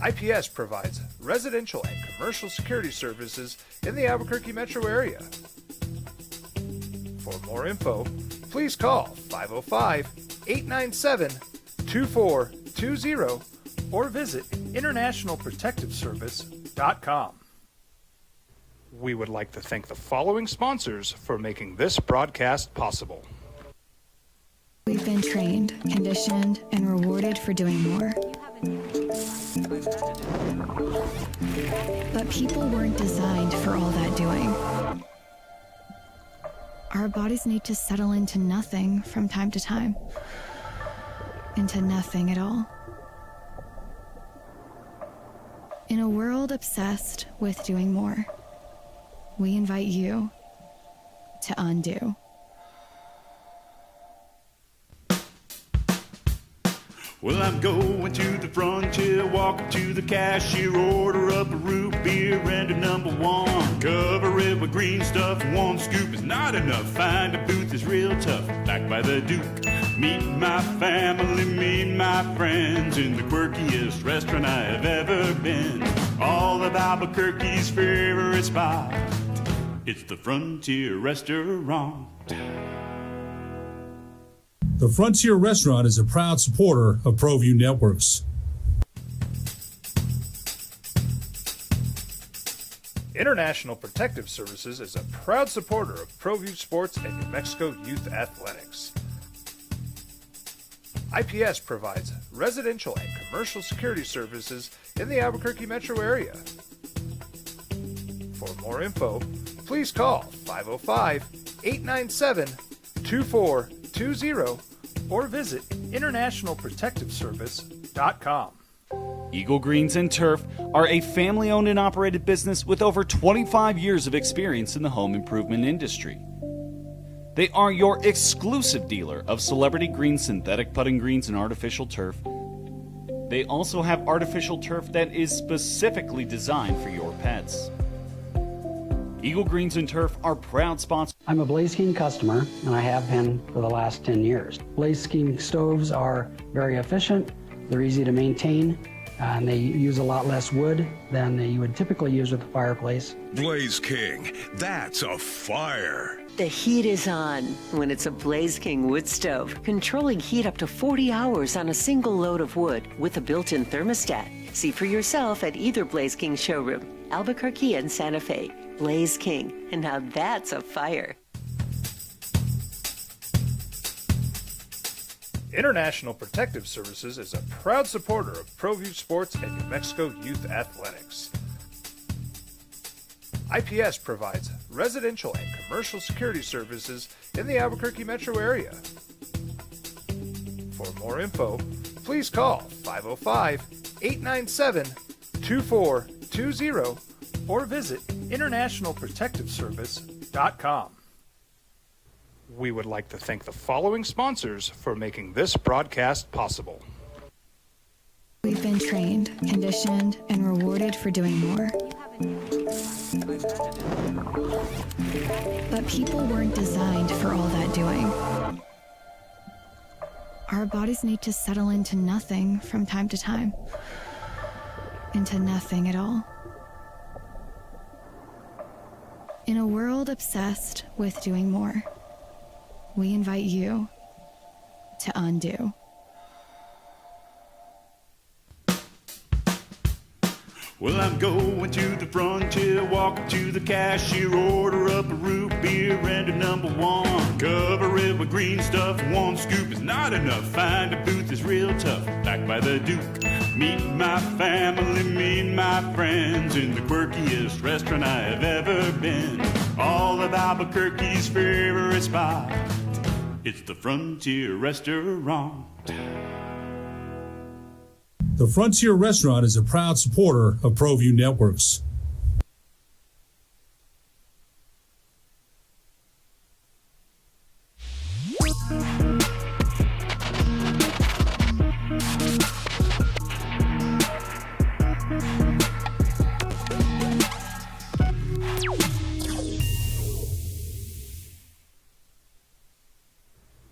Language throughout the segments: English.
IPS provides residential and commercial security services in the Albuquerque metro area. For more info, please call 505-897-2420 or visit internationalprotectiveservice.com. We would like to thank the following sponsors for making this broadcast possible. We've been trained, conditioned, and rewarded for doing more. But people weren't designed for all that doing. Our bodies need to settle into nothing from time to time. Into nothing at all. In a world obsessed with doing more, we invite you to undo. Well, I'm going to the frontier, walking to the cashier, order up a root beer and a number one. Cover it with green stuff, one scoop is not enough. Find a booth is real tough, back by the Duke. Meet my family, meet my friends in the quirkiest restaurant I have ever been. All of Albuquerque's favorite spot, it's the Frontier Restaurant. The Frontier Restaurant is a proud supporter of ProView Networks. International Protective Services is a proud supporter of ProView Sports and New Mexico Youth Athletics. IPS provides residential and commercial security services in the Albuquerque metro area. For more info, please call 505-897-2420 or visit internationalprotectiveservice.com. Eagle Greens and Turf are a family-owned and operated business with over 25 years of experience in the home improvement industry. They are your exclusive dealer of celebrity green, synthetic putting greens, and artificial turf. They also have artificial turf that is specifically designed for your pets. Eagle Greens and Turf are proud sponsors. I'm a Blaze King customer, and I have been for the last 10 years. Blaze King stoves are very efficient, they're easy to maintain, and they use a lot less wood than you would typically use with a fireplace. Blaze King, that's a fire. The heat is on when it's a Blaze King wood stove, controlling heat up to 40 hours on a single load of wood with a built-in thermostat. See for yourself at either Blaze King showroom, Albuquerque and Santa Fe. Blaze King, and now that's a fire. International Protective Services is a proud supporter of ProView Sports and New Mexico Youth Athletics. IPS provides residential and commercial security services in the Albuquerque metro area. For more info, please call 505-897-2420 or visit internationalprotectiveservice.com. We would like to thank the following sponsors for making this broadcast possible. We've been trained, conditioned, and rewarded for doing more. But people weren't designed for all that doing. Our bodies need to settle into nothing from time to time. Into nothing at all. In a world obsessed with doing more, we invite you to undo. Well, I'm going to the frontier, walking to the cashier, order up a root beer and a number one. Cover it with green stuff, one scoop is not enough. Find a booth is real tough, back by the Duke. Meet my family, meet my friends in the quirkiest restaurant I have ever been. All of Albuquerque's favorite spot, it's the Frontier Restaurant. The Frontier Restaurant is a proud supporter of ProView Networks.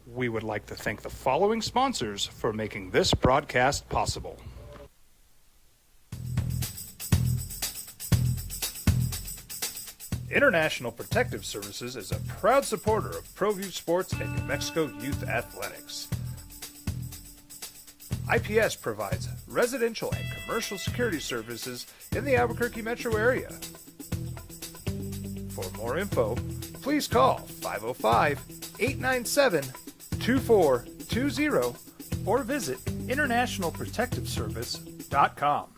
We would like to thank the following sponsors for making this broadcast possible. International Protective Services is a proud supporter of ProView Sports and New Mexico Youth Athletics. IPS provides residential and commercial security services in the Albuquerque metro area. For more info, please call 505-897-2420 or visit internationalprotectiveservice.com.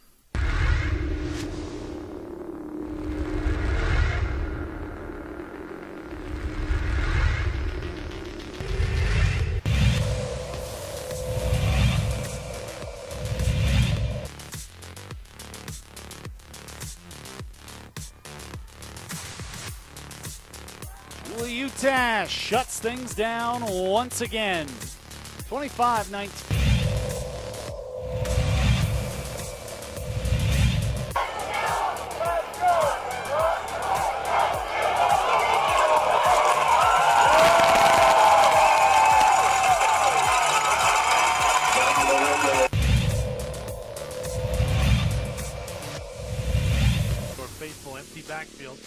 UTAS shuts things down once again. 25-19. Faithful empty backfield.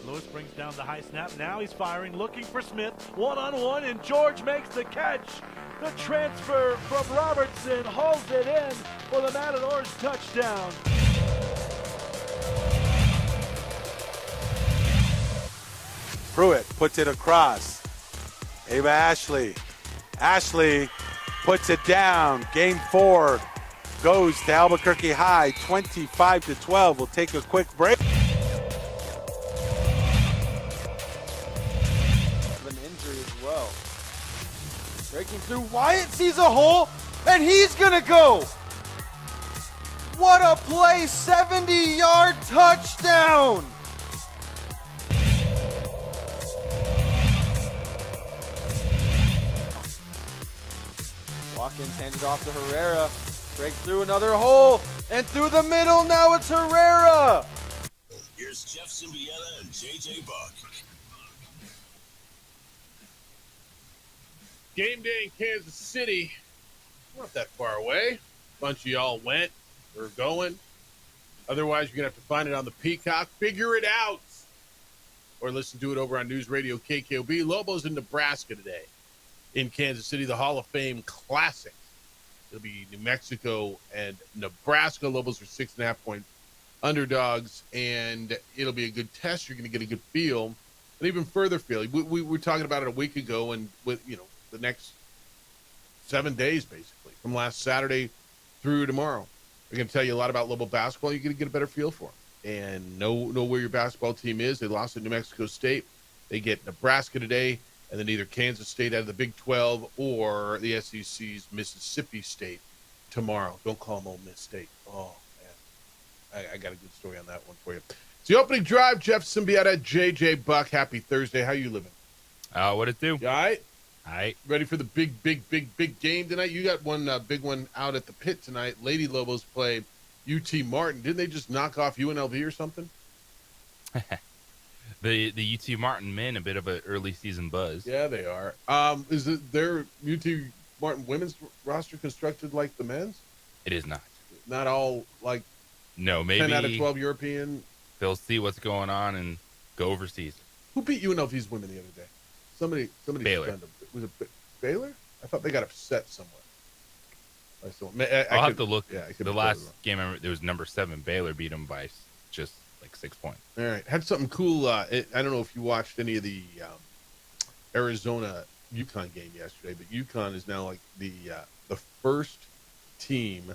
Lewis brings down the high snap. Now he's firing, looking for Smith. One-on-one, and George makes the catch. The transfer from Robertson hauls it in for the Matadors touchdown. Pruitt puts it across. Ava Ashley. Ashley puts it down. Game 4 goes to Albuquerque High, 25-12. We'll take a quick break. Breaking through, Wyatt sees a hole, and he's gonna go. What a play, 70-yard touchdown. Watkins hands it off to Herrera. Breaks through another hole, and through the middle, now it's Herrera. Here's Jeff Symbieta and JJ Buck. Game day in Kansas City. Not that far away. Bunch of y'all went or going. Otherwise, you're going to have to find it on the Peacock. Figure it out. Or listen to it over on News Radio KKOB. Lobos in Nebraska today. In Kansas City, the Hall of Fame Classic. It'll be New Mexico and Nebraska. Lobos are 6.5-point underdogs, and it'll be a good test. You're going to get a good feel, an even further feel. We were talking about it a week ago, and with the next 7 days, basically, from last Saturday through tomorrow. We're going to tell you a lot about Lobo basketball. You're going to get a better feel for them and know where your basketball team is. They lost at New Mexico State. They get Nebraska today, and then either Kansas State out of the Big 12 or the SEC's Mississippi State tomorrow. Don't call them Ole Miss State. Oh, man. I got a good story on that one for you. It's the opening drive. Jeff Symbieta, JJ Buck. Happy Thursday. How you living? What it do? You all right? All right. Ready for the big game tonight? You got one big one out at the pit tonight. Lady Lobos play UT Martin. Didn't they just knock off UNLV or something? the UT Martin men, a bit of an early season buzz. Yeah, they are. Is it their UT Martin women's roster constructed like the men's? It is not. Not all like no, maybe 10 out of 12 European. They'll see what's going on and go overseas. Who beat UNLV's women the other day? Somebody Baylor. stunned them. Was it Baylor? I thought they got upset somewhere. I'll have to look. Yeah, the last game, I remember, there was number 7 Baylor beat them by just like 6 points. All right, had something cool. I don't know if you watched any of the Arizona UConn game yesterday, but UConn is now like the first team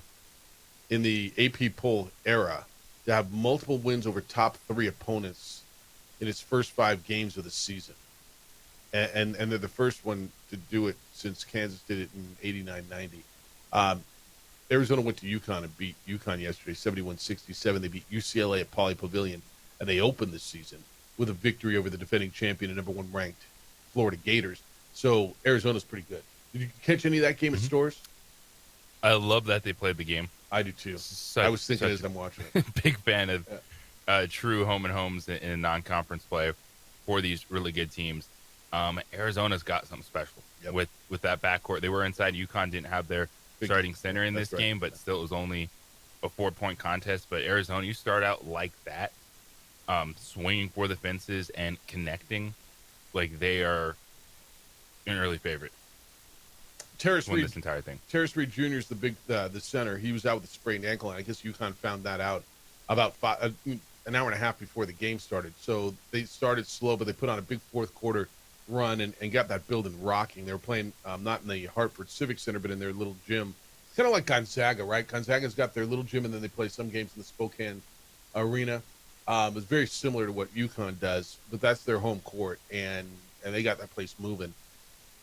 in the AP poll era to have multiple wins over top 3 opponents in its first 5 games of the season. And they're the first one to do it since Kansas did it in 89-90. Arizona went to UConn and beat UConn yesterday, 71-67. They beat UCLA at Pauley Pavilion, and they opened the season with a victory over the defending champion and number 1 ranked Florida Gators. So Arizona's pretty good. Did you catch any of that game at Stores? I love that they played the game. I do too. I was thinking as I'm watching it. Big fan of true home and homes in non-conference play for these really good teams. Arizona's got something special with that backcourt. They were inside. UConn didn't have their starting center in this game, but still it was only a 4-point contest. But Arizona, you start out like that, swinging for the fences and connecting, like they are an early favorite. Terrace Win Reed, this entire thing. Terrace Reed Jr. is the center. He was out with a sprained ankle, and I guess UConn found that out about an hour and a half before the game started. So they started slow, but they put on a big fourth quarter run and got that building rocking. They were playing not in the Hartford Civic Center, but in their little gym. It's kind of like Gonzaga, right? Gonzaga's got their little gym, and then they play some games in the Spokane Arena. It's very similar to what UConn does, but that's their home court, and they got that place moving.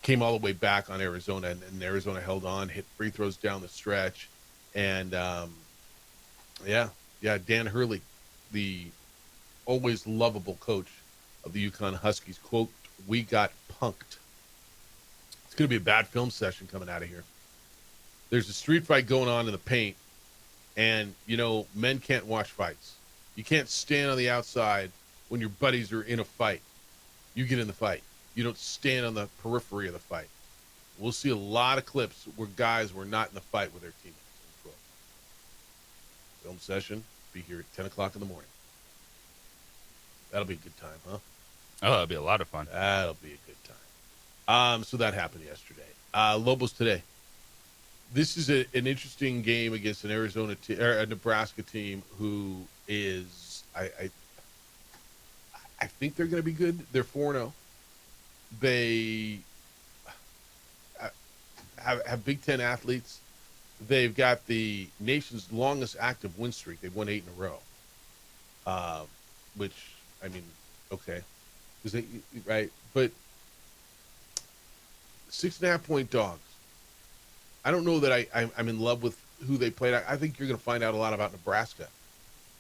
Came all the way back on Arizona, and Arizona held on, hit free throws down the stretch. And, Dan Hurley, the always lovable coach of the UConn Huskies, quote, "We got punked." It's going to be a bad film session coming out of here. There's a street fight going on in the paint, and, men can't watch fights. You can't stand on the outside when your buddies are in a fight. You get in the fight. You don't stand on the periphery of the fight. We'll see a lot of clips where guys were not in the fight with their teammates. Film session, be here at 10 o'clock in the morning. That'll be a good time, huh? Oh, that'll be a lot of fun. That'll be a good time. So that happened yesterday. Lobos today. This is an interesting game against an a Nebraska team who is, I think they're going to be good. They're 4-0. They have Big Ten athletes. They've got the nation's longest active win streak. They've won 8 in a row, which, okay. Right? But 6.5-point dogs. I don't know that I'm in love with who they played. I think you're going to find out a lot about Nebraska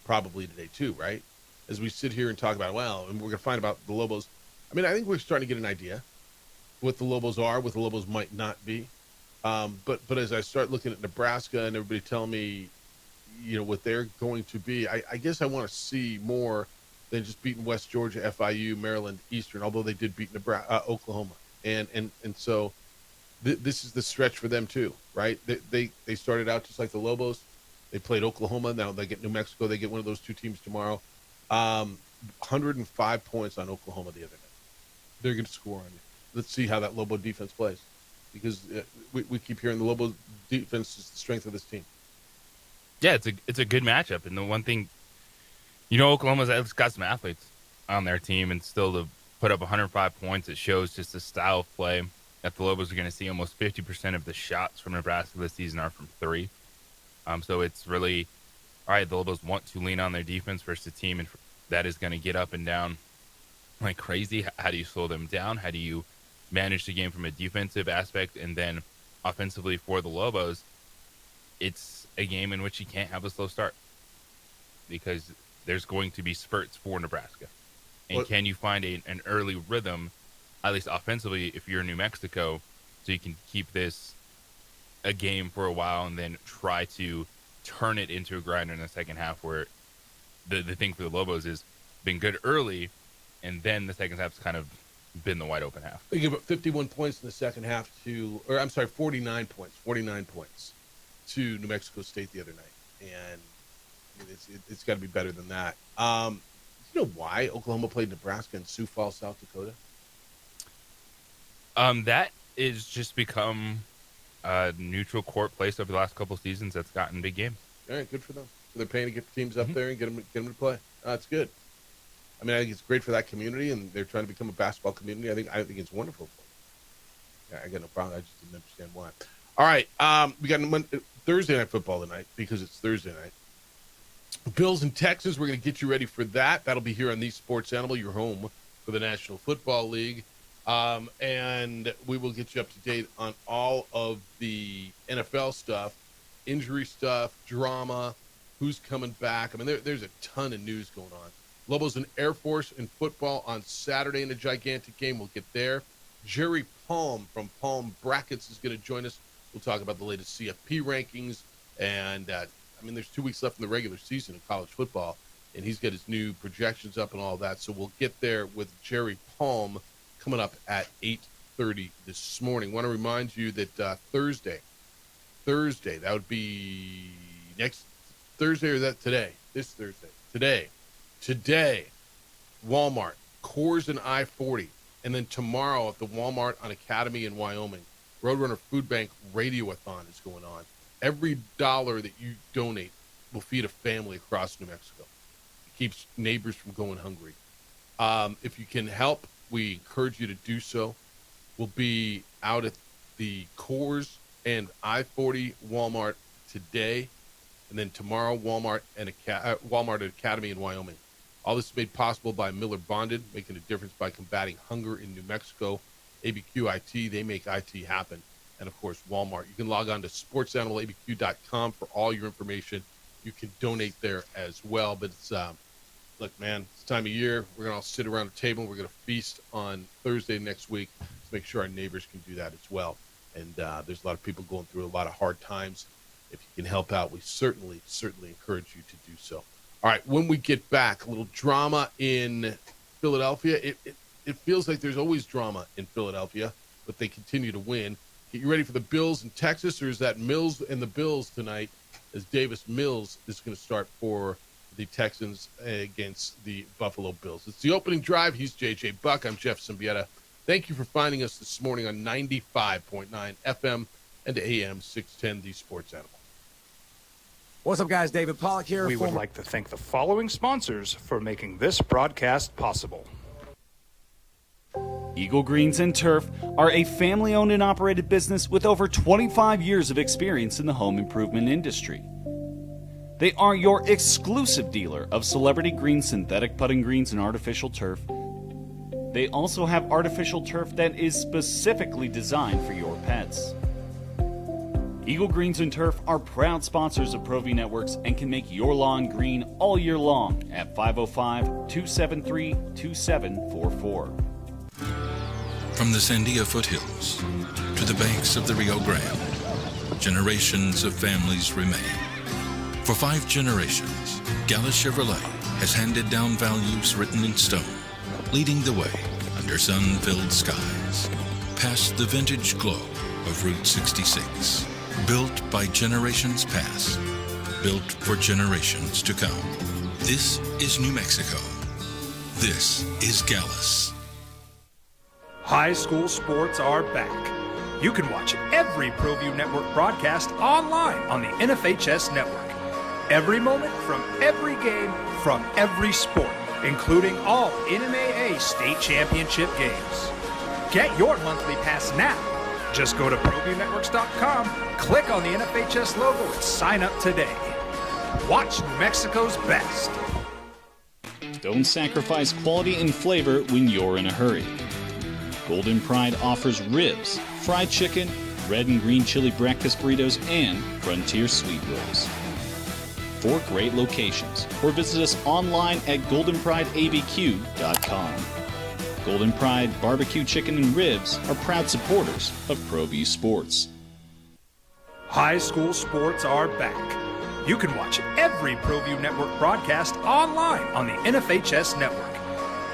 probably today too, right? As we sit here and talk about, and we're going to find about the Lobos. I think we're starting to get an idea what the Lobos are, what the Lobos might not be. But as I start looking at Nebraska and everybody telling me, what they're going to be, I guess I want to see more than just beating West Georgia, FIU, Maryland, Eastern, although they did beat Oklahoma. And so this is the stretch for them too, right? They started out just like the Lobos. They played Oklahoma. Now they get New Mexico. They get one of those two teams tomorrow. 105 points on Oklahoma the other night. They're going to score on you. Let's see how that Lobo defense plays, because we keep hearing the Lobo defense is the strength of this team. Yeah, it's a good matchup, and the one thing, Oklahoma's got some athletes on their team, and still to put up 105 points, it shows just the style of play that the Lobos are going to see. Almost 50% of the shots from Nebraska this season are from three. So it's really, all right, the Lobos want to lean on their defense versus a team that is going to get up and down like crazy. How do you slow them down? How do you manage the game from a defensive aspect? And then offensively for the Lobos, it's a game in which you can't have a slow start because there's going to be spurts for Nebraska. And can you find an early rhythm, at least offensively, if you're in New Mexico, so you can keep this a game for a while and then try to turn it into a grinder in the second half, where the thing for the Lobos is been good early, and then the second half's kind of been the wide open half. They give up 51 points in the second half 49 points to New Mexico State the other night. And it's got to be better than that. You know why Oklahoma played Nebraska in Sioux Falls, South Dakota? That is just become a neutral court place over the last couple of seasons that's gotten big games. All right, good for them. So they're paying to get the teams up there and get them to play. That's good. I think it's great for that community, and they're trying to become a basketball community. I think it's wonderful for them. I got no problem. I just didn't understand why. All right, we got Thursday night football tonight because it's Thursday night. Bills in Texas. We're going to get you ready for that. That'll be here on the Sports Animal, your home for the National Football League. And we will get you up to date on all of the NFL stuff, injury stuff, drama, who's coming back. There's a ton of news going on. Lobos and Air Force in football on Saturday in a gigantic game. We'll get there. Jerry Palm from Palm Brackets is going to join us. We'll talk about the latest CFP rankings. And, there's 2 weeks left in the regular season in college football, and he's got his new projections up and all that. So we'll get there with Jerry Palm coming up at 8:30 this morning. Want to remind you that Thursday, that would be next Thursday, or is that today? This Thursday. Today, Walmart, Coors and I-40. And then tomorrow at the Walmart on Academy in Wyoming, Roadrunner Food Bank Radioathon is going on. Every dollar that you donate will feed a family across New Mexico. It keeps neighbors from going hungry. If you can help, we encourage you to do so. We'll be out at the Coors and I-40 Walmart today, and then tomorrow Walmart at Academy in Wyoming. All this is made possible by Miller Bonded, making a difference by combating hunger in New Mexico. ABQ IT, they make IT happen. And, of course, Walmart. You can log on to sportsanimалabq.com for all your information. You can donate there as well. But it's, look, man, it's time of year. We're going to all sit around the table. We're going to feast on Thursday next week to make sure our neighbors can do that as well. And there's a lot of people going through a lot of hard times. If you can help out, we certainly encourage you to do so. All right, when we get back, a little drama in Philadelphia. It feels like there's always drama in Philadelphia, but they continue to win. Get you ready for the Bills in Texas, or is that Mills and the Bills tonight, as Davis Mills is going to start for the Texans against the Buffalo Bills. It's the opening drive. He's J.J. Buck. I'm Jeff Symbieta. Thank you for finding us this morning on 95.9 FM and AM 610, the Sports Animal. What's up, guys? David Pollack here. We would like to thank the following sponsors for making this broadcast possible. Eagle Greens and Turf are a family-owned and operated business with over 25 years of experience in the home improvement industry. They are your exclusive dealer of celebrity green, synthetic putting greens, and artificial turf. They also have artificial turf that is specifically designed for your pets. Eagle Greens and Turf are proud sponsors of ProView Networks and can make your lawn green all year long at 505-273-2744. From the Sandia foothills to the banks of the Rio Grande, generations of families remain. For 5 generations, Gallus Chevrolet has handed down values written in stone, leading the way under sun-filled skies, past the vintage glow of Route 66. Built by generations past, built for generations to come. This is New Mexico. This is Gallus. High school sports are back. You can watch every ProView Network broadcast online on the NFHS network. Every moment from every game from every sport, including all NMAA state championship games. Get your monthly pass now. Just go to ProViewNetworks.com, click on the NFHS logo, and sign up today. Watch New Mexico's best. Don't sacrifice quality and flavor when you're in a hurry. Golden Pride offers ribs, fried chicken, red and green chili breakfast burritos, and frontier sweet rolls. 4 great locations, or visit us online at goldenprideabq.com. Golden Pride Barbecue Chicken and Ribs are proud supporters of ProView Sports. High school sports are back. You can watch every ProView Network broadcast online on the NFHS network.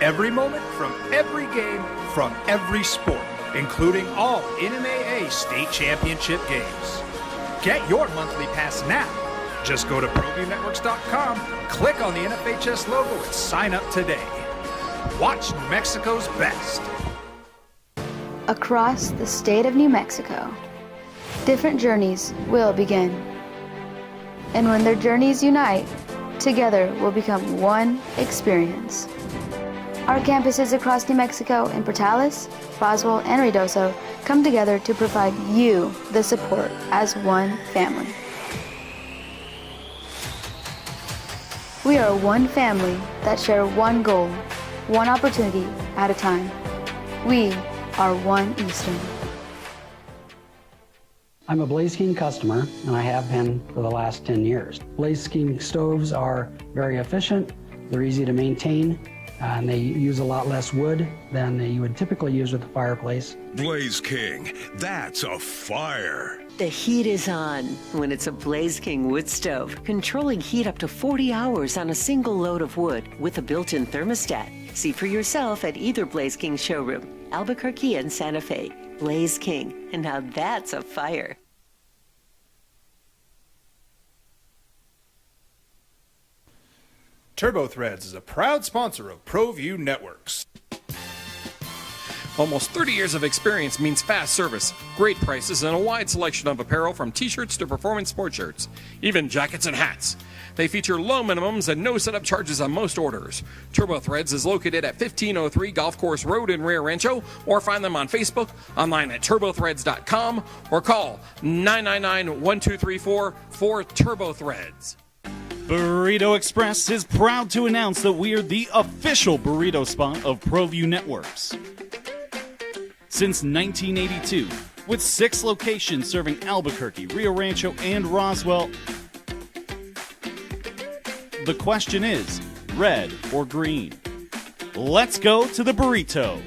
Every moment from every game from every sport, including all NMAA state championship games. Get your monthly pass now. Just go to ProViewNetworks.com, click on the NFHS logo, and sign up today. Watch New Mexico's best. Across the state of New Mexico, different journeys will begin. And when their journeys unite, together will become one experience. Our campuses across New Mexico in Portales, Roswell, and Ruidoso come together to provide you the support as one family. We are one family that share one goal, one opportunity at a time. We are One Eastern. I'm a Blaze King customer, and I have been for the last 10 years. Blaze King stoves are very efficient, they're easy to maintain, and they use a lot less wood than you would typically use with a fireplace. Blaze King, that's a fire. The heat is on when it's a Blaze King wood stove, controlling heat up to 40 hours on a single load of wood with a built-in thermostat. See for yourself at either Blaze King showroom, Albuquerque and Santa Fe. Blaze King, and now that's a fire. Turbo Threads is a proud sponsor of ProView Networks. Almost 30 years of experience means fast service, great prices, and a wide selection of apparel from t-shirts to performance sports shirts, even jackets and hats. They feature low minimums and no setup charges on most orders. Turbo Threads is located at 1503 Golf Course Road in Rio Rancho, or find them on Facebook, online at turbothreads.com, or call 999-1234 for Turbo Threads. Burrito Express is proud to announce that we are the official burrito spot of ProView Networks. Since 1982, with 6 locations serving Albuquerque, Rio Rancho, and Roswell, the question is, red or green? Let's go to the burrito.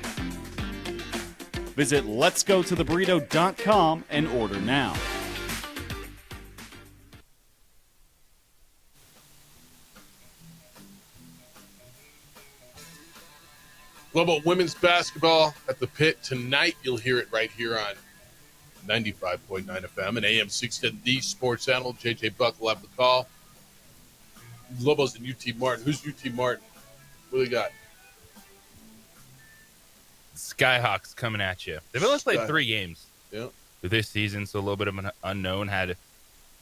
Visit letsgototheburrito.com and order now. Global women's basketball at the Pit tonight. You'll hear it right here on 95.9 FM and AM 610, the Sports Animal. JJ Buck will have the call. Lobos and UT Martin. Who's UT Martin? What do they got? Skyhawks coming at you. They've only played 3 games this season, so a little bit of an unknown. Had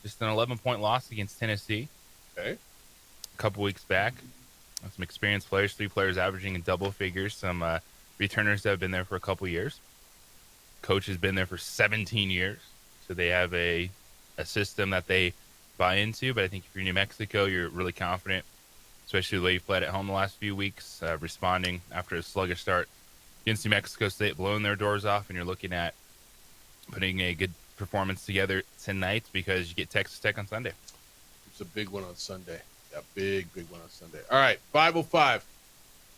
just an 11-point loss against Tennessee a couple weeks back. Some experienced players, 3 players averaging in double figures. Some returners that have been there for a couple years. Coach has been there for 17 years, so they have a system that they buy into. But I think if you're New Mexico, you're really confident, especially the way you've played at home the last few weeks, responding after a sluggish start against New Mexico State, blowing their doors off, and you're looking at putting a good performance together tonight because you get Texas Tech on Sunday. It's a big one on Sunday. Yeah, big one on Sunday. All right,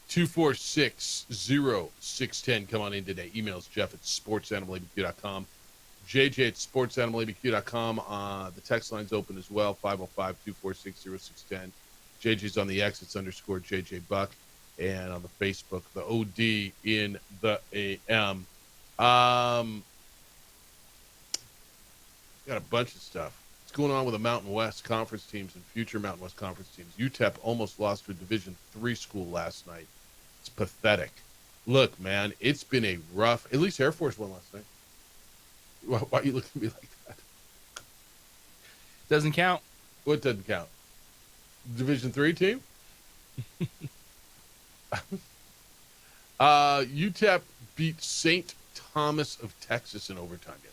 505-246-0610. Come on in today. Emails Jeff at sportsanimалabq.com. JJ at sportsanimалabq.com. The text line's open as well, 505-246-0610. JJ's on the X, it's _ JJ Buck. And on the Facebook, the OD in the AM. Got a bunch of stuff. What's going on with the Mountain West Conference teams and future Mountain West Conference teams? UTEP almost lost to a Division III school last night. It's pathetic. Look, man, it's been a rough. At least Air Force won last night. Why are you looking at me like that? Doesn't count. What doesn't count? Division III team? UTEP beat St. Thomas of Texas in overtime yesterday.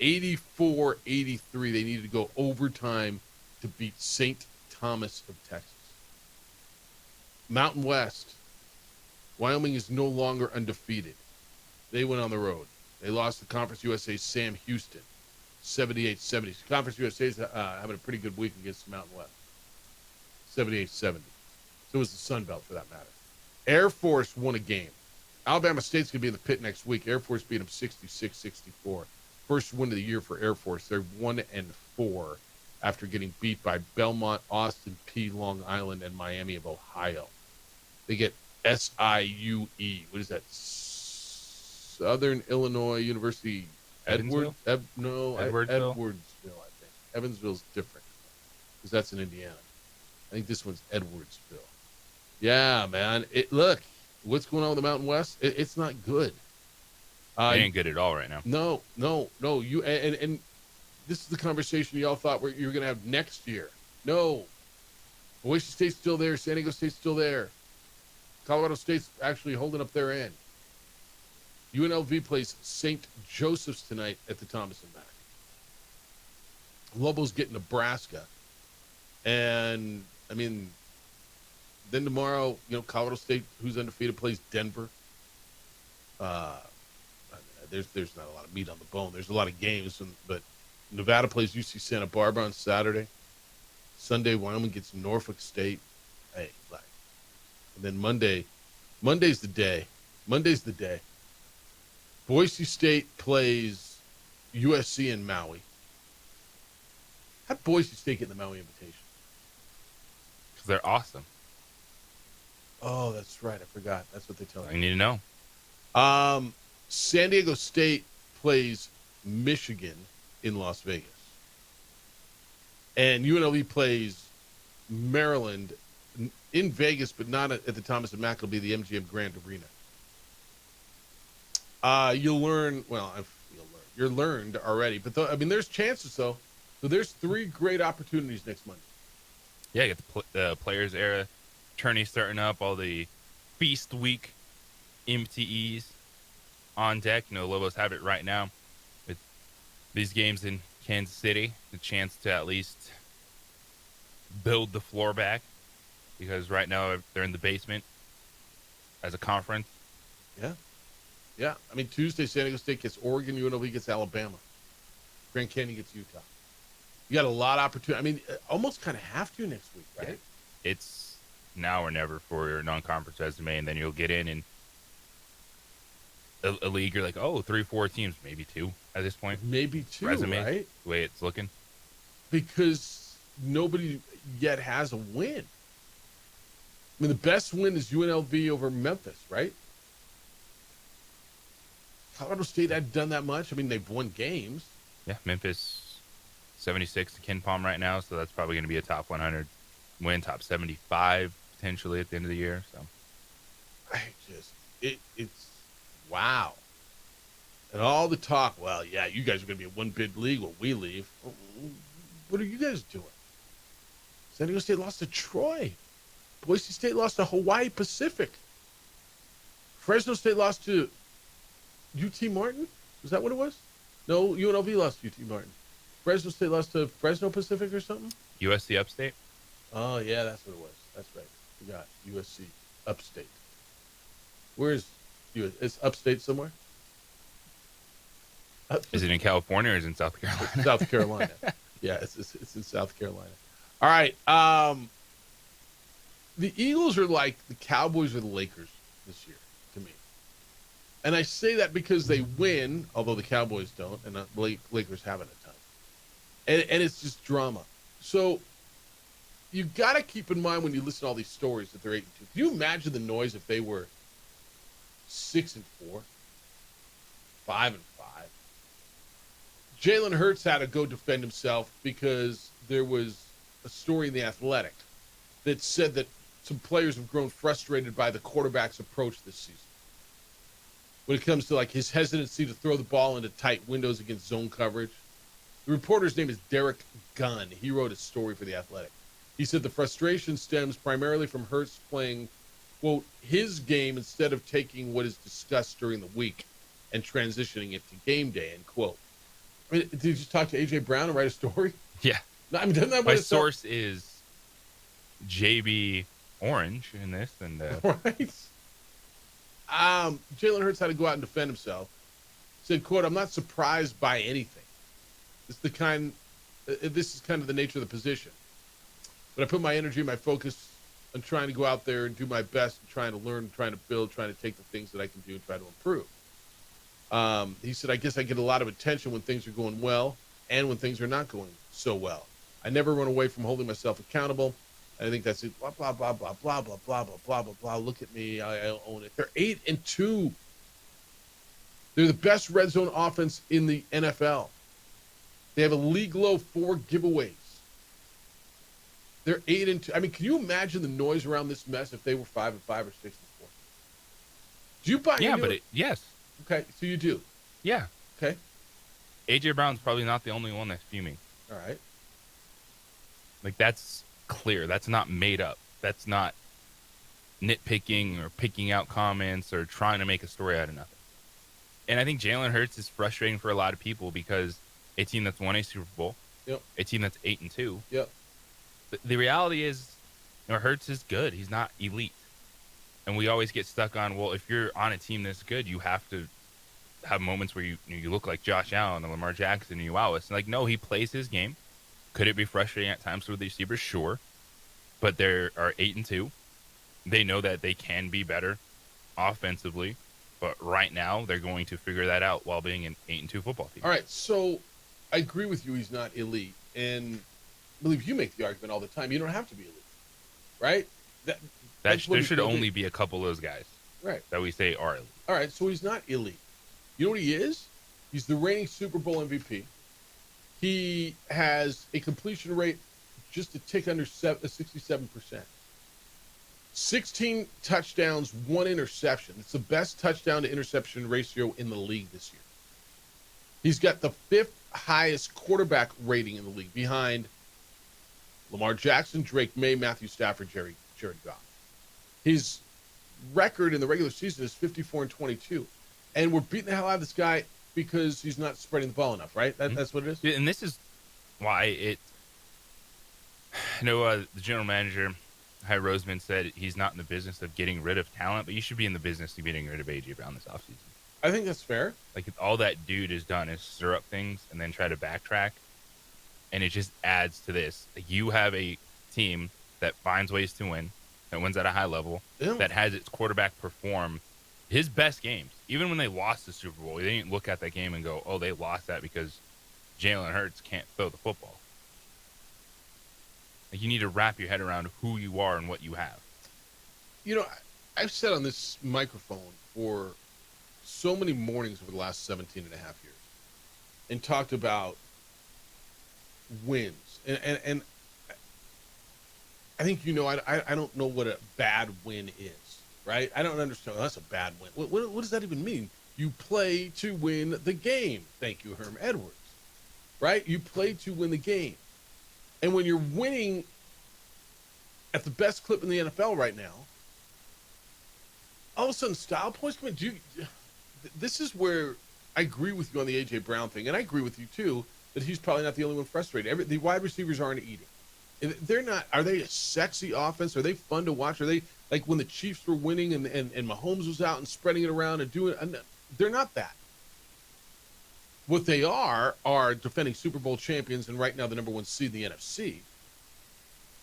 84-83. They needed to go overtime to beat St. Thomas of Texas. Mountain West. Wyoming is no longer undefeated. They went on the road. They lost to Conference USA's Sam Houston, 78-70. Conference USA's having a pretty good week against the Mountain West, 78-70. So was the Sun Belt, for that matter. Air Force won a game. Alabama State's going to be in the Pit next week. Air Force beat them 66-64. First win of the year for Air Force. They're 1-4 after getting beat by Belmont, Austin Peay, Long Island, and Miami of Ohio. They get SIUE. What is that? Southern Illinois University. Evansville? Evansville, I think. Evansville's different because that's in Indiana. I think this one's Edwardsville. Yeah, man. Look, what's going on with the Mountain West? It's not good. They ain't good at all right now. No. You and this is the conversation y'all thought you were going to have next year. No. Boise State's still there. San Diego State's still there. Colorado State's actually holding up their end. UNLV plays St. Joseph's tonight at the Thomas and Mack. Lobos get Nebraska. And, I mean, then tomorrow, Colorado State, who's undefeated, plays Denver. There's not a lot of meat on the bone. There's a lot of games, but Nevada plays UC Santa Barbara on Saturday. Sunday, Wyoming gets Norfolk State. Hey, and then Monday's the day. Boise State plays USC in Maui. How'd Boise State get in the Maui Invitation? Because they're awesome. Oh, that's right. I forgot. That's what they tell me. I need to know. San Diego State plays Michigan in Las Vegas. And UNLV plays Maryland in Vegas, but not at the Thomas and Mack. It'll be the MGM Grand Arena. You'll learn. Well, you're learned already, but there's chances though. So there's 3 great opportunities next Monday. Yeah, get the Players Era tourney starting up. All the Feast Week MTEs on deck. Lobos have it right now with these games in Kansas City. The chance to at least build the floor back, because right now they're in the basement as a conference. Yeah. Tuesday, San Diego State gets Oregon, UNLV gets Alabama, Grand Canyon gets Utah. You got a lot of opportunity. Almost kind of have to next week, right? Yeah. It's now or never for your non-conference resume, and then you'll get in and a league, you're like, 3-4 teams, maybe 2 at this point. Maybe 2, resume, right? The way it's looking. Because nobody yet has a win. The best win is UNLV over Memphis, right? Colorado State hadn't done that much. They've won games. Yeah, Memphis 76 to KenPom right now, so that's probably going to be a top 100 win, top 75 potentially at the end of the year. So it's wow. And all the talk, well, yeah, you guys are going to be a one-bid league when we leave. What are you guys doing? San Diego State lost to Troy. Boise State lost to Hawaii Pacific. Fresno State lost to UT Martin? Was that what it was? No, UNLV lost to UT Martin. Fresno State lost to Fresno Pacific or something? USC Upstate? Oh, yeah, that's what it was. That's right. Forgot. USC Upstate. Where's USC? It's Upstate somewhere? Is it in California or is it in South Carolina? South Carolina. Yeah, it's in South Carolina. All right. The Eagles are like the Cowboys or the Lakers this year to me. And I say that because they win, although the Cowboys don't, and the Lakers haven't a ton. And it's just drama. So you got to keep in mind when you listen to all these stories that they're 8-2. Can you imagine the noise if they were 6-4, 5-5? Jalen Hurts had to go defend himself because there was a story in The Athletic that said that some players have grown frustrated by the quarterback's approach this season. When it comes to his hesitancy to throw the ball into tight windows against zone coverage. The reporter's name is Derek Gunn. He wrote a story for The Athletic. He said the frustration stems primarily from Hurts playing, quote, his game instead of taking what is discussed during the week and transitioning it to game day, end quote. Did you just talk to A.J. Brown and write a story? Yeah. No, doesn't that my source is JB Orange in this. And right. Jalen Hurts had to go out and defend himself. Said, quote, I'm not surprised by anything. This is kind of the nature of the position. But I put my energy, my focus on trying to go out there and do my best, and trying to learn, trying to build, trying to take the things that I can do and try to improve. He said, I guess I get a lot of attention when things are going well and when things are not going so well. I never run away from holding myself accountable. And I think that's it. Blah, blah, blah, blah, blah, blah, blah, blah, blah, blah, blah. Look at me. I own it. They're 8-2. They're the best red zone offense in the NFL. They have a league low 4 giveaways. They're 8-2. Can you imagine the noise around this mess if they were 5-5 or 6-4? Do you buy? Yeah, but yes. Okay, so you do. Yeah. Okay. A.J. Brown's probably not the only one that's fuming. All right. That's clear. That's not made up. That's not nitpicking or picking out comments or trying to make a story out of nothing. And I think Jalen Hurts is frustrating for a lot of people because a team that's won a Super Bowl, a team that's 8-2. Yep. The reality is, Hurts is good. He's not elite. And we always get stuck on, well, if you're on a team that's good, you have to have moments where you look like Josh Allen or Lamar Jackson and you wow us. No, he plays his game. Could it be frustrating at times with the receivers? Sure. But they are 8-2. They know that they can be better offensively. But right now, they're going to figure that out while being an 8-2 football team. All right, so I agree with you. He's not elite. And I believe you make the argument all the time. You don't have to be elite, right? There should only be a couple of those guys, right, that we say are elite. All right, so he's not elite. You know what he is? He's the reigning Super Bowl MVP. He has a completion rate just a tick under 67%. 16 touchdowns, 1 interception. It's the best touchdown to interception ratio in the league this year. He's got the 5th highest quarterback rating in the league behind Lamar Jackson, Drake May, Matthew Stafford, Jared Goff. His record in the regular season is 54-22. And we're beating the hell out of this guy because he's not spreading the ball enough, right? That's what it is? Yeah, and this is why the general manager, Hy Roseman, said he's not in the business of getting rid of talent, but you should be in the business of getting rid of A.J. Brown this offseason. I think that's fair. Like, all that dude has done is stir up things and then try to backtrack, and it just adds to this. Like, you have a team that finds ways to win, that wins at a high level, that has its quarterback perform his best games. Even when they lost the Super Bowl, they didn't look at that game and go, oh, they lost that because Jalen Hurts can't throw the football. Like, you need to wrap your head around who you are and what you have. You know, I've said on this microphone for so many mornings over the last 17 and a half years and talked about wins. And I think, I don't know what a bad win is, right? I don't understand. That's a bad win. What does that even mean? You play to win the game. Thank you, Herm Edwards. Right? You play to win the game. And when you're winning at the best clip in the NFL right now, all of a sudden style points come in. This is where I agree with you on the A.J. Brown thing, and I agree with you, too, that he's probably not the only one frustrated. The wide receivers aren't eating. They're not. Are they a sexy offense? Are they fun to watch? Are they like when the Chiefs were winning and Mahomes was out and spreading it around and doing it? They're not that. What they are defending Super Bowl champions and right now the number 1 seed in the NFC.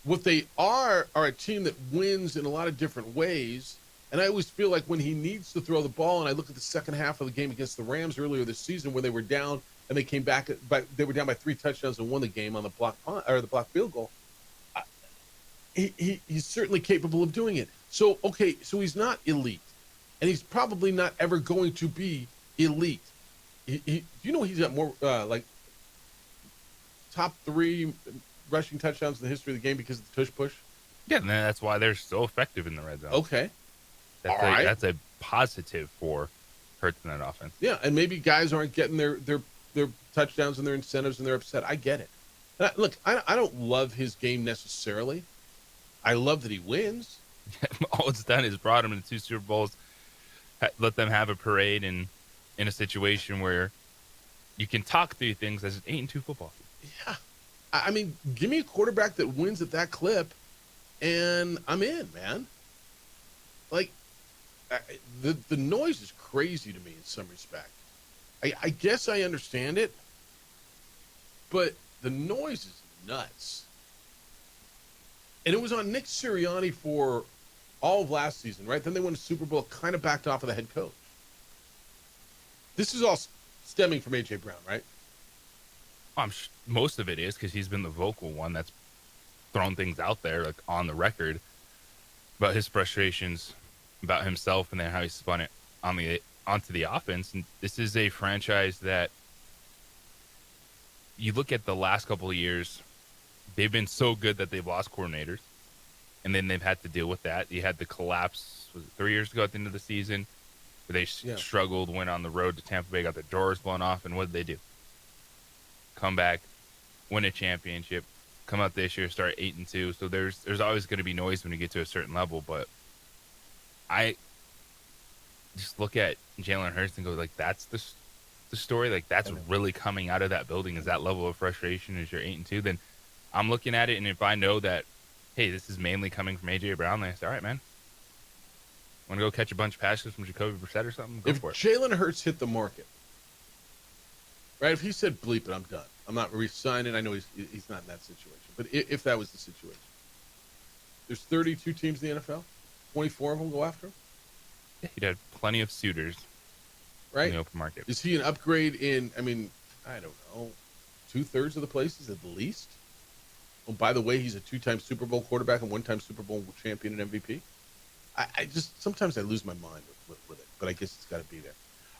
What they are a team that wins in a lot of different ways. And I always feel like when he needs to throw the ball, and I look at the second half of the game against the Rams earlier this season when they were down and they came back, they were down by 3 touchdowns and won the game on the block punt or the block field goal. He's certainly capable of doing it. So he's not elite, and he's probably not ever going to be elite. He's got more top 3 rushing touchdowns in the history of the game because of the tush push? Yeah, and that's why they're so effective in the red zone. Okay. That's a positive for Hurts in that offense. Yeah, and maybe guys aren't getting their touchdowns and their incentives and they're upset. I get it. And I don't love his game necessarily. I love that he wins. All it's done is brought him into 2 Super Bowls, let them have a parade in a situation where you can talk through things as an 8-2 football team. Yeah. I mean, give me a quarterback that wins at that clip, and I'm in, man. Like, the noise is crazy to me in some respect. I guess I understand it, but the noise is nuts. And it was on Nick Sirianni for all of last season, right? Then they won a Super Bowl, kind of backed off of the head coach. This is all stemming from A.J. Brown, right? Most of it is because he's been the vocal one that's thrown things out there, like on the record, about his frustrations about himself and then how he spun it onto the offense. And this is a franchise that you look at the last couple of years, they've been so good that they've lost coordinators, and then they've had to deal with that. You had the collapse, was it 3 years ago at the end of the season, where they struggled, went on the road to Tampa Bay, got their doors blown off, and what did they do? Come back, win a championship, come out this year, start 8-2. So there's always going to be noise when you get to a certain level, but I just look at Jalen Hurts and go, like, that's the story. Like, that's really coming out of that building is that level of frustration as you're 8-2. Then I'm looking at it, and if I know that, hey, this is mainly coming from A.J. Brown, then I say, all right, man, want to go catch a bunch of passes from Jacoby Brissett or something? Go for it. If Jalen Hurts hit the market, right, if he said, bleep it, I'm done. I'm not re-signing. I know he's not in that situation. But if that was the situation, there's 32 teams in the NFL. 24 of them go after him? Yeah, he'd have plenty of suitors in the open market. Is he an upgrade in, I don't know, 2/3 of the places at the least? Oh, by the way, he's a 2-time Super Bowl quarterback and 1-time Super Bowl champion and MVP. I just, sometimes I lose my mind with it, but I guess it's got to be there.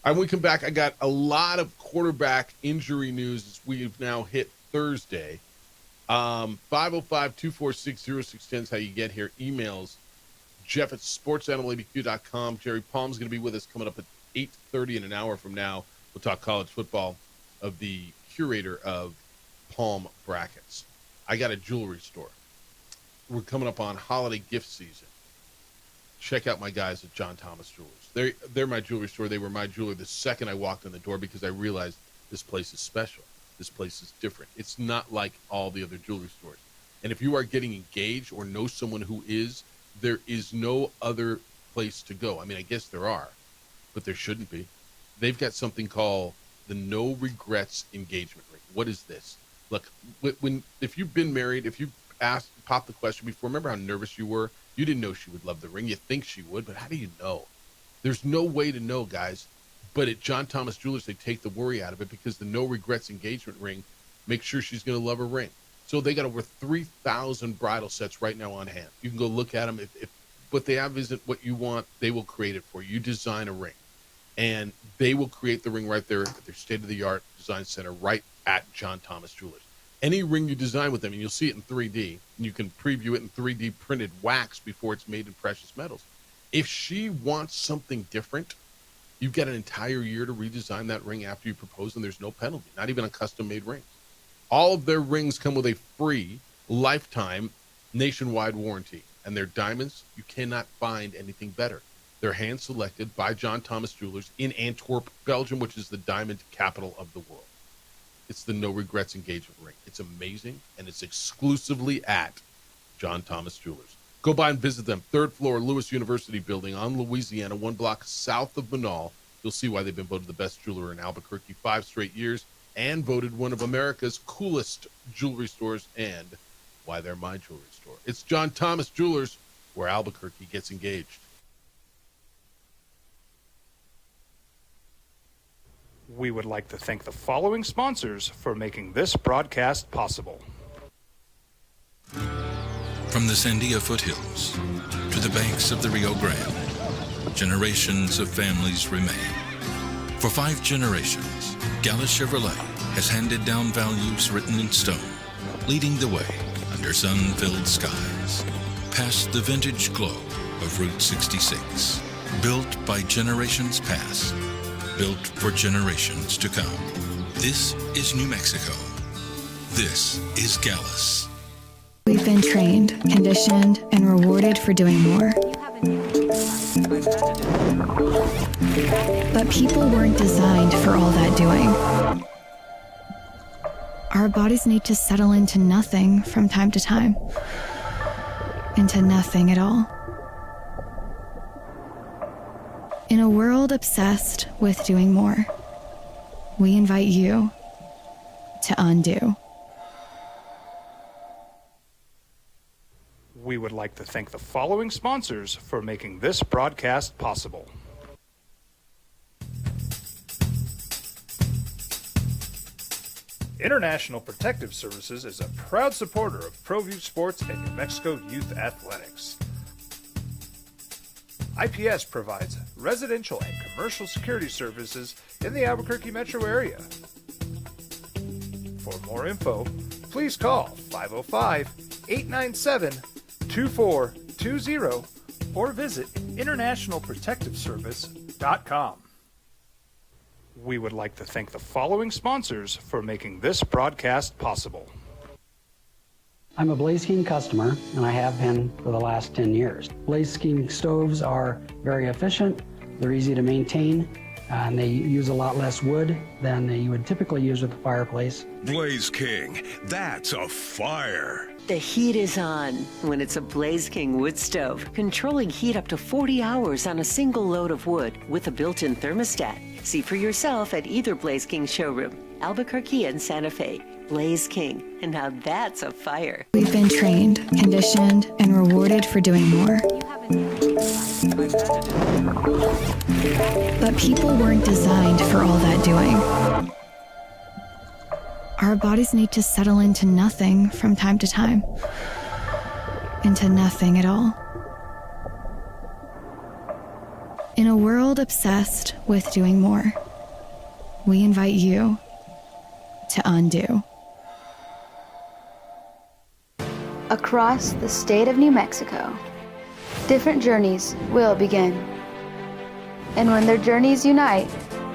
All right, when we come back, I got a lot of quarterback injury news as we've now hit Thursday. 505-246-0610 is how you get here. Emails, Jeff at sportsanimalabq.com. Jerry Palm's going to be with us coming up at 8:30 in an hour from now. We'll talk college football of the curator of Palm Brackets. I got a jewelry store. We're coming up on holiday gift season. Check out my guys at John Thomas Jewelers. They're my jewelry store. They were my jeweler the second I walked in the door because I realized this place is special. This place is different. It's not like all the other jewelry stores. And if you are getting engaged or know someone who is, there is no other place to go. I mean, I guess there are, but there shouldn't be. They've got something called the No Regrets engagement ring. What is this? Look, if you've been married, if you popped the question before, remember how nervous you were? You didn't know she would love the ring. You think she would, but how do you know? There's no way to know, guys. But at John Thomas Jewelers, they take the worry out of it because the No Regrets engagement ring makes sure she's going to love her ring. So they got over 3,000 bridal sets right now on hand. You can go look at them. If what they have isn't what you want, they will create it for you. You design a ring, and they will create the ring right there at their state-of-the-art design center right at John Thomas Jewelers. Any ring you design with them, and you'll see it in 3D, and you can preview it in 3D printed wax before it's made in precious metals. If she wants something different, you've got an entire year to redesign that ring after you propose, and there's no penalty, not even on custom-made rings. All of their rings come with a free lifetime nationwide warranty, and their diamonds, you cannot find anything better. They're hand-selected by John Thomas Jewelers in Antwerp, Belgium, which is the diamond capital of the world. It's the No Regrets engagement ring. It's amazing, and it's exclusively at John Thomas Jewelers. Go by and visit them. 3rd floor, Lewis University building on Louisiana, 1 block south of Manal. You'll see why they've been voted the best jeweler in Albuquerque 5 straight years and voted one of America's coolest jewelry stores and why they're my jewelry store. It's John Thomas Jewelers, where Albuquerque gets engaged. We would like to thank the following sponsors for making this broadcast possible. From the Sandia foothills to the banks of the Rio Grande, generations of families remain. For 5 generations, Gallus Chevrolet has handed down values written in stone, leading the way under sun-filled skies, past the vintage glow of Route 66. Built by generations past, built for generations to come. This is New Mexico. This is Gallus. We've been trained, conditioned, and rewarded for doing more. But people weren't designed for all that doing. Our bodies need to settle into nothing from time to time. Into nothing at all. In a world obsessed with doing more, we invite you to undo. We would like to thank the following sponsors for making this broadcast possible. International Protective Services is a proud supporter of ProView Sports and New Mexico Youth Athletics. IPS provides residential and commercial security services in the Albuquerque metro area. For more info, please call 505-897-2420 or visit internationalprotectiveservice.com. We would like to thank the following sponsors for making this broadcast possible. I'm a Blaze King customer, and I have been for the last 10 years. Blaze King stoves are very efficient, they're easy to maintain, and they use a lot less wood than you would typically use with a fireplace. Blaze King, that's a fire. The heat is on when it's a Blaze King wood stove, controlling heat up to 40 hours on a single load of wood with a built-in thermostat. See for yourself at either Blaze King showroom, Albuquerque and Santa Fe. Blaze King, and now that's a fire. We've been trained, conditioned, and rewarded for doing more. But people weren't designed for all that doing. Our bodies need to settle into nothing from time to time. Into nothing at all. In a world obsessed with doing more, we invite you to undo. Across the state of New Mexico, different journeys will begin. And when their journeys unite,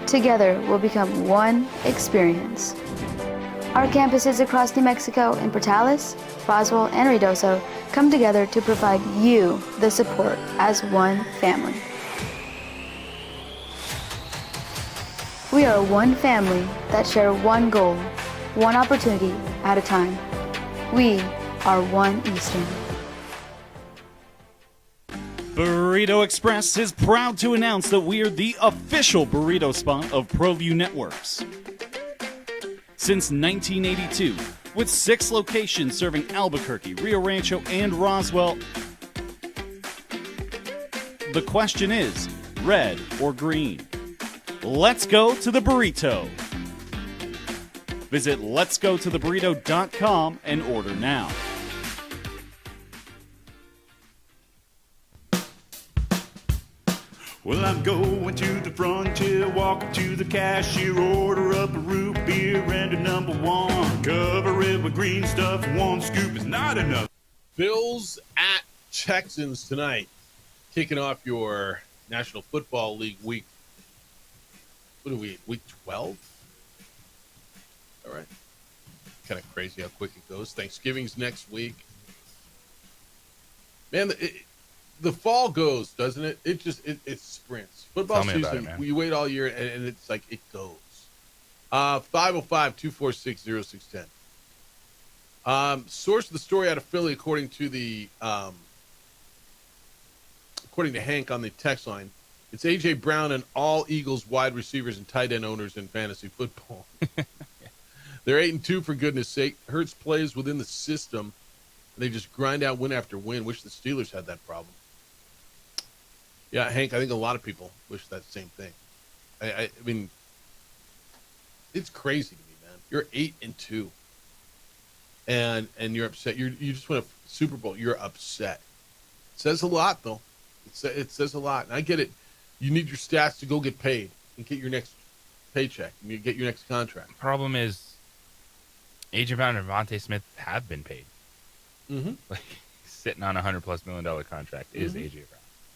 together will become one experience. Our campuses across New Mexico in Portales, Roswell, and Ruidoso come together to provide you the support as one family. We are one family that share one goal, one opportunity at a time. We are One Eastern. Burrito Express is proud to announce that we are the official burrito spot of ProView Networks. Since 1982, with 6 locations serving Albuquerque, Rio Rancho, and Roswell, the question is, red or green? Let's go to the burrito. Visit letsgototheburrito.com and order now. Well, I'm going to the frontier, walking to the cashier, order up a root beer and a number 1. Cover it with green stuff, 1 scoop is not enough. Bills at Texans tonight, kicking off your National Football League week. What are we, week 12? All right. Kind of crazy how quick it goes. Thanksgiving's next week. Man, the fall goes, doesn't it? It sprints. Football season, we wait all year, and it's like it goes. 505-246-0610. Source of the story out of Philly, according to Hank on the text line, it's A.J. Brown and all Eagles wide receivers and tight end owners in fantasy football. They're 8-2 for goodness sake. Hurts plays within the system. They just grind out win after win. Wish the Steelers had that problem. Yeah, Hank, I think a lot of people wish that same thing. I mean, it's crazy to me, man. You're 8-2, and you're upset. You just won a Super Bowl. You're upset. It says a lot, though. It says a lot, and I get it. You need your stats to go get paid and get your next paycheck and you get your next contract. Problem is, A.J. Brown and Devontae Smith have been paid. Mm-hmm. Like, sitting on $100+ million contract is A.J. Brown.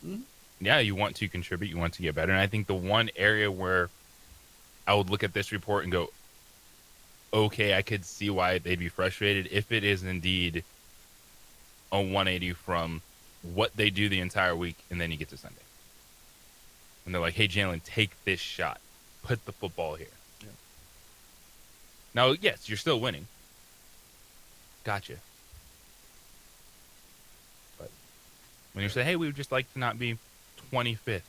Mm-hmm. Yeah, you want to contribute, you want to get better. And I think the one area where I would look at this report and go, okay, I could see why they'd be frustrated if it is indeed a 180 from what they do the entire week, and then you get to Sunday. And they're like, hey, Jalen, take this shot. Put the football here. Yeah. Now, yes, you're still winning. Gotcha. But when you say, hey, we would just like to not be 25th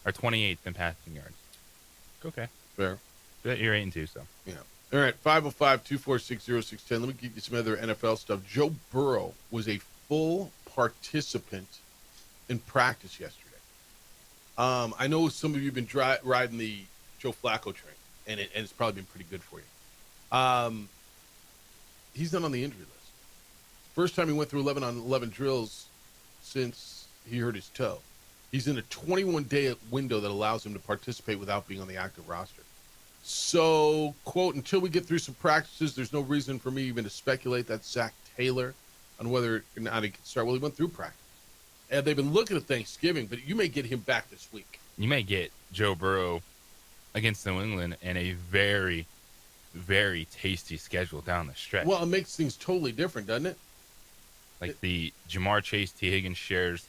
or 28th in passing yards. Okay. Fair. But you're 8-2, so. Yeah. All right, 505-246-0610. Let me give you some other NFL stuff. Joe Burrow was a full participant in practice yesterday. I know some of you have been riding the Joe Flacco train, and it's probably been pretty good for you. He's not on the injury list. First time he went through 11-on-11 drills since he hurt his toe. He's in a 21-day window that allows him to participate without being on the active roster. So, quote, until we get through some practices, there's no reason for me even to speculate. That's Zach Taylor on whether or not he can start. Well, he went through practice. And they've been looking at Thanksgiving, but you may get him back this week. You may get Joe Burrow against New England and a very, very tasty schedule down the stretch. Well, it makes things totally different, doesn't it? Like the Jamar Chase, T. Higgins shares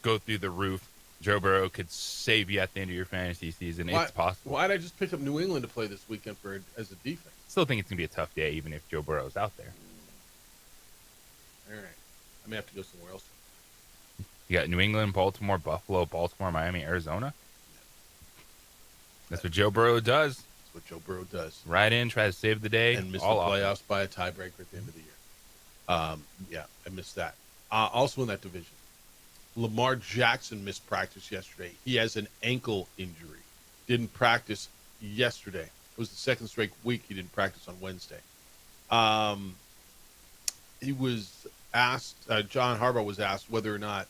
go through the roof. Joe Burrow could save you at the end of your fantasy season. It's possible. Why'd I just pick up New England to play this weekend as a defense? Still think it's going to be a tough day, even if Joe Burrow's out there. All right. I may have to go somewhere else. You got New England, Baltimore, Buffalo, Baltimore, Miami, Arizona. That's what Joe Burrow does. That's what Joe Burrow does. Right in, try to save the day. And miss the playoffs by a tiebreaker at the end of the year. Yeah, I missed that. Also in that division, Lamar Jackson missed practice yesterday. He has an ankle injury. Didn't practice yesterday. It was the second straight week he didn't practice on Wednesday. He was asked, John Harbaugh was asked whether or not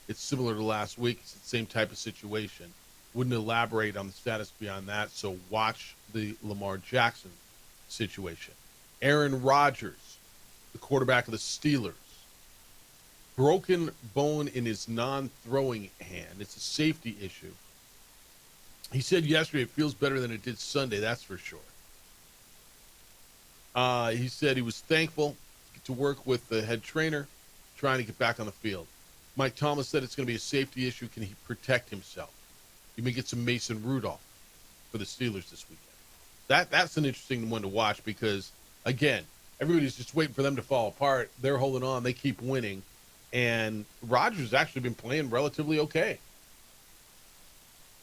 it's similar to last week. It's the same type of situation. Wouldn't elaborate on the status beyond that, so watch the Lamar Jackson situation. Aaron Rodgers, the quarterback of the Steelers, broken bone in his non-throwing hand. It's a safety issue. He said yesterday it feels better than it did Sunday, that's for sure. He said he was thankful to work with the head trainer trying to get back on the field. Mike Thomas said it's going to be a safety issue. Can he protect himself? You may get some Mason Rudolph for the Steelers this weekend. That's an interesting one to watch because, again, everybody's just waiting for them to fall apart. They're holding on. They keep winning. And Rodgers has actually been playing relatively okay.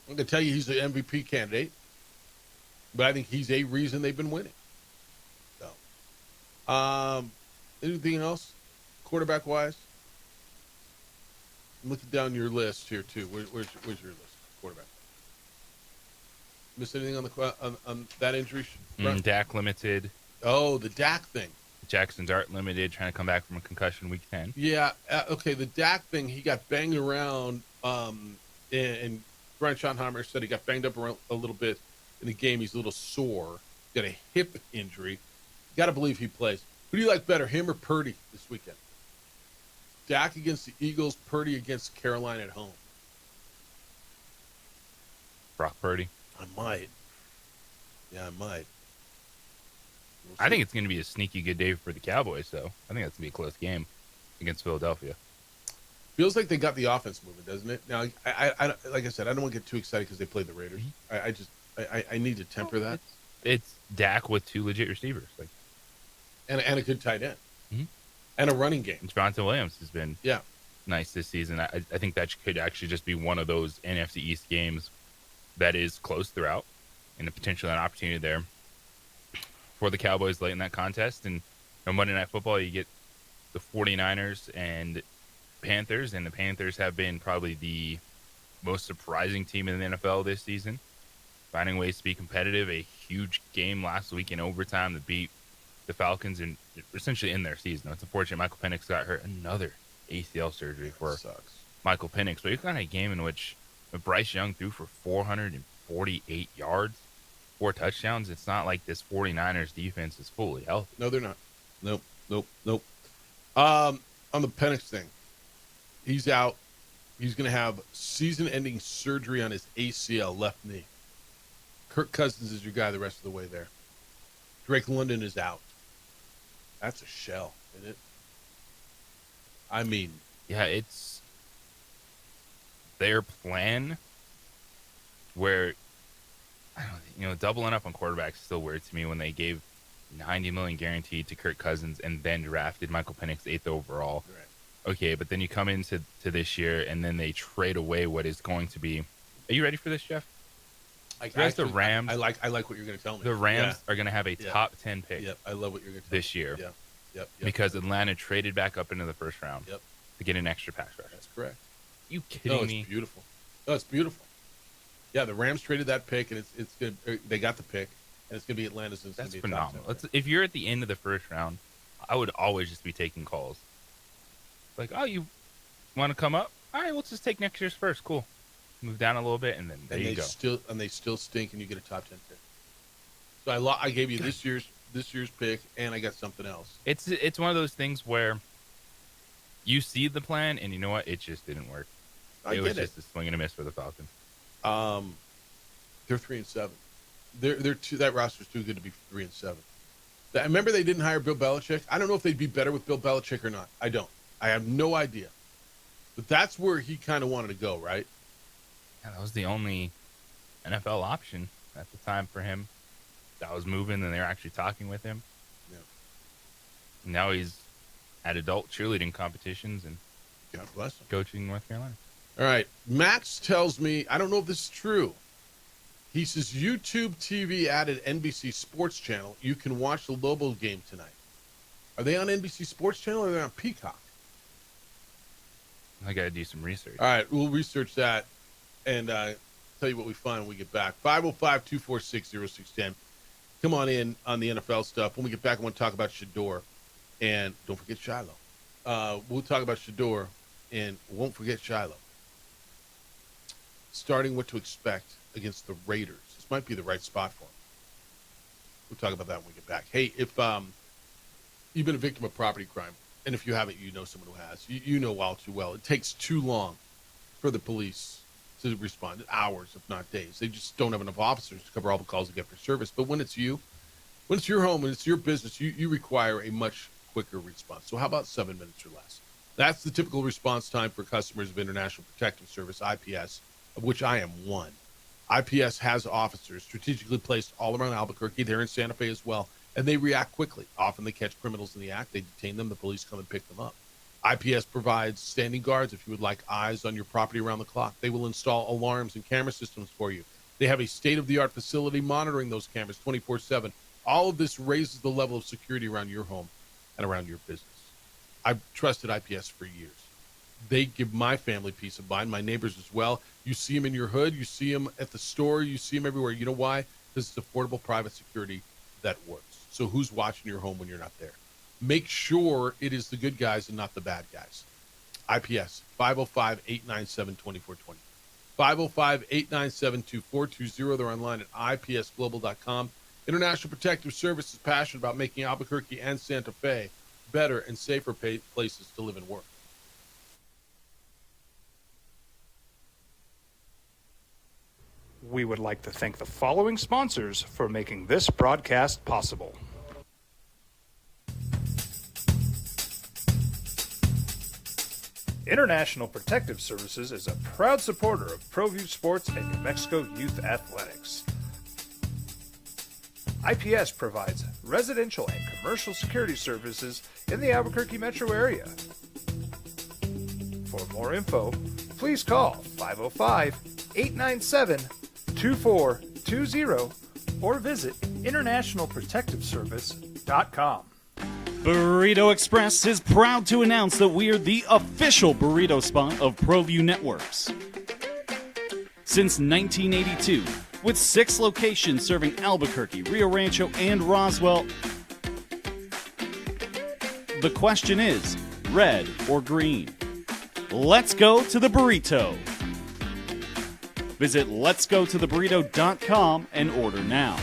I'm going to tell you he's an MVP candidate, but I think he's a reason they've been winning. So, anything else quarterback-wise? I'm looking down your list here, too. Where's your list, quarterback? Miss anything on that injury? Dak limited. Oh, the Dak thing. Jackson Dart limited, trying to come back from a concussion week 10. Yeah, okay, the Dak thing, he got banged around, and Brian Schottenheimer said he got banged up around a little bit in the game. He's a little sore. Got a hip injury. Got to believe he plays. Who do you like better, him or Purdy this weekend? Dak against the Eagles, Purdy against Carolina at home. Brock Purdy. I might. Yeah, I might. I think it's going to be a sneaky good day for the Cowboys, though. I think that's going to be a close game against Philadelphia. Feels like they got the offense moving, doesn't it? Now, I like I said, I don't want to get too excited because they played the Raiders. I need to temper that. It's Dak with two legit receivers, and a good tight end, and a running game. Javonte Williams has been Yeah. nice this season. I think that could actually just be one of those NFC East games that is close throughout, and potentially an opportunity there for the Cowboys late in that contest. And on Monday Night Football, you get the 49ers and Panthers, and the Panthers have been probably the most surprising team in the NFL this season, finding ways to be competitive. A huge game last week in overtime to beat the Falcons and essentially in their season. It's unfortunate Michael Penix got hurt. Another ACL surgery for Michael Penix. But you got a game in which Bryce Young threw for 448 yards, 4 touchdowns. It's not like this 49ers defense is fully healthy. No, they're not. Nope. On the Penix thing, he's out. He's going to have season-ending surgery on his ACL left knee. Kirk Cousins is your guy the rest of the way there. Drake London is out. That's a shell, isn't it? I mean, yeah, it's their plan where, I don't know, doubling up on quarterbacks is still weird to me when they gave $90 million guaranteed to Kirk Cousins and then drafted Michael Penix 8th overall. Right. Okay, but then you come into this year and then they trade away what is going to be. Are you ready for this, Jeff? The Rams. I like what you're going to tell me. The Rams are going to have a top 10 pick. Yep, I love what you're going to tell this year. Yep. Because Atlanta traded back up into the first round. Yep. To get an extra pass rush. That's correct. You kidding me? It's beautiful. No, it's beautiful. Yeah, the Rams traded that pick, and it's good. They got the pick, and it's going to be Atlanta's. That's phenomenal. If you're at the end of the first round, I would always just be taking calls. Like, oh, you want to come up? All right, let's just take next year's first. Cool. Move down a little bit, and then there you go. They still stink, and you get a top 10 pick. So I gave you this year's pick, and I got something else. It's one of those things where you see the plan, and you know what? It just didn't work. It was just a swing and a miss for the Falcons. They're 3-7. They're too. That roster's too good to be 3-7. I remember they didn't hire Bill Belichick. I don't know if they'd be better with Bill Belichick or not. I don't. I have no idea. But that's where he kind of wanted to go, right? Yeah, that was the only NFL option at the time for him. That was moving, and they were actually talking with him. Yeah. Now he's at adult cheerleading competitions and God bless him. Coaching North Carolina. All right. Max tells me, I don't know if this is true. He says YouTube TV added NBC Sports Channel. You can watch the Lobo game tonight. Are they on NBC Sports Channel or are they on Peacock? I got to do some research. All right. We'll research that and tell you what we find when we get back. 505-246-0610. Come on in on the NFL stuff. When we get back, I want to talk about Shedeur. And don't forget Shiloh. We'll talk about Shedeur and won't forget Shiloh. Starting what to expect against the Raiders. This might be the right spot for him. We'll talk about that when we get back. Hey, if you've been a victim of property crime, and if you haven't, you know someone who has. You know all too well. It takes too long for the police to respond. Hours, if not days. They just don't have enough officers to cover all the calls they get for service. But when it's you, when it's your home, when it's your business, you require a much quicker response. So how about 7 minutes or less? That's the typical response time for customers of International Protective Service, IPS, of which I am one. IPS has officers strategically placed all around Albuquerque. They're in Santa Fe as well, and they react quickly. Often they catch criminals in the act. They detain them. The police come and pick them up. IPS provides standing guards if you would like eyes on your property around the clock. They will install alarms and camera systems for you. They have a state-of-the-art facility monitoring those cameras 24/7. All of this raises the level of security around your home and around your business. I've trusted IPS for years. They give my family peace of mind, my neighbors as well. You see them in your hood. You see them at the store. You see them everywhere. You know why? Because it's affordable private security that works. So who's watching your home when you're not there? Make sure it is the good guys and not the bad guys. IPS, 505-897-2420. 505-897-2420. They're online at ipsglobal.com. International Protective Service is passionate about making Albuquerque and Santa Fe better and safer places to live and work. We would like to thank the following sponsors for making this broadcast possible. International Protective Services is a proud supporter of ProView Sports and New Mexico Youth Athletics. IPS provides residential and commercial security services in the Albuquerque metro area. For more info, please call 505-897-2420 or visit internationalprotectiveservice.com. Burrito Express is proud to announce that we are the official burrito spot of ProView Networks. Since 1982, with 6 locations serving Albuquerque, Rio Rancho, and Roswell, the question is, red or green? Let's go to the burrito. Visit letsgototheburrito.com and order now.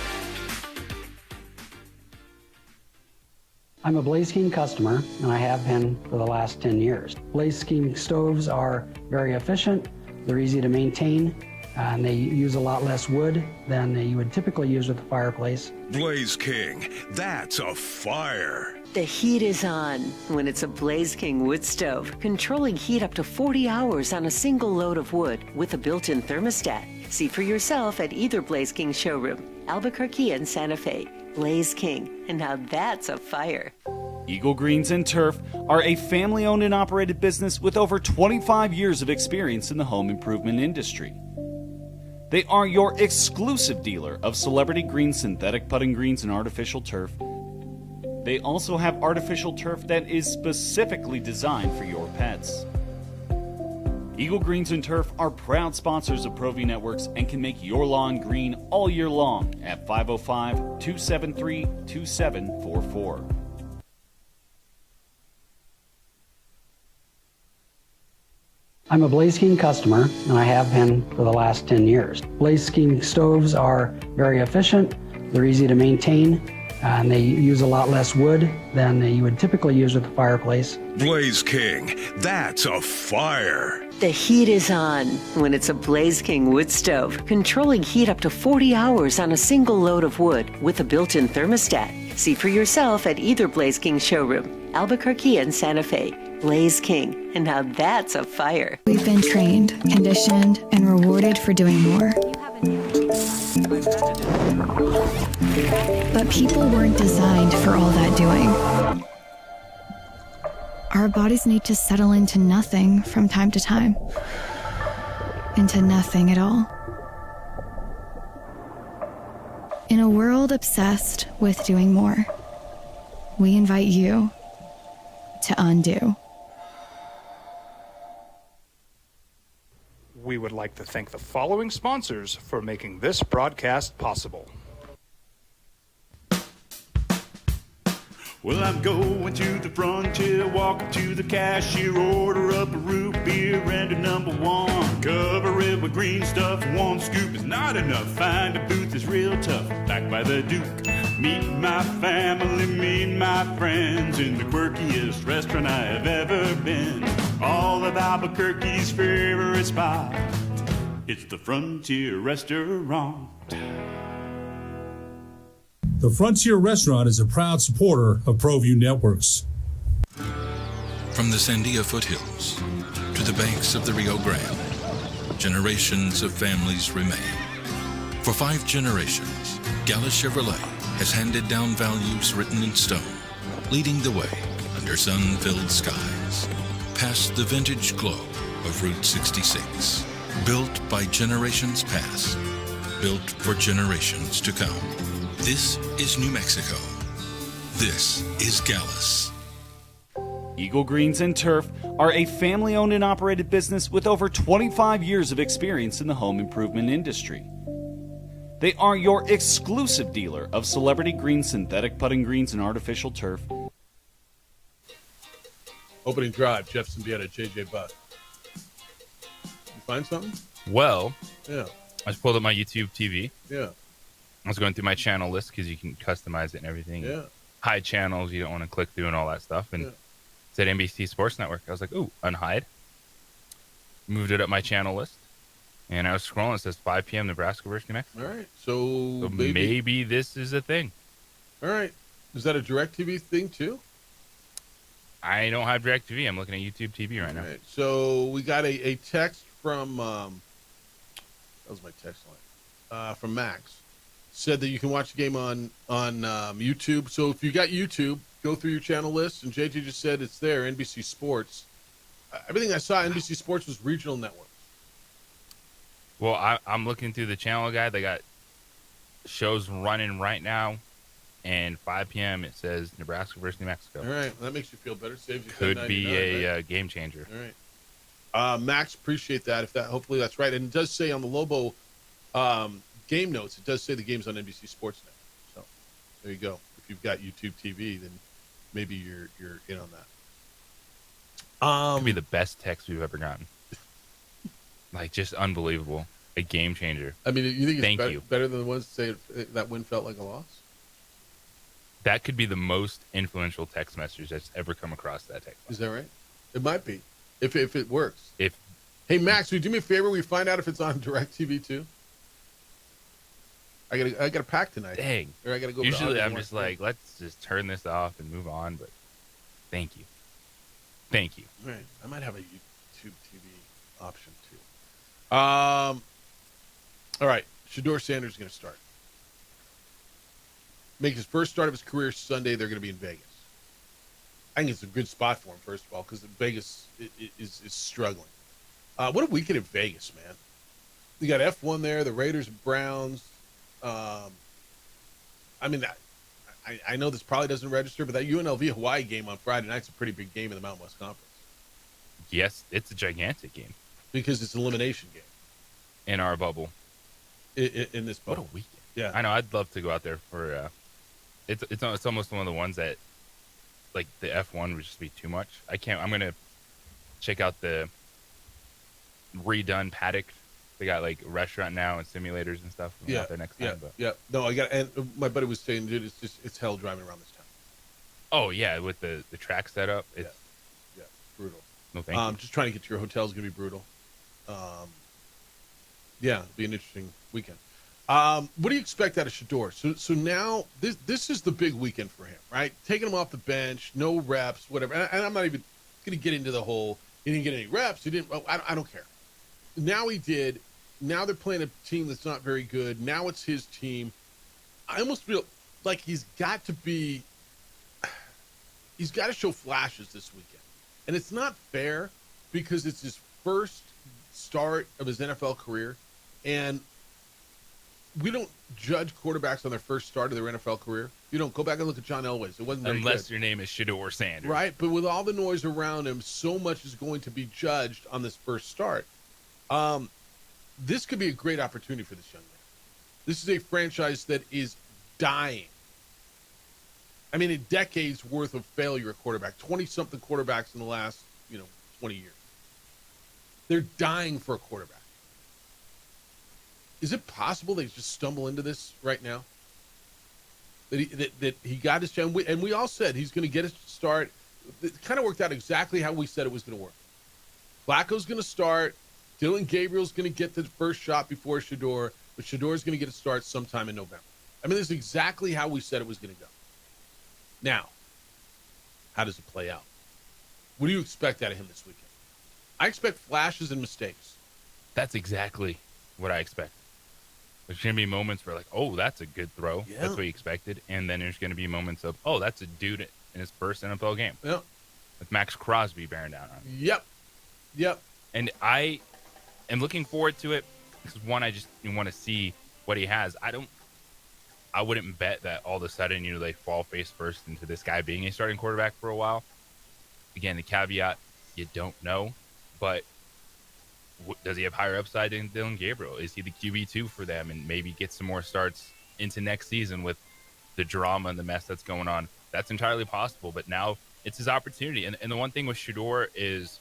I'm a Blaze King customer, and I have been for the last 10 years. Blaze King stoves are very efficient, they're easy to maintain, and they use a lot less wood than you would typically use with a fireplace. Blaze King, that's a fire. The heat is on when it's a Blaze King wood stove, controlling heat up to 40 hours on a single load of wood with a built-in thermostat. See for yourself at either Blaze King showroom, Albuquerque and Santa Fe. Blaze King, and now that's a fire. Eagle Greens and Turf are a family-owned and operated business with over 25 years of experience in the home improvement industry. They are your exclusive dealer of celebrity green, synthetic putting greens, and artificial turf. They also have artificial turf that is specifically designed for your pets. Eagle Greens and Turf are proud sponsors of ProView Networks and can make your lawn green all year long at 505-273-2744. I'm a Blaze King customer, and I have been for the last 10 years. Blaze King stoves are very efficient, they're easy to maintain, and they use a lot less wood than you would typically use with a fireplace. Blaze King, that's a fire. The heat is on when it's a Blaze King wood stove, controlling heat up to 40 hours on a single load of wood with a built-in thermostat. See for yourself at either Blaze King showroom, Albuquerque and Santa Fe. Blaze King, and now that's a fire. We've been trained, conditioned, and rewarded for doing more. But people weren't designed for all that doing. Our bodies need to settle into nothing from time to time. Into nothing at all. In a world obsessed with doing more, we invite you to undo. We would like to thank the following sponsors for making this broadcast possible. Well, I'm going to the frontier, walk up to the cashier, order up a root beer and a number one. Cover it with green stuff, one scoop is not enough. Find a booth is real tough, back by the Duke. Meet my family, meet my friends in the quirkiest restaurant I have ever been. All of Albuquerque's favorite spot, it's the Frontier Restaurant. The Frontier Restaurant is a proud supporter of ProView Networks. From the Sandia foothills to the banks of the Rio Grande, generations of families remain. For 5 generations, Gallus Chevrolet has handed down values written in stone, leading the way under sun-filled skies, past the vintage glow of Route 66. Built by generations past, built for generations to come. This is New Mexico. This is Gallus. Eagle Greens and Turf are a family-owned and operated business with over 25 years of experience in the home improvement industry. They are your exclusive dealer of celebrity green, synthetic putting greens, and artificial turf. Opening drive, Jeff Symbieta, JJ Buck. You find something? Well, Yeah. I just pulled up my YouTube TV. Yeah. I was going through my channel list because you can customize it and everything. Yeah. Hide channels, you don't want to click through and all that stuff. And it said NBC Sports Network. I was like, ooh, unhide. Moved it up my channel list. And I was scrolling. It says 5 p.m. Nebraska versus New Mexico. All right. So maybe this is a thing. All right. Is that a DirecTV thing too? I don't have DirecTV. I'm looking at YouTube TV right now. All right. So we got a text from that was my text line from Max. Said that you can watch the game on YouTube. So if you got YouTube, go through your channel list. And JJ just said it's there, NBC Sports. Everything I saw NBC Sports was regional networks. Well, I'm looking through the channel guide. They got shows running right now. And 5 p.m. it says Nebraska versus New Mexico. All right. Well, that makes you feel better. Saves you Could be $10.99, a right? game changer. All right. Max, appreciate that. Hopefully that's right. And it does say on the Lobo game notes, it does say the game's on NBC Sports Network. So there you go. If you've got YouTube TV, then maybe you're in on that. Could be the best text we've ever gotten. Like, just unbelievable. A game changer. I mean, you think it's you. better than the ones that say that win felt like a loss? That could be the most influential text message that's ever come across that text. Is that right? It might be, if it works. If hey Max, will you do me a favor? Will you find out if it's on DirecTV too? I got a pack tonight. Dang. Or I got to go. Usually I'm just like, let's just turn this off and move on. But thank you. Thank you. Right. I might have a YouTube TV option too. All right. Shedeur Sanders is going to start. Make his first start of his career Sunday. They're going to be in Vegas. I think it's a good spot for him, first of all, because Vegas is struggling. What a weekend in Vegas, man. You got F1 there, the Raiders and Browns. I mean, I know this probably doesn't register, but that UNLV Hawaii game on Friday night's a pretty big game in the Mountain West Conference. Yes, it's a gigantic game. Because it's an elimination game. In our bubble. In this bubble. What a weekend. Yeah. I know. I'd love to go out there for it's almost one of the ones that, like, the F1 would just be too much. I'm going to check out the redone paddock. They got, like, a restaurant now and simulators and stuff. Out there next time. But. Yeah. No, and my buddy was saying, dude, it's hell driving around this town. Oh, yeah, with the track setup. It's brutal. No, thank you. Just trying to get to your hotel is going to be brutal. Yeah, it'll be an interesting weekend. What do you expect out of Shedeur? So now this is the big weekend for him, right? Taking him off the bench, no reps, whatever. And I'm not even going to get into the whole, he didn't get any reps. He didn't. Well, I don't care. Now he did. Now they're playing a team that's not very good. Now it's his team. I almost feel like he's got to show flashes this weekend. And it's not fair because it's his first start of his NFL career. And we don't judge quarterbacks on their first start of their NFL career. You don't go back and look at John Elway's. It wasn't very unless good. your name is Shedeur Sanders. Right, but with all the noise around him, so much is going to be judged on this first start. This could be a great opportunity for this young man. This is a franchise that is dying I mean, a decade's worth of failure at quarterback, 20-something quarterbacks in the last, 20 years. They're dying for a quarterback. Is it possible they just stumble into this right now? That he got his chance, and we all said he's going to get a start. It kind of worked out exactly how we said it was going to work. Flacco's going to start. Dylan Gabriel's going to get the first shot before Shedeur, but Shedor's going to get a start sometime in November. I mean, this is exactly how we said it was going to go. Now, how does it play out? What do you expect out of him this weekend? I expect flashes and mistakes. That's exactly what I expect. There's going to be moments where, like, oh, that's a good throw. Yeah. That's what you expected. And then there's going to be moments of, oh, that's a dude in his first NFL game. Yeah. With Max Crosby bearing down on him. Yep. And I am looking forward to it because, one, I just want to see what he has. I wouldn't bet that all of a sudden, they fall face first into this guy being a starting quarterback for a while. Again, the caveat, you don't know. But does he have higher upside than Dylan Gabriel? Is he the QB2 for them and maybe get some more starts into next season with the drama and the mess that's going on? That's entirely possible. But now it's his opportunity. And the one thing with Shedeur is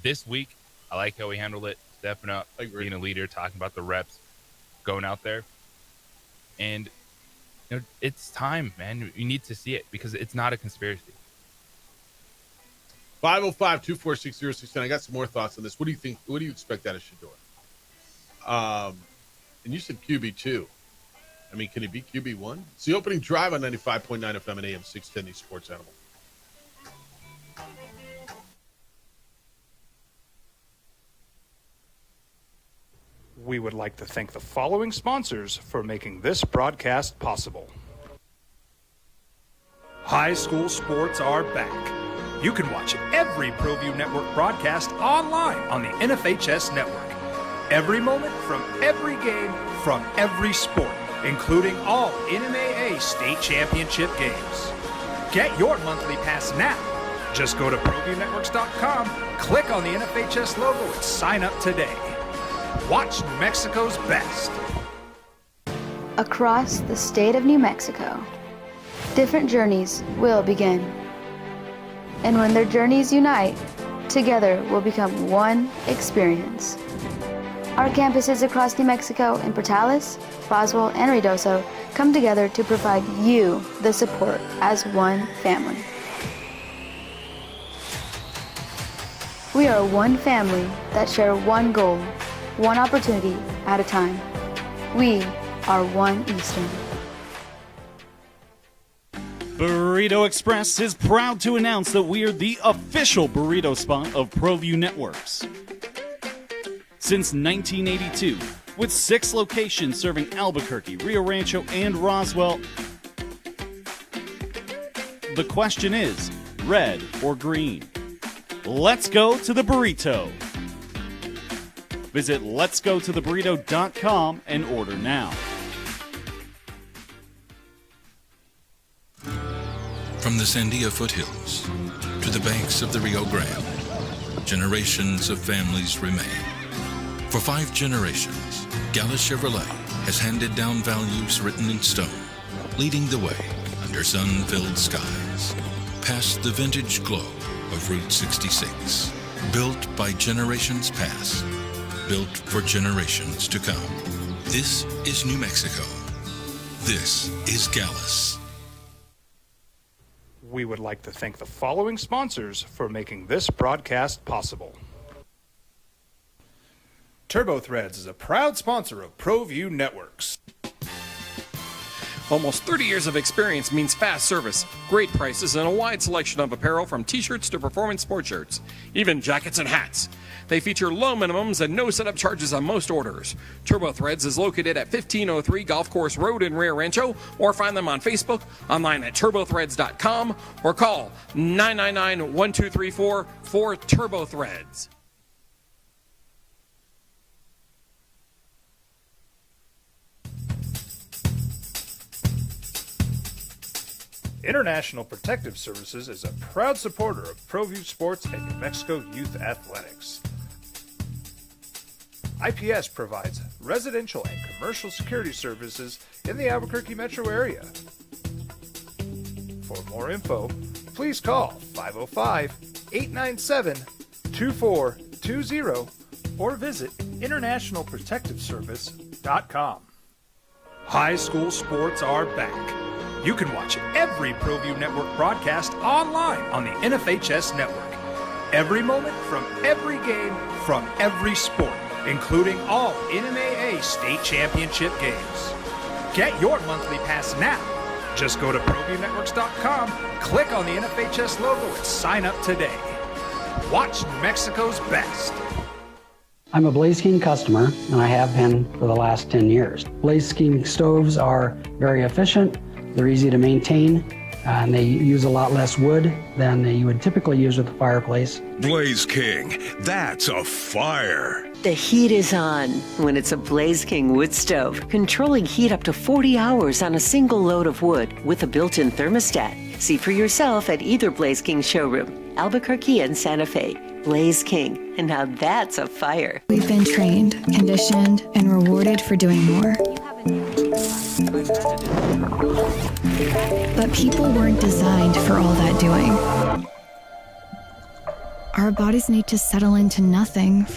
this week, I like how he handled it, stepping up, being a leader, talking about the reps, going out there. And it's time, man. You need to see it because it's not a conspiracy. 505-246-0610. I got some more thoughts on this. What do you think? What do you expect out of Shedeur? And you said QB2. I mean, can he be QB1? It's the opening drive on 95.9 FM and AM 610, the Sports Animal. We would like to thank the following sponsors for making this broadcast possible. High school sports are back. You can watch every ProView Network broadcast online on the NFHS network. Every moment from every game from every sport, including all NMAA state championship games. Get your monthly pass now. Just go to ProViewNetworks.com, click on the NFHS logo, and sign up today. Watch New Mexico's best. Across the state of New Mexico, different journeys will begin. And when their journeys unite, together will become one experience. Our campuses across New Mexico in Portales, Roswell, and Ruidoso come together to provide you the support as one family. We are one family that share one goal, one opportunity at a time. We are One Eastern. Burrito Express is proud to announce that we are the official burrito spot of ProView Networks. Since 1982, with 6 locations serving Albuquerque, Rio Rancho, and Roswell, the question is, red or green? Let's go to the burrito. Visit letsgototheburrito.com and order now. From the Sandia foothills to the banks of the Rio Grande, generations of families remain. For 5 generations, Gallus Chevrolet has handed down values written in stone, leading the way under sun-filled skies, past the vintage glow of Route 66. Built by generations past, built for generations to come. This is New Mexico. This is Gallus. We would like to thank the following sponsors for making this broadcast possible. TurboThreads is a proud sponsor of ProView Networks. Almost 30 years of experience means fast service, great prices, and a wide selection of apparel from t-shirts to performance sports shirts, even jackets and hats. They feature low minimums and no setup charges on most orders. TurboThreads is located at 1503 Golf Course Road in Rio Rancho, or find them on Facebook, online at turbothreads.com, or call 999-1234 for TurboThreads. International Protective Services is a proud supporter of ProView Sports and New Mexico Youth Athletics. IPS provides residential and commercial security services in the Albuquerque metro area. For more info, please call 505-897-2420 or visit internationalprotectiveservice.com. High school sports are back. You can watch every ProView Network broadcast online on the NFHS network. Every moment from every game from every sport, including all NMAA state championship games. Get your monthly pass now. Just go to ProViewNetworks.com, click on the NFHS logo, and sign up today. Watch New Mexico's best. I'm a Blaze King customer, and I have been for the last 10 years. Blaze King stoves are very efficient, they're easy to maintain, and they use a lot less wood than you would typically use with a fireplace. Blaze King, that's a fire. The heat is on when it's a Blaze King wood stove, controlling heat up to 40 hours on a single load of wood with a built-in thermostat. See for yourself at either Blaze King showroom, Albuquerque and Santa Fe. Blaze King, and now that's a fire. We've been trained, conditioned, and rewarded for doing more. But people weren't designed for all that doing. Our bodies need to settle into nothing.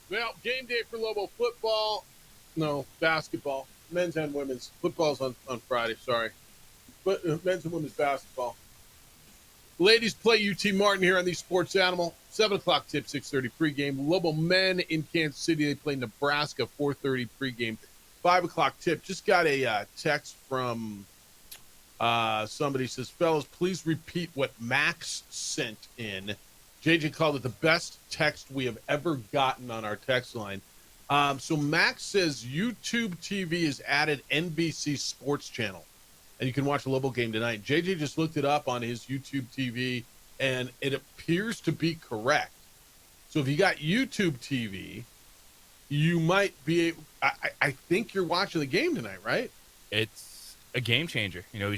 Well, game day for Lobo football. No, basketball. Men's and women's. Football's on Friday, sorry. But men's and women's basketball. Ladies play UT Martin here on the Sports Animal. 7 o'clock tip, 6:30 pregame. Lobo men in Kansas City, they play Nebraska, 4:30 pregame. 5 o'clock tip. Just got a text from somebody says, fellas, please repeat what Max sent in. JJ called it the best text we have ever gotten on our text line. So Max says YouTube TV has added NBC Sports Channel, and you can watch a Lobo game tonight. JJ just looked it up on his YouTube TV, and it appears to be correct. So if you got YouTube TV, you might be I think you're watching the game tonight, right? It's a game changer. You know,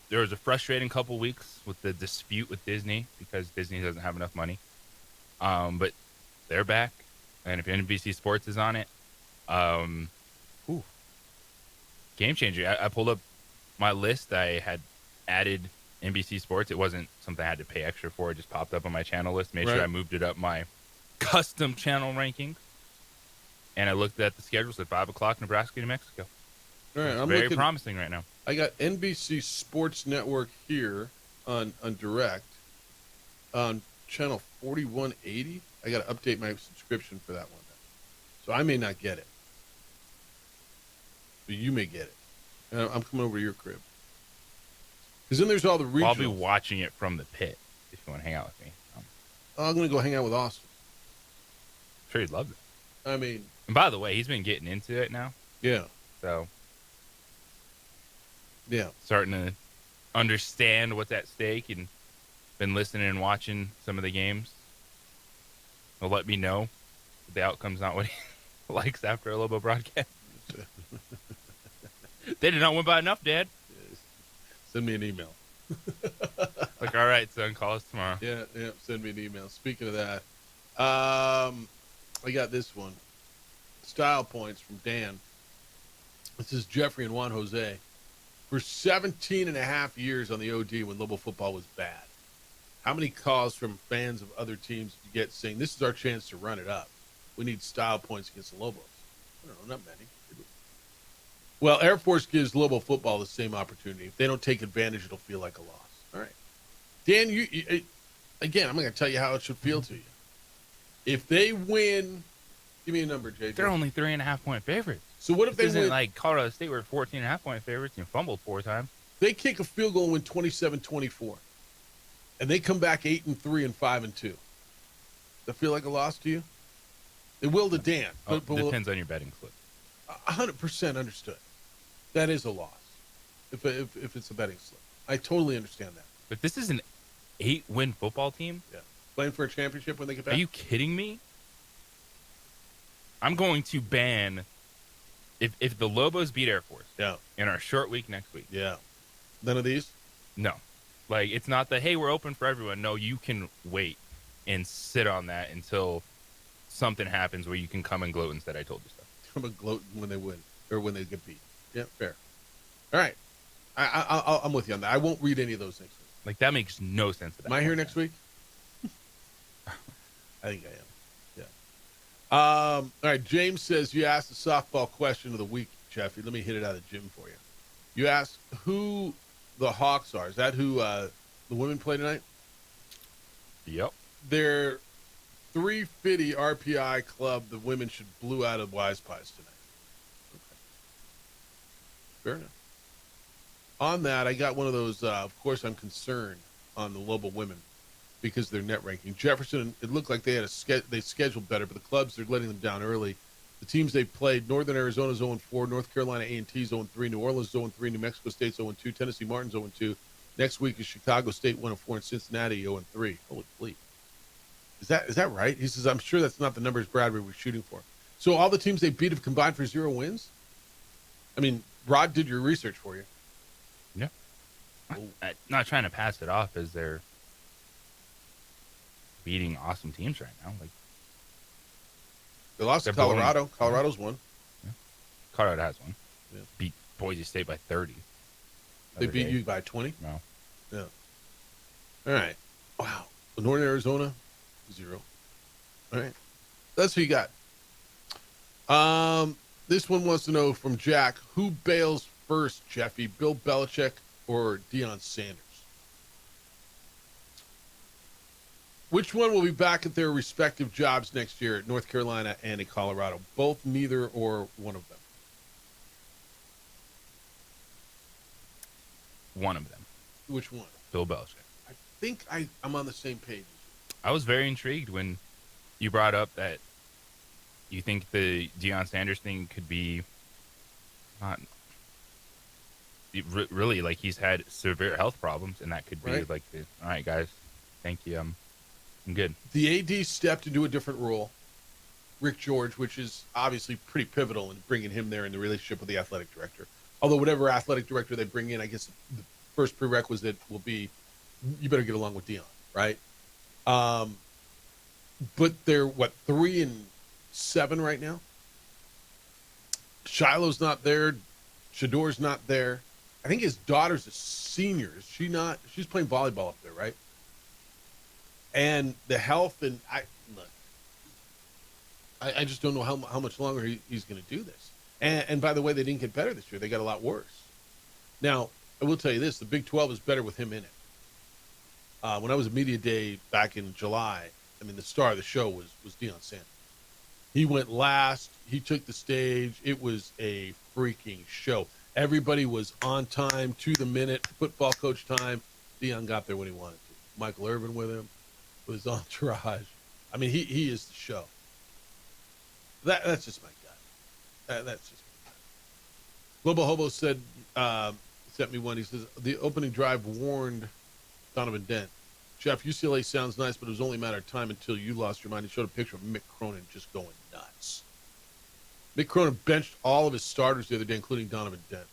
there was a frustrating couple weeks with the dispute with Disney because Disney doesn't have enough money. But they're back, and if NBC Sports is on it, game changer. I pulled up my list. I had added NBC Sports. It wasn't something I had to pay extra for. It just popped up on my channel list. Made sure I moved it up my custom channel ranking. And I looked at the schedules at 5 o'clock, Nebraska, New Mexico. All right, it's I'm very looking, promising right now. I got NBC Sports Network here on Direct on channel 4180. I got to update my subscription for that one. So I may not get it. But you may get it. And I'm coming over to your crib. Because then there's all the regionals. Well, I'll be watching it from the pit if you want to hang out with me. I'm going to go hang out with Austin. I'm sure he'd love it. I mean... And by the way, he's been getting into it now. Yeah. So... yeah. Starting to understand what's at stake and been listening and watching some of the games. He'll let me know if the outcome's not what he likes after a Lobo broadcast. They did not win by enough, Dad. Send me an email. Like, all right, son, call us tomorrow. Yeah, send me an email. Speaking of that, I got this one. Style points from Dan. This is Jeffrey and Juan Jose. For 17 and a half years on the OD when Lobo football was bad, how many calls from fans of other teams did you get saying, this is our chance to run it up? We need style points against the Lobos. I don't know, not many. Well, Air Force gives Lobo football the same opportunity. If they don't take advantage, it'll feel like a loss. All right. Dan, you again, I'm not going to tell you how it should feel to you. If they win, give me a number, JJ. They're only 3.5-point favorites. So what if this they isn't win? Like Colorado State were 14.5-point favorites and fumbled 4 times. They kick a field goal and win 27-24. And they come back 8-3 and 5-2. Does that feel like a loss to you? It will to Dan. But depends on your betting slip. 100% understood. That is a loss if it's a betting slip. I totally understand that. But this is an 8-win football team? Yeah. Playing for a championship when they get back? Are you kidding me? I'm going to ban if the Lobos beat Air Force in our short week next week. Yeah. None of these? No. Like, it's not the, hey, we're open for everyone. No, you can wait and sit on that until something happens where you can come and gloat and say, I told you so. Come and gloat when they win or when they get beat. Yeah, fair. All right. I'm with you on that. I won't read any of those next week. Like, that makes no sense. Am I here next week? I think I am. Yeah. All right. James says, you asked the softball question of the week, Jeffy. Let me hit it out of the gym for you. You asked who the Hawks are. Is that who the women play tonight? Yep. They're 350 RPI club. The women should blew out of Wise Pies tonight. Okay. Fair enough. On that, I got one of those, of course, I'm concerned on the Lobo women because of their net ranking. Jefferson, it looked like they scheduled better, but the clubs, they're letting them down early. The teams they played, Northern Arizona's 0-4, North Carolina A&T's 0-3, New Orleans 0-3, New Mexico State's 0-2, Tennessee Martin's 0-2. Next week is Chicago State 1-4 and Cincinnati 0-3. Holy bleep. Is that right? He says, I'm sure that's not the numbers Bradbury was shooting for. So all the teams they beat have combined for 0 wins? I mean, Rod did your research for you. Yeah. I'm not trying to pass it off as they're beating awesome teams right now. Like, they lost to Colorado. Colorado's won. Yeah. Colorado has won. Yeah. Beat Boise State by 30. They beat you by 20? No. Yeah. All right. Wow. Northern Arizona, 0. All right. That's who you got. This one wants to know from Jack, who bails first, Jeffy, Bill Belichick or Deion Sanders? Which one will be back at their respective jobs next year at North Carolina and at Colorado? Both, neither, or one of them? One of them. Which one? Bill Belichick. I think I'm on the same page. I was very intrigued when you brought up that you think the Deion Sanders thing could be not really, like, he's had severe health problems, and that could be right. like, all right, guys, thank you. I'm good. The AD stepped into a different role, Rick George, which is obviously pretty pivotal in bringing him there in the relationship with the athletic director. Although whatever athletic director they bring in, I guess the first prerequisite will be you better get along with Deion, right? But they're, 3-7 right now? Shiloh's not there. Shador's not there. I think his daughter's a senior. Is she not? She's playing volleyball up there, right? And the health, and I just don't know how much longer he's going to do this. And by the way, they didn't get better this year. They got a lot worse. Now, I will tell you this. The Big 12 is better with him in it. When I was at Media Day back in July, I mean, the star of the show was Deion Sanders. He went last. He took the stage. It was a freaking show. Everybody was on time, to the minute, football coach time. Deion got there when he wanted to. Michael Irvin with him, with his entourage. I mean, he is the show. That's just my guy. That's just my guy. Global Hobo said, sent me one. He says, the opening drive warned Donovan Dent. Jeff, UCLA sounds nice, but it was only a matter of time until you lost your mind. He showed a picture of Mick Cronin just going nuts. Mick Cronin benched all of his starters the other day, including Donovan Dent.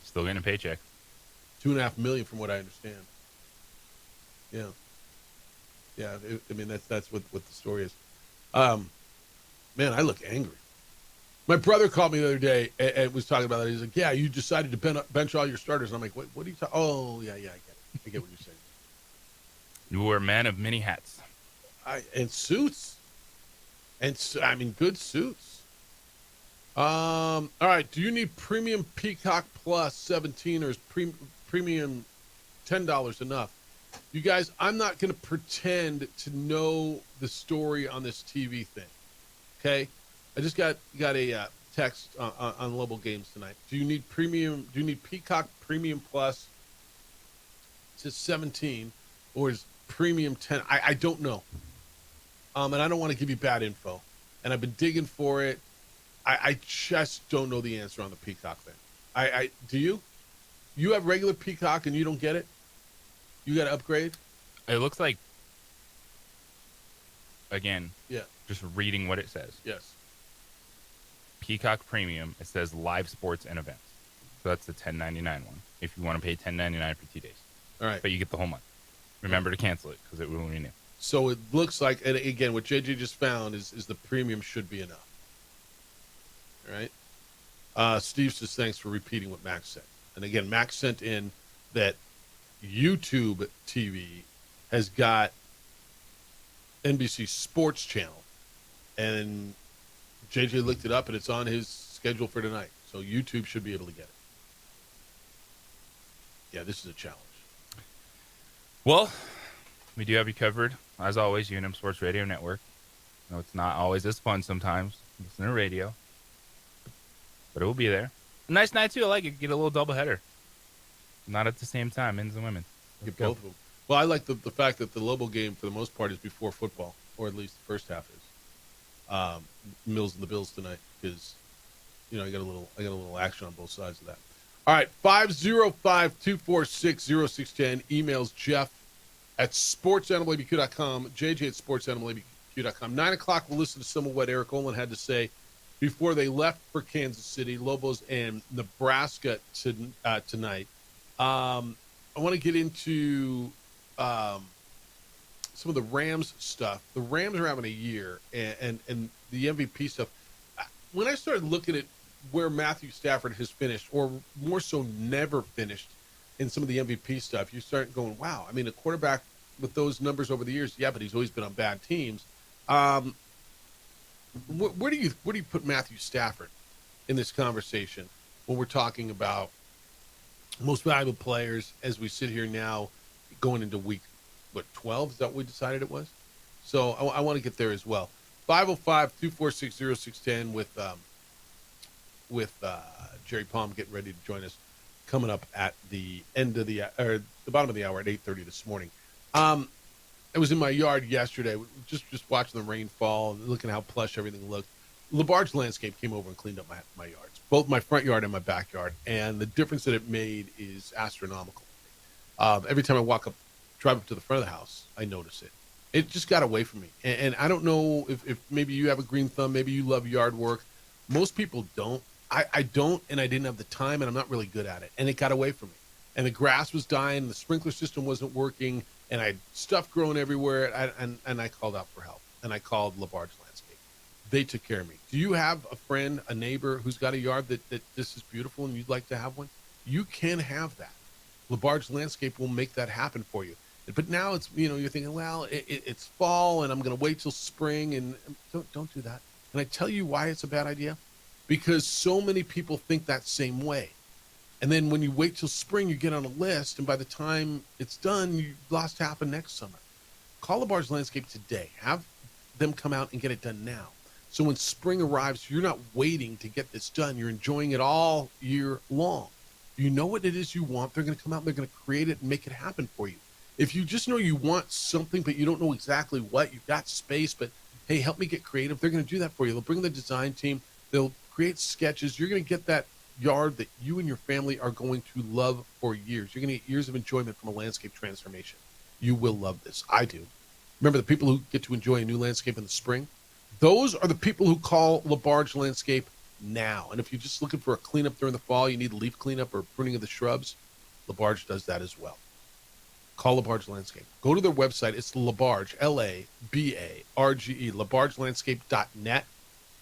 Still getting a paycheck. $2.5 million, from what I understand. Yeah. Yeah, I mean, that's what the story is. Man, I look angry. My brother called me the other day and was talking about that. He's like, yeah, you decided to bench all your starters. And I'm like, what are you talking? Oh, yeah, I get it. I get what you're saying. You were a man of many hats. And suits. And, I mean, good suits. All right, do you need Premium Peacock Plus 17 or is Premium $10 enough? You guys, I'm not going to pretend to know the story on this TV thing, okay? I just got a text on Lobo Games tonight. Do you need Peacock Premium Plus to 17, or is Premium 10? I don't know. And I don't want to give you bad info. And I've been digging for it. I just don't know the answer on the Peacock thing. Do you? You have regular Peacock and you don't get it? You got to upgrade? It looks like, again, yeah, just reading what it says. Yes. Peacock Premium, it says live sports and events. So that's the $10.99 one. If you want to pay $10.99 for 2 days. All right. But you get the whole month. Remember to cancel it because it will renew. So it looks like, and again, what JJ just found is the premium should be enough. All right. Steve says thanks for repeating what Max said. And again, Max sent in that YouTube TV has got NBC Sports Channel, and JJ looked it up, and it's on his schedule for tonight. So YouTube should be able to get it. Yeah, this is a challenge. Well, we do have you covered, as always, UNM Sports Radio Network. I know it's not always as fun sometimes, listen to radio, but it will be there. A nice night, too. I like it. Get a little doubleheader. Not at the same time, men's and women's. Get both of them. Well, I like the fact that the Lobo game, for the most part, is before football, or at least the first half is. Mills and the Bills tonight, because I got a little action on both sides of that. All right, 505-246-0610. Emails Jeff at sportsanimalabq.com, JJ at sportsanimalabq.com. 9 o'clock, we'll listen to some of what Eric Olin had to say before they left for Kansas City, Lobos and Nebraska tonight. I want to get into some of the Rams stuff. The Rams are having a year, and the MVP stuff. When I started looking at where Matthew Stafford has finished, or more so never finished, in some of the MVP stuff, you start going, wow. I mean, a quarterback with those numbers over the years, yeah, but he's always been on bad teams. Where do you put Matthew Stafford in this conversation when we're talking about most valuable players as we sit here now going into week 12? Is that what we decided it was? So I want to get there as well. 505-246-0610 with Jerry Palm getting ready to join us coming up at the end of the bottom of the hour at 8:30 this morning. I was in my yard yesterday, just watching the rain fall, looking how plush everything looked. LaBarge Landscape came over and cleaned up my yards, both my front yard and my backyard, and the difference that it made is astronomical. Every time I drive up to the front of the house, I notice it. It just got away from me. And I don't know if maybe you have a green thumb, maybe you love yard work. Most people don't. I don't, and I didn't have the time, and I'm not really good at it. And it got away from me. And the grass was dying, the sprinkler system wasn't working, and I had stuff growing everywhere, and I called out for help. And I called LaBarge Landscape. They took care of me. Do you have a friend, a neighbor who's got a yard that this is beautiful and you'd like to have one? You can have that. LaBarge Landscape will make that happen for you. But now it's, you're thinking, well, it's fall and I'm going to wait till spring, and don't do that. And I tell you why it's a bad idea? Because so many people think that same way. And then when you wait till spring, you get on a list, and by the time it's done, you've lost half of next summer. Call LaBarge Landscape today. Have them come out and get it done now. So when spring arrives, you're not waiting to get this done. You're enjoying it all year long. You know what it is you want. They're going to come out and they're going to create it and make it happen for you. If you just know you want something, but you don't know exactly what, you've got space, but hey, help me get creative, they're going to do that for you. They'll bring the design team. They'll create sketches. You're going to get that yard that you and your family are going to love for years. You're going to get years of enjoyment from a landscape transformation. You will love this. I do. Remember the people who get to enjoy a new landscape in the spring? Those are the people who call LaBarge Landscape now. And if you're just looking for a cleanup during the fall, you need leaf cleanup or pruning of the shrubs, LaBarge does that as well. Call LaBarge Landscape. Go to their website. It's LaBarge, L-A-B-A-R-G-E, LaBargeLandscape.net.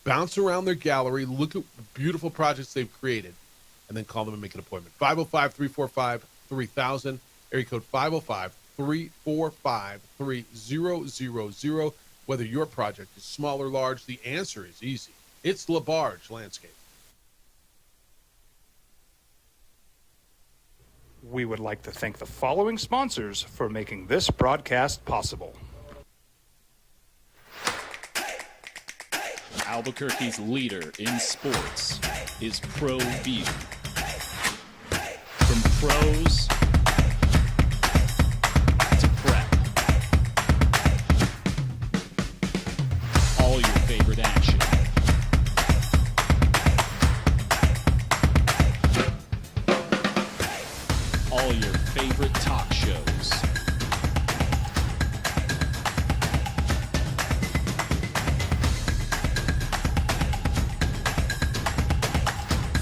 Bounce around their gallery, look at the beautiful projects they've created, and then call them and make an appointment. 505-345-3000, area code 505-345-3000. Whether your project is small or large, the answer is easy. It's LaBarge Landscape. We would like to thank the following sponsors for making this broadcast possible. Albuquerque's leader in sports is ProView. From pros to prep, all your favorite action. All your favorite talk shows.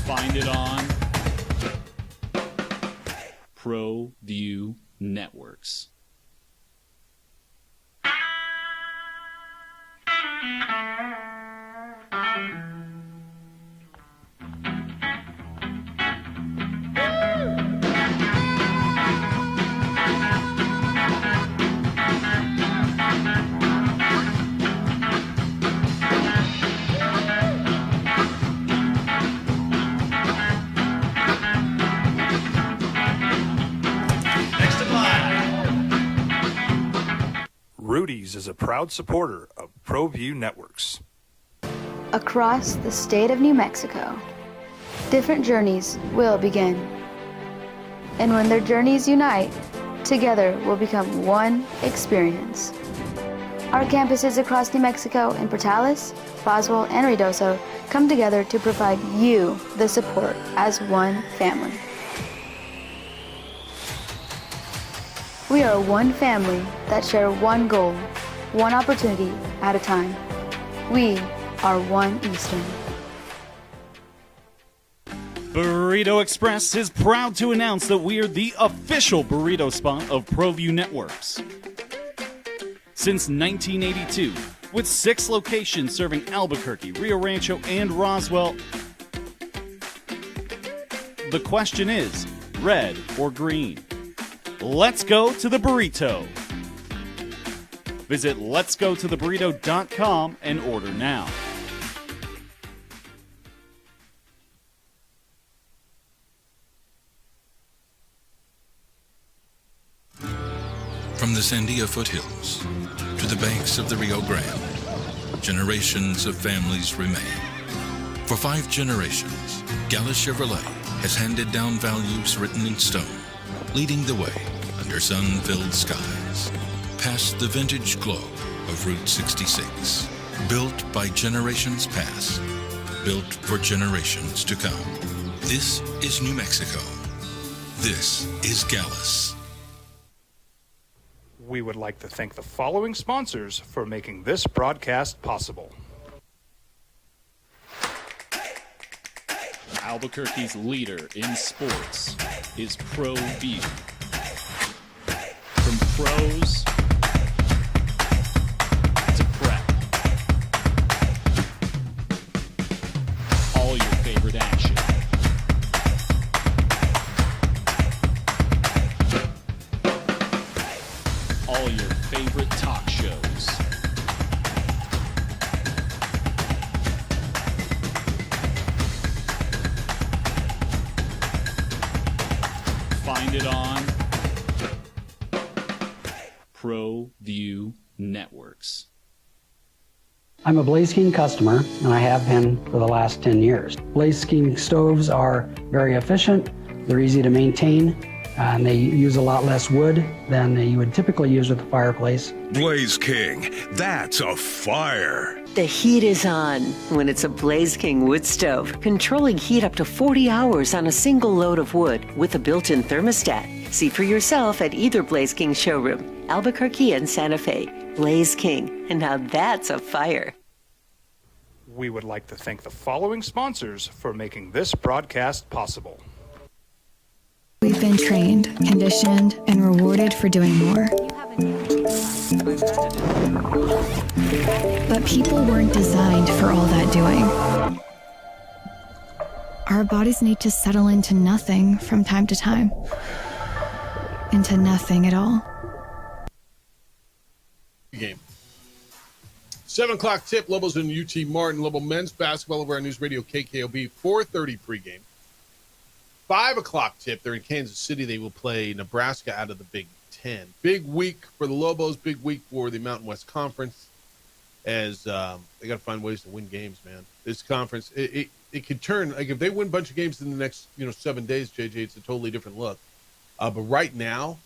Find it on ProView Networks. Moody's is a proud supporter of ProView Networks. Across the state of New Mexico, different journeys will begin. And when their journeys unite, together will become one experience. Our campuses across New Mexico in Portales, Boswell, and Ruidoso come together to provide you the support as one family. We are one family that share one goal, one opportunity at a time. We are One Eastern. Burrito Express is proud to announce that we are the official burrito spot of ProView Networks. Since 1982, with 6 locations serving Albuquerque, Rio Rancho, and Roswell, the question is, red or green? Let's go to the burrito. Visit letsgototheburrito.com and order now. From the Sandia foothills to the banks of the Rio Grande, generations of families remain. For 5 generations, Gallus Chevrolet has handed down values written in stone, leading the way under sun-filled skies, past the vintage glow of Route 66. Built by generations past, built for generations to come. This is New Mexico. This is Gallus. We would like to thank the following sponsors for making this broadcast possible. Albuquerque's leader in sports is ProView. From pros to prep, all your favorite action. All your favorite talk shows. Find it on ProView Networks. I'm a Blaze King customer, and I have been for the last 10 years. Blaze King stoves are very efficient, they're easy to maintain, and they use a lot less wood than you would typically use with a fireplace. Blaze King, that's a fire. The heat is on when it's a Blaze King wood stove, controlling heat up to 40 hours on a single load of wood with a built-in thermostat. See for yourself at either Blaze King showroom, Albuquerque and Santa Fe. Blaze King, and now that's a fire. We would like to thank the following sponsors for making this broadcast possible. We've been trained, conditioned, and rewarded for doing more. But people weren't designed for all that doing. Our bodies need to settle into nothing from time to time. Into nothing at all. Game. 7 o'clock tip, Lobos and UT Martin. Lobo men's basketball over on News Radio KKOB, 4:30 pregame. 5 o'clock tip, they're in Kansas City. They will play Nebraska out of the Big Ten. Big week for the Lobos, big week for the Mountain West Conference, as they got to find ways to win games, man. This conference, it could turn, like if they win a bunch of games in the next 7 days, JJ, it's a totally different look. But right now,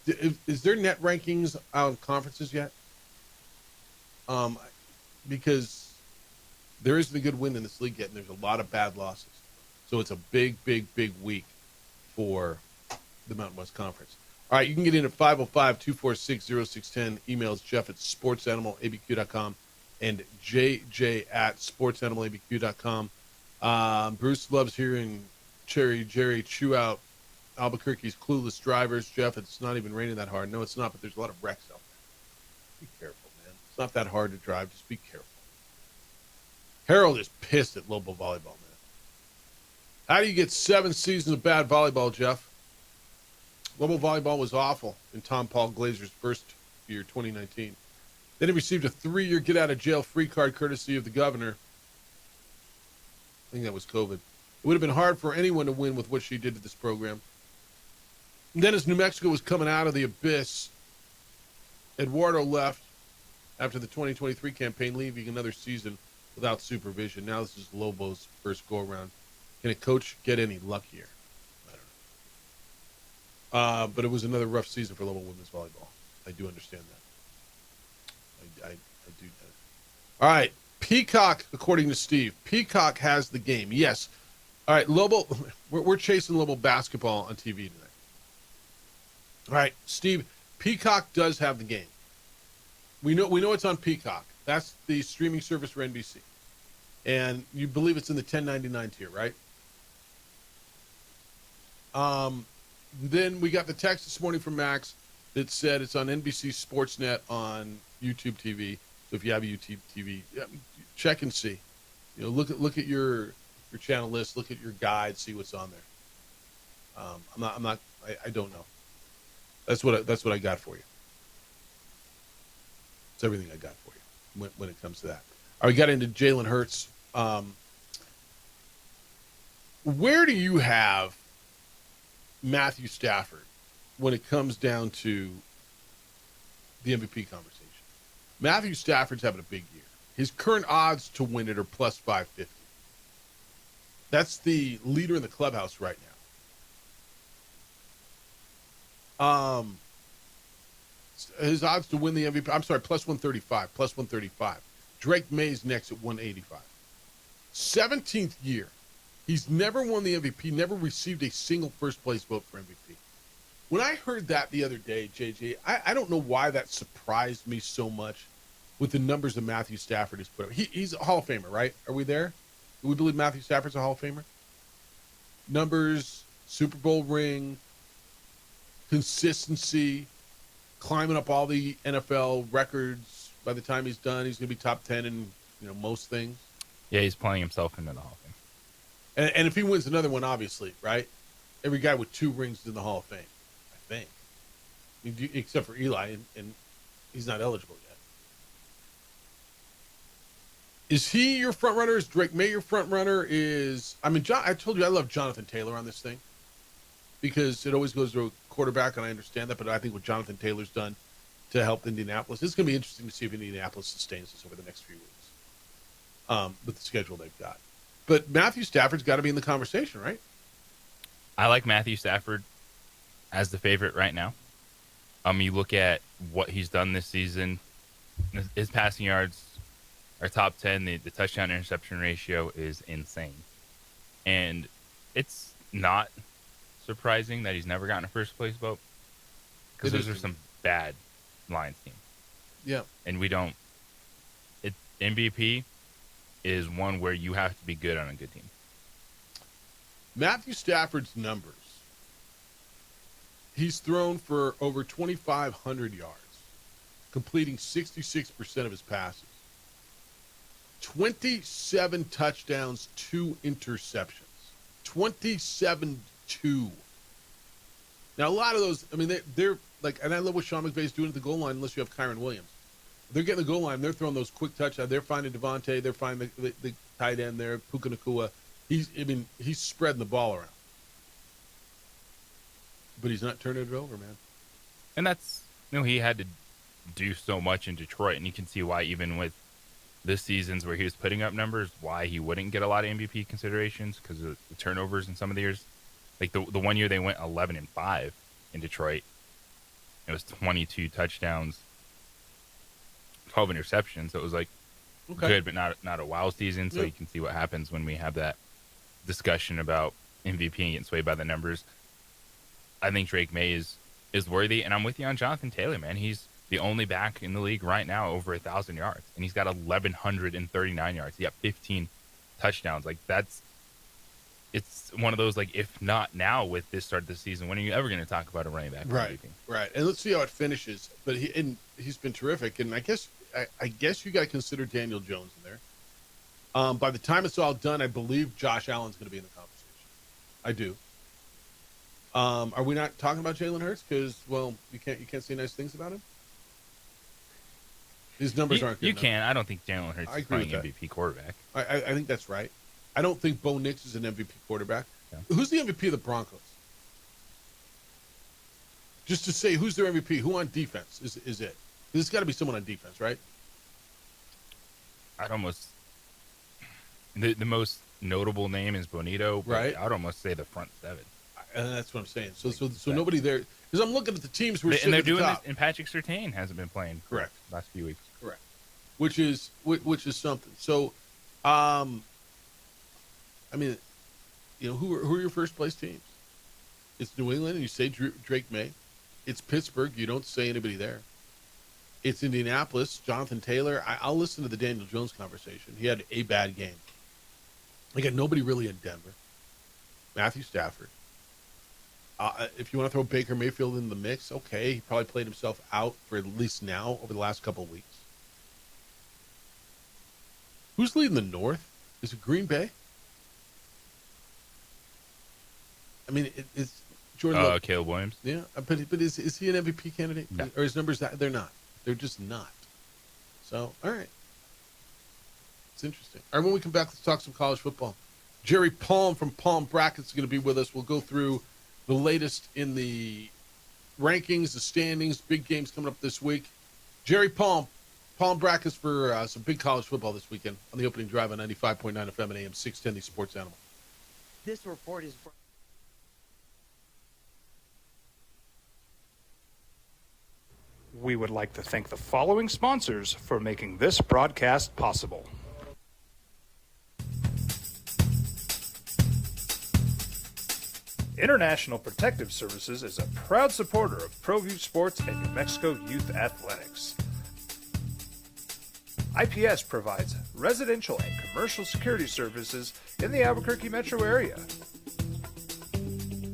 is there net rankings out of conferences yet? Because there isn't a good win in this league yet, and there's a lot of bad losses. So it's a big, big, big week for the Mountain West Conference. All right, you can get in at 505-246-0610. Emails Jeff at sportsanimalabq.com and JJ at sportsanimalabq.com. Bruce loves hearing Jerry chew out Albuquerque's clueless drivers. Jeff, it's not even raining that hard. No, it's not, but there's a lot of wrecks out there. Be careful, man. It's not that hard to drive. Just be careful. Harold is pissed at Lobo volleyball, man. How do you get 7 seasons of bad volleyball, Jeff? Lobo volleyball was awful in Tom Paul Glazer's first year, 2019. Then he received a 3-year get-out-of-jail-free card courtesy of the governor. I think that was COVID. It would have been hard for anyone to win with what she did to this program. And then as New Mexico was coming out of the abyss, Eduardo left, after the 2023 campaign, leaving another season without supervision. Now this is Lobo's first go-around. Can a coach get any luckier? I don't know. But it was another rough season for Lobo women's volleyball. I do understand that. I do that. All right. Peacock, according to Steve. Peacock has the game. Yes. All right, Lobo. We're chasing Lobo basketball on TV tonight. All right, Steve. Peacock does have the game. We know it's on Peacock. That's the streaming service for NBC. And you believe it's in the $10.99 tier, right? Then we got the text this morning from Max that said it's on NBC Sportsnet on YouTube TV. So if you have a YouTube TV, check and see. You know, look at your channel list, look at your guide, see what's on there. I don't know. That's what I got for you. It's everything I got for you when it comes to that. All right, we got into Jalen Hurts. Where do you have Matthew Stafford when it comes down to the MVP conversation? Matthew Stafford's having a big year. His current odds to win it are plus 550. That's the leader in the clubhouse right now. His odds to win the MVP, I'm sorry, plus 135, plus 135. Drake May's next at 185. 17th year. He's never won the MVP, never received a single first-place vote for MVP. When I heard that the other day, JJ, I don't know why that surprised me so much with the numbers that Matthew Stafford has put up. He's a Hall of Famer, right? Are we there? Do we believe Matthew Stafford's a Hall of Famer? Numbers, Super Bowl ring, consistency, climbing up all the NFL records. By the time he's done, he's going to be top 10 in most things. Yeah, he's playing himself into the Hall of Fame. And if he wins another one, obviously, right? Every guy with 2 rings is in the Hall of Fame, I think. I mean, except for Eli, and he's not eligible yet. Is he your front runner? Is Drake May your front runner? I told you I love Jonathan Taylor on this thing because it always goes to a quarterback, and I understand that, but I think what Jonathan Taylor's done to help Indianapolis, it's going to be interesting to see if Indianapolis sustains this over the next few weeks with the schedule they've got. But Matthew Stafford's got to be in the conversation, right? I like Matthew Stafford as the favorite right now. You look at what he's done this season, his passing yards are top 10. The touchdown interception ratio is insane. And it's not surprising that he's never gotten a first place vote because those are some bad Lions teams. Yeah. And MVP is one where you have to be good on a good team. Matthew Stafford's numbers. He's thrown for over 2,500 yards, completing 66% of his passes. 27 touchdowns, 2 interceptions. 27-2. Now, a lot of those, I mean, they're like, and I love what Sean McVay's doing at the goal line unless you have Kyron Williams. They're getting the goal line. They're throwing those quick touchdowns. They're finding Devontae. They're finding the tight end there, Puka Nacua. He's spreading the ball around. But he's not turning it over, man. And that's, he had to do so much in Detroit, and you can see why even with this season's where he was putting up numbers, why he wouldn't get a lot of MVP considerations because of the turnovers in some of the years. Like the one year they went 11-5 in Detroit. It was 22 touchdowns, 12 interceptions. So it was like good, but not a wow season. So you can see what happens when we have that discussion about MVP and getting swayed by the numbers. I think Drake May is worthy, and I'm with you on Jonathan Taylor, man. He's the only back in the league right now over 1,000 yards, and he's got 1,139 yards. He got 15 touchdowns. Like it's one of those, like, if not now with this start of the season, when are you ever going to talk about a running back? Right. And let's see how it finishes. But he's been terrific, and I guess you got to consider Daniel Jones in there. By the time it's all done, I believe Josh Allen's going to be in the conversation. I do. Are we not talking about Jalen Hurts because, well, you can't say nice things about him? His numbers aren't good You enough. can. I don't think Jalen Hurts is playing MVP quarterback. I think that's right. I don't think Bo Nix is an MVP quarterback. Yeah. Who's the MVP of the Broncos? Just to say, who's their MVP? Who on defense is it? There's got to be someone on defense, right? I'd almost the most notable name is Bonito, but Right. I'd almost say the front seven. And that's what I'm saying. So nobody there, because I'm looking at the teams who are sitting And they're at the doing top. this, and Patrick Surtain hasn't been playing Correct. last few weeks. Correct. Which is something. So, I mean, who are your first place teams? It's New England, and you say Drake May. It's Pittsburgh. You don't say anybody there. It's Indianapolis. Jonathan Taylor. I'll listen to the Daniel Jones conversation. He had a bad game. They got nobody really in Denver. Matthew Stafford. If you want to throw Baker Mayfield in the mix, okay. He probably played himself out for at least now over the last couple of weeks. Who's leading the North? Is it Green Bay? I mean, it's Jordan Love. Caleb Williams. Yeah, but is he an MVP candidate? No. Or his numbers that they're not. They're just not. So, all right. It's interesting. All right, when we come back, let's talk some college football. Jerry Palm from Palm Brackets is going to be with us. We'll go through the latest in the rankings, the standings, big games coming up this week. Jerry Palm Brackets for some big college football this weekend on the opening drive on 95.9 FM and AM 610, the Sports Animal. This report is... We would like to thank the following sponsors for making this broadcast possible. International Protective Services is a proud supporter of ProView Sports and New Mexico Youth Athletics. IPS provides residential and commercial security services in the Albuquerque metro area.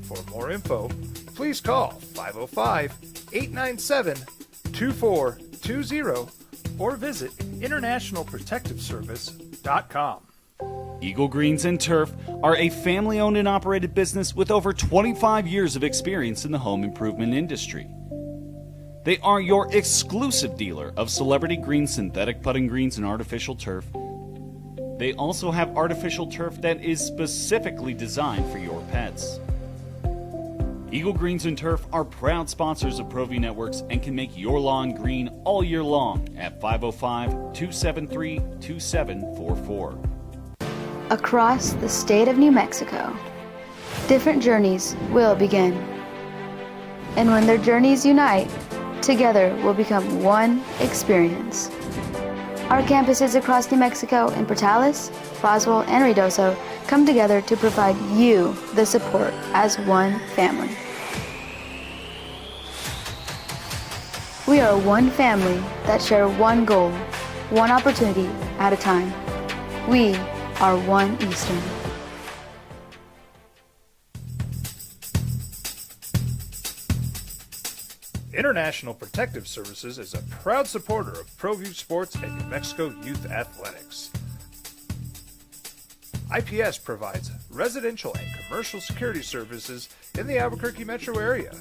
For more info, please call 505-897-2420 or visit internationalprotectiveservice.com. Eagle Greens and Turf are a family-owned and operated business with over 25 years of experience in the home improvement industry. They are your exclusive dealer of celebrity green, synthetic putting greens, and artificial turf. They also have artificial turf that is specifically designed for your pets. Eagle Greens and Turf are proud sponsors of ProView Networks and can make your lawn green all year long at 505-273-2744. Across the state of New Mexico, different journeys will begin. And when their journeys unite, together will become one experience. Our campuses across New Mexico in Portales, Roswell, and Ruidoso come together to provide you the support as one family. We are one family that share one goal, one opportunity at a time. We are One Eastern. International Protective Services is a proud supporter of ProView Sports and New Mexico Youth Athletics. IPS provides residential and commercial security services in the Albuquerque metro area.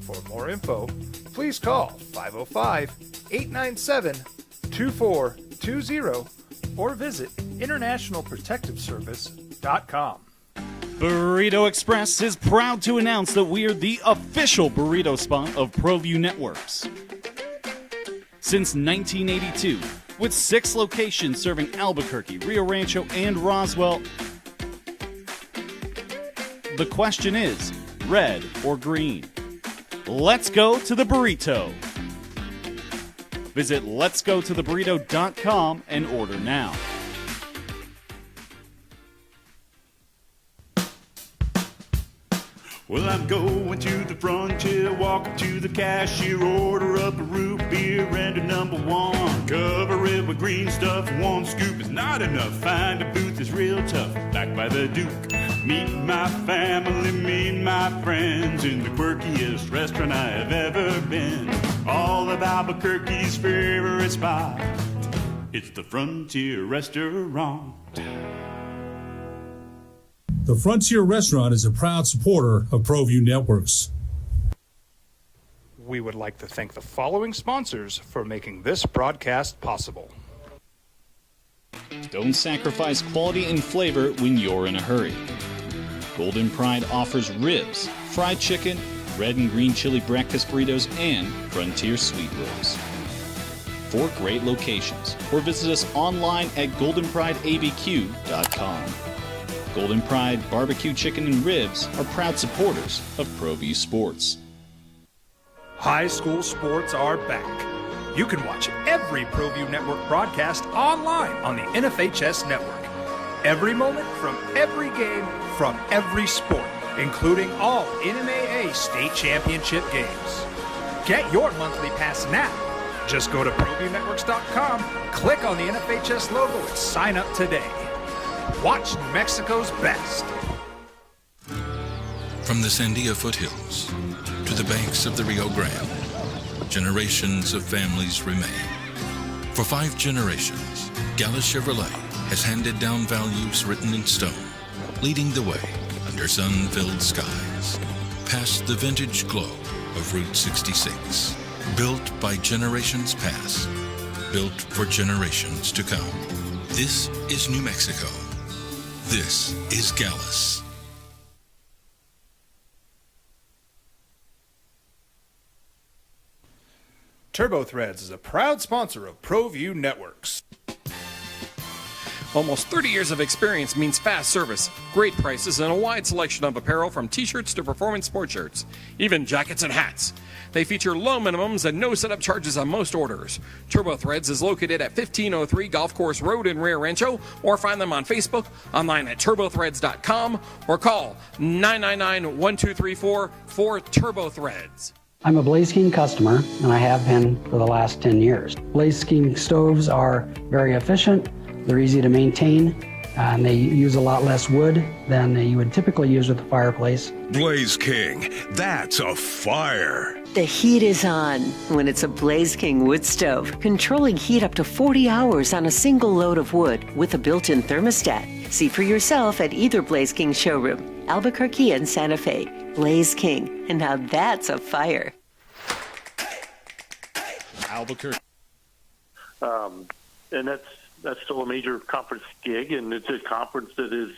For more info, please call 505-897-2420 or visit internationalprotectiveservice.com. Burrito Express is proud to announce that we are the official burrito spot of ProView Networks. Since 1982, with 6 locations serving Albuquerque, Rio Rancho, and Roswell, the question is, red or green? Let's go to the burrito. Visit letsgototheburrito.com and order now. Well, I'm going to the frontier, walking to the cashier, order up a root beer and a number one. Cover it with green stuff, one scoop is not enough. Find a booth is real tough, back by the Duke. Meet my family, meet my friends in the quirkiest restaurant I have ever been. All of Albuquerque's favorite spot, it's the Frontier Restaurant. The Frontier Restaurant is a proud supporter of ProView Networks. We would like to thank the following sponsors for making this broadcast possible. Don't sacrifice quality and flavor when you're in a hurry. Golden Pride offers ribs, fried chicken, red and green chili breakfast burritos, and Frontier sweet rolls. 4 great locations, or visit us online at goldenprideabq.com. Golden Pride Barbecue Chicken and Ribs are proud supporters of ProView Sports. High school sports are back. You can watch every ProView Network broadcast online on the NFHS Network. Every moment from every game from every sport, including all NMAA state championship games. Get your monthly pass now. Just go to ProViewNetworks.com, click on the NFHS logo, and sign up today. Watch New Mexico's best. From the Sandia foothills to the banks of the Rio Grande, generations of families remain. For 5 generations, Gallus Chevrolet has handed down values written in stone, leading the way under sun-filled skies, past the vintage glow of Route 66. Built by generations past, built for generations to come. This is New Mexico. This is Gallus. TurboThreads is a proud sponsor of ProView Networks. Almost 30 years of experience means fast service, great prices, and a wide selection of apparel from t-shirts to performance sport shirts, even jackets and hats. They feature low minimums and no setup charges on most orders. TurboThreads is located at 1503 Golf Course Road in Rio Rancho, or find them on Facebook, online at turbothreads.com, or call 999-1234 for TurboThreads. I'm a Blaze King customer, and I have been for the last 10 years. Blaze King stoves are very efficient, they're easy to maintain, and they use a lot less wood than you would typically use with a fireplace. Blaze King, that's a fire. The heat is on when it's a Blaze King wood stove, controlling heat up to 40 hours on a single load of wood with a built-in thermostat. See for yourself at either Blaze King showroom, Albuquerque and Santa Fe. Blaze King, and now that's a fire. Albuquerque. And that's still a major conference gig, and it's a conference that is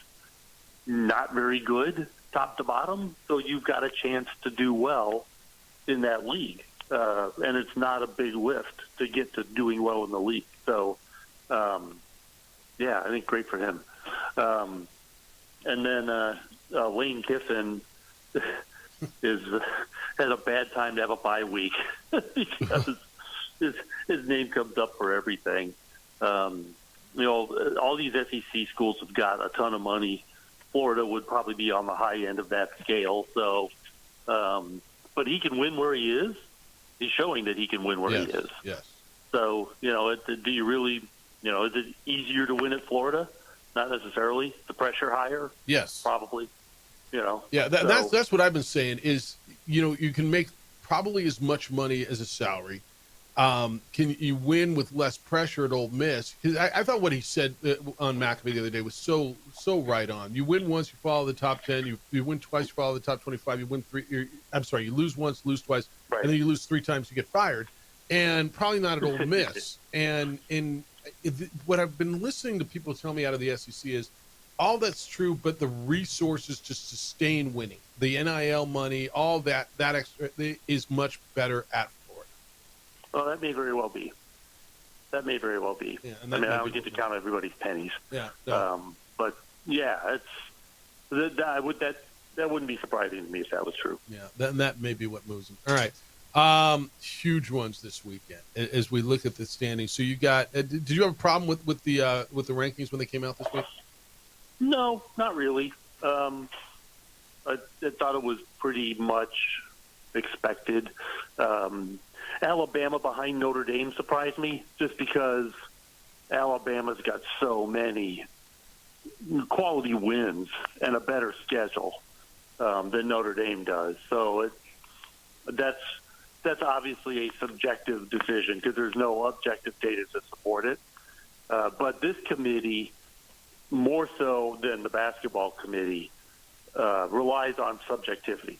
not very good top to bottom, so you've got a chance to do well in that league. And it's not a big lift to get to doing well in the league. So, yeah, I think great for him. And then Lane Kiffin has a bad time to have a bye week because his name comes up for everything. All these SEC schools have got a ton of money. Florida would probably be on the high end of that scale. So, but he can win where he is. He's showing that he can win where he is. Yes. So, do you really, is it easier to win at Florida? Not necessarily. The pressure higher? Yes. Probably. Yeah, that's what I've been saying is, you can make probably as much money as a salary. Can you win with less pressure at Ole Miss? Because I thought what he said on McAfee the other day was so right on. You win once, you follow the top 10. You win twice, you follow the top 25. You win you lose once, lose twice, right. And then you lose 3 times, you get fired. And probably not at Ole Miss. And what I've been listening to people tell me out of the SEC is all that's true, but the resources to sustain winning, the NIL money, all that extra is much better at Florida. Well, that may very well be. Yeah, I don't get to count everybody's pennies. Yeah. But yeah, that wouldn't be surprising to me if that was true. Yeah, that may be what moves them. All right. Huge ones this weekend as we look at the standings. So you got? Did you have a problem with the rankings when they came out this week? No, not really. I thought it was pretty much expected. Alabama behind Notre Dame surprised me just because Alabama's got so many quality wins and a better schedule than Notre Dame does. So that's obviously a subjective decision because there's no objective data to support it. But this committee, more so than the basketball committee, relies on subjectivity.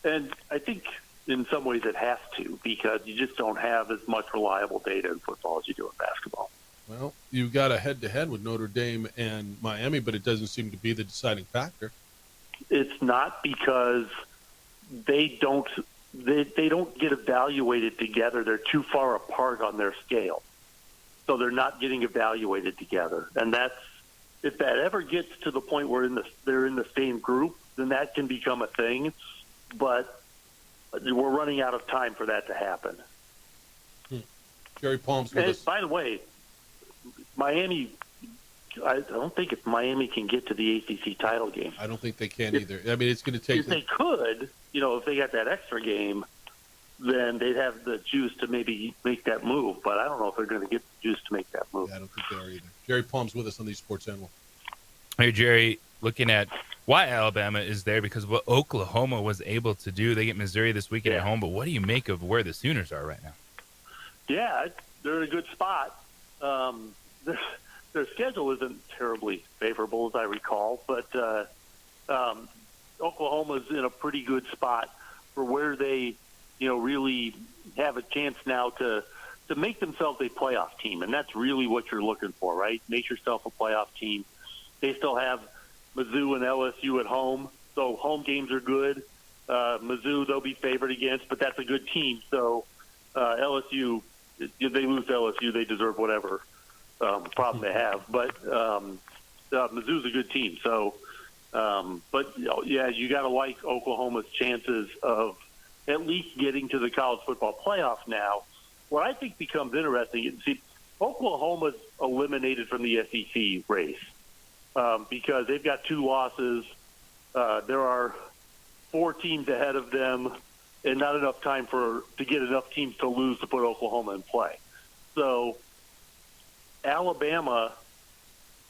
And I think in some ways it has to because you just don't have as much reliable data in football as you do in basketball. Well, you've got a head-to-head with Notre Dame and Miami, but it doesn't seem to be the deciding factor. It's not because they don't they don't get evaluated together. They're too far apart on their scale. So they're not getting evaluated together. And if that ever gets to the point where they're in the same group, then that can become a thing. But we're running out of time for that to happen. Jerry Palm's with And us. by the way, Miami, I don't think if Miami can get to the ACC title game. I don't think they can either. I mean, it's going to take. If they could, if they got that extra game, then they'd have the juice to maybe make that move. But I don't know if they're going to get the juice to make that move. Yeah, I don't think they are either. Jerry Palm's with us on the Sports Animal. Hey, Jerry, looking at why Alabama is there, because what Oklahoma was able to do. They get Missouri this weekend at home, but what do you make of where the Sooners are right now? Yeah, they're in a good spot. Their schedule isn't terribly favorable, as I recall, but Oklahoma's in a pretty good spot for where they, really have a chance now to make themselves a playoff team, and that's really what you're looking for, right? Make yourself a playoff team. They still have Mizzou and LSU at home, so home games are good. Mizzou they'll be favored against, but that's a good team. So LSU, if they lose to LSU, they deserve whatever problem they have. But Mizzou's a good team. So, but yeah, you got to like Oklahoma's chances of at least getting to the college football playoff now. What I think becomes interesting, see, Oklahoma's eliminated from the SEC race because they've got 2 losses. There are 4 teams ahead of them, and not enough time to get enough teams to lose to put Oklahoma in play. So Alabama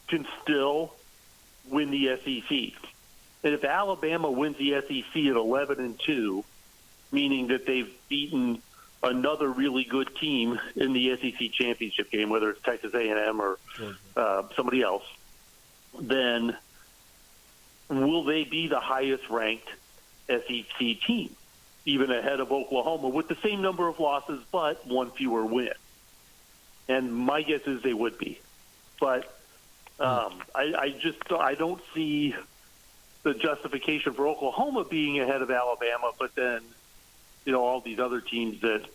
can still win the SEC. And if Alabama wins the SEC at 11-2, meaning that they've beaten another really good team in the SEC championship game, whether it's Texas A&M or somebody else, then will they be the highest ranked SEC team, even ahead of Oklahoma, with the same number of losses but 1 fewer win? And my guess is they would be. But I don't see the justification for Oklahoma being ahead of Alabama, but then, all these other teams that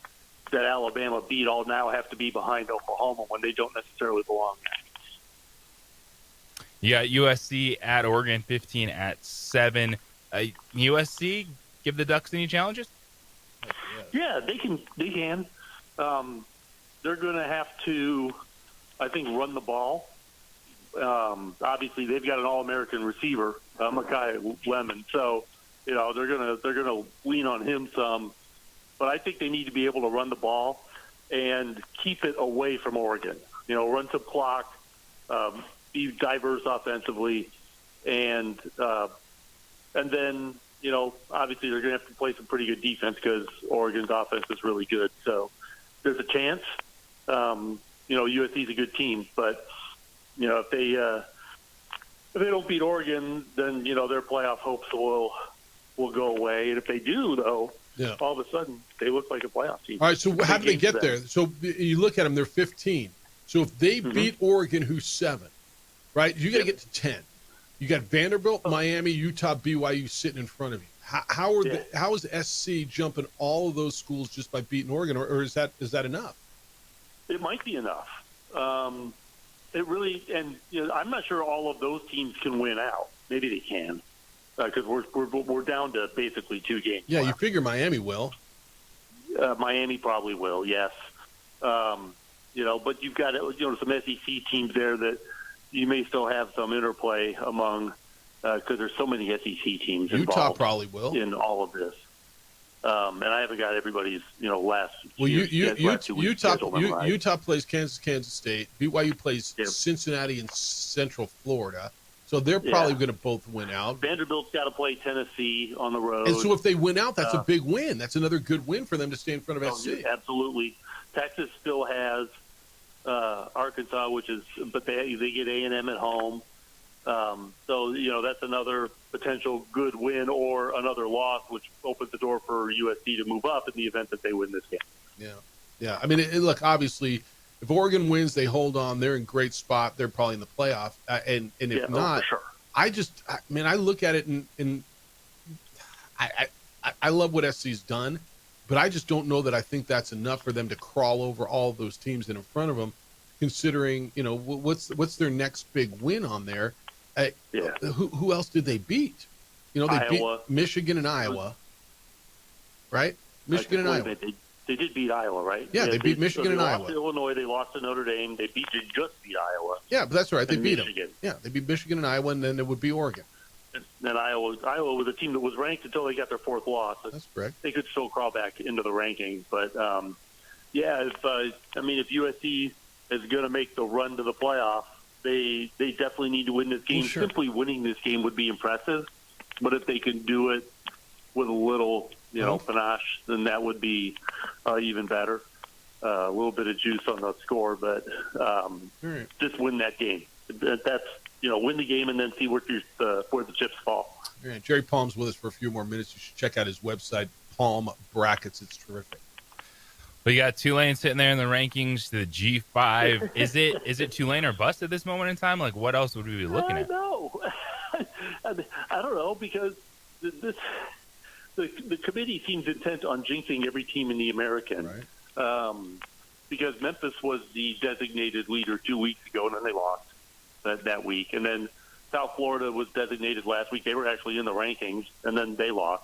Alabama beat all now have to be behind Oklahoma when they don't necessarily belong there. Yeah, USC at Oregon, 15-7. USC give the Ducks any challenges? Yeah, they can. They're going to have to, I think, run the ball. Obviously, they've got an All-American receiver, Mekhi Lemon, so they're gonna lean on him some. But I think they need to be able to run the ball and keep it away from Oregon. Run some clock, be diverse offensively, and then obviously they're going to have to play some pretty good defense because Oregon's offense is really good. So there's a chance. USC's a good team, but if they don't beat Oregon, then their playoff hopes will go away. And if they do, though, all of a sudden they look like a playoff team. All right, so how do they get there? So you look at them; they're 15. So if they beat Oregon, who's 7, right? You got to get to 10. You got Vanderbilt, Miami, Utah, BYU sitting in front of you. How is SC jumping all of those schools just by beating Oregon, or is that enough? It might be enough. It really, and I'm not sure all of those teams can win out. Maybe they can, because we're down to basically 2 games. Yeah, left. You figure Miami will. Miami probably will, yes. But you've got some SEC teams there that you may still have some interplay among, because there's so many SEC teams involved. Utah probably will in all of this. And I haven't got everybody's last. Well, Utah plays Kansas State. BYU plays Cincinnati and Central Florida, so they're probably going to both win out. Vanderbilt's got to play Tennessee on the road, and so if they win out, that's a big win. That's another good win for them to stay in front of SC. Absolutely. Texas still has Arkansas, but they get A&M at home. So that's another potential good win or another loss, which opens the door for USC to move up in the event that they win this game. Yeah. I mean, look, obviously, if Oregon wins, they hold on. They're in great spot. They're probably in the playoff. And if not, for sure. I look at it and I love what SC's done. But I just don't know that I think that's enough for them to crawl over all of those teams that are in front of them, considering, what's their next big win on there. Who else did they beat? They Iowa. beat Michigan and Iowa, right? Michigan and Iowa. They did beat Iowa, right? Yeah, they beat Michigan and Iowa. They lost to Illinois. They lost to Notre Dame. They just beat Iowa. Yeah, but that's right. They beat Michigan. them. Yeah, they beat Michigan and Iowa, and then it would be Oregon. And then Iowa was a team that was ranked until they got their fourth loss. That's correct. They could still crawl back into the rankings, but if USC is going to make the run to the playoff, they definitely need to win this game. Well, sure. Simply winning this game would be impressive, but if they can do it with a little, panache, then that would be even better. A little bit of juice on the score, but just win that game. That's win the game and then see where the chips fall. All right, Jerry Palm's with us for a few more minutes. You should check out his website, Palm Brackets. It's terrific. We got Tulane sitting there in the rankings, the G5. Is it Tulane or bust at this moment in time? Like, what else would we be looking at? No, I don't know, because the committee seems intent on jinxing every team in the American. Right. Because Memphis was the designated leader 2 weeks ago, and then they lost that week. And then South Florida was designated last week. They were actually in the rankings, and then they lost.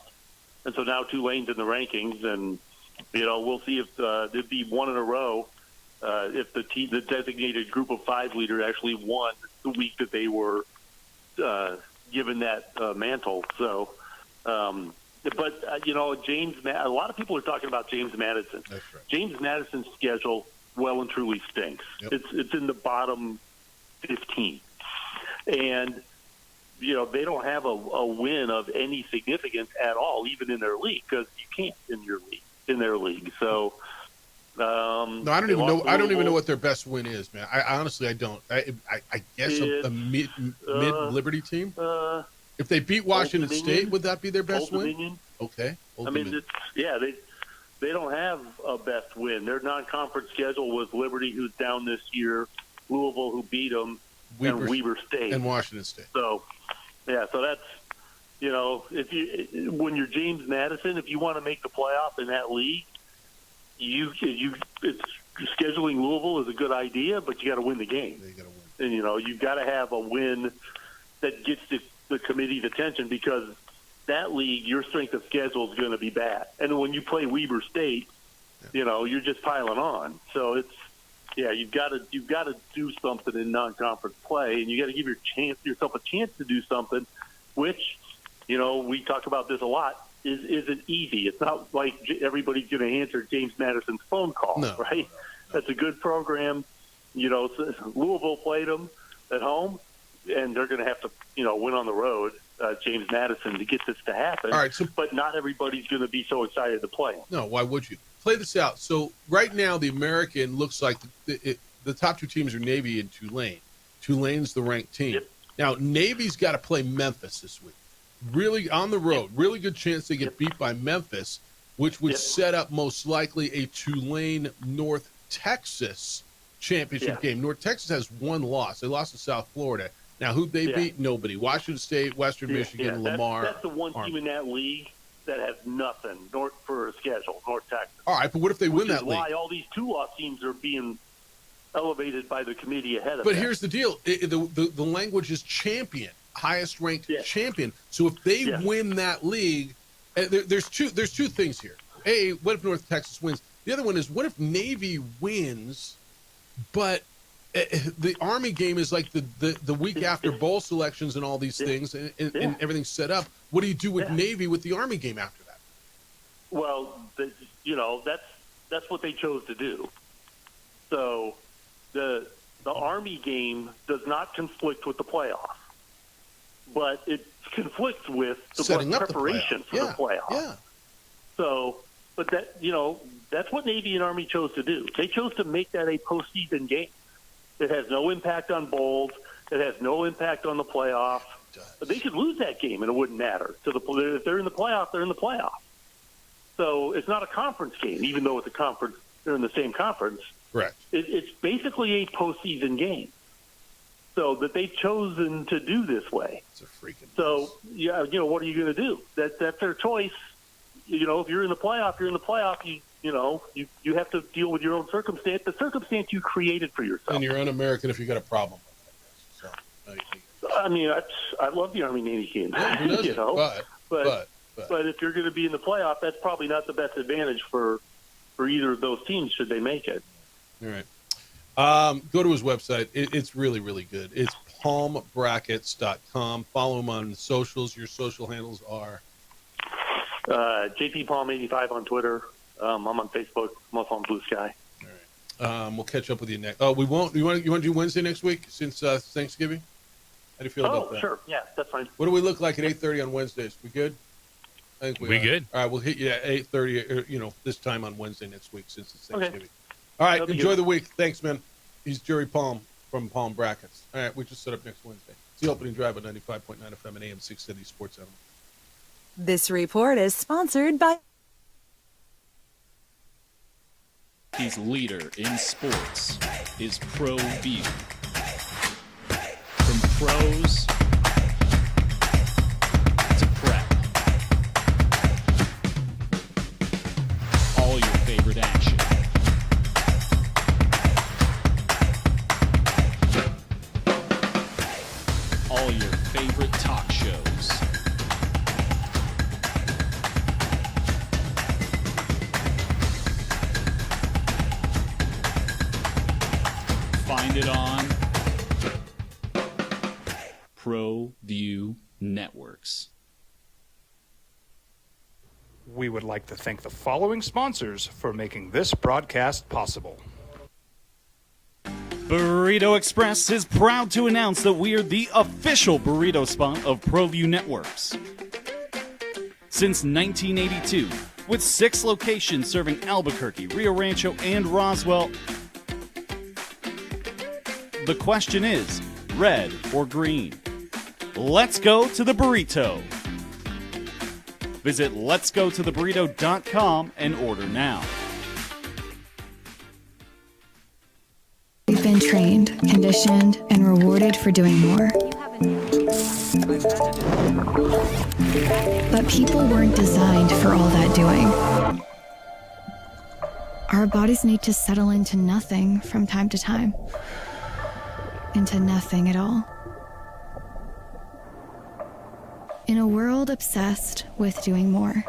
And so now Tulane's in the rankings, and we'll see if there'd be one in a row if the designated group of five leader actually won the week that they were given that mantle. So, James, a lot of people are talking about James Madison. That's right. James Madison's schedule well and truly stinks. Yep. It's in the bottom 15, and they don't have a win of any significance at all, even in their league, because you can't in their league. So, no, I don't even know. I don't even know what their best win is, man. I honestly, I don't. I guess a mid Liberty team. If they beat Washington State, would that be their best win? Okay. They don't have a best win. Their non-conference schedule was Liberty, who's down this year, Louisville, who beat them, and Weber State and Washington State. So that's when you're James Madison, if you want to make the playoff in that league, scheduling Louisville is a good idea, but you got to win the game. You got to win, and you've got to have a win that gets the committee's attention, because that league, your strength of schedule is going to be bad. And when you play Weber State, you're just piling on. So you've got to do something in non-conference play, and you got to give yourself a chance to do something, which, we talk about this a lot, isn't easy. It's not like everybody's going to answer James Madison's phone call, right? That's a good program. Louisville played them at home, and they're going to have to, win on the road, James Madison, to get this to happen. All right, but not everybody's going to be so excited to play them. No, why would you? Play this out. So right now, the American looks like the top two teams are Navy and Tulane. Tulane's the ranked team. Yep. Now, Navy's got to play Memphis this week. Really on the road. Really good chance they get beat by Memphis, which would set up most likely a Tulane-North Texas championship game. North Texas has one loss. They lost to South Florida. Now, who'd they beat? Nobody. Washington State, Western Michigan, Lamar. That's the one team in that league that has nothing for a schedule, North Texas. All right, but what if they win that league? Why all these two-loss teams are being elevated by the committee ahead of But them. here's the deal. The language is champion, highest-ranked champion. So if they win that league, there's two things here. A, what if North Texas wins? The other one is, what if Navy wins, but the Army game is like the week after bowl selections and all these things, and everything's set up. What do you do with Navy with the Army game after that? Well, that's what they chose to do. So the Army game does not conflict with the playoff, but it conflicts with the preparation for the playoff. Yeah. So, but that's what Navy and Army chose to do. They chose to make that a postseason game. It has no impact on bowls. It has no impact on the playoff. They could lose that game and it wouldn't matter. If they're in the playoff, they're in the playoff. So it's not a conference game, even though it's a conference. They're in the same conference. Correct. It's basically a postseason game. So that they've chosen to do this way. It's a freaking. So what are you going to do? That's their choice. if you're in the playoff, you're in the playoff. You have to deal with your own circumstance, the circumstance you created for yourself. And you're un-American if you got a problem with it. So, I mean, I love the Army-Navy game. But if you're going to be in the playoff, that's probably not the best advantage for either of those teams should they make it. All right. Go to his website. It's really, really good. It's palmbrackets.com. Follow him on the socials. Your social handles are? JP Palm 85 on Twitter. I'm on Facebook. I'm also on Blue Sky. All right. We'll catch up with you next. Oh, we won't. You want to do Wednesday next week since Thanksgiving? How do you feel about that? Oh, sure. Yeah, that's fine. What do we look like at 8:30 on Wednesdays? We good? I think we good. All right, we'll hit you at 8:30. This time on Wednesday next week since it's Thanksgiving. Okay. All right. Enjoy the week. Thanks, man. He's Jerry Palm from Palm Brackets. All right, we just set up next Wednesday. It's the opening drive at 95.9 FM and AM 670 Sports Animal. This report is sponsored by... His leader in sports is ProView. From pros to prep. All your favorite action. All your favorite talk shows. Find it on ProView Networks. We would like to thank the following sponsors for making this broadcast possible. Burrito Express is proud to announce that we are the official burrito spot of ProView Networks. Since 1982, with 6 locations serving Albuquerque, Rio Rancho, and Roswell, the question is, red or green? Let's go to the burrito. Visit letsgototheburrito.com and order now. We've been trained, conditioned, and rewarded for doing more. But people weren't designed for all that doing. Our bodies need to settle into nothing from time to time. Into nothing at all. In a world obsessed with doing more,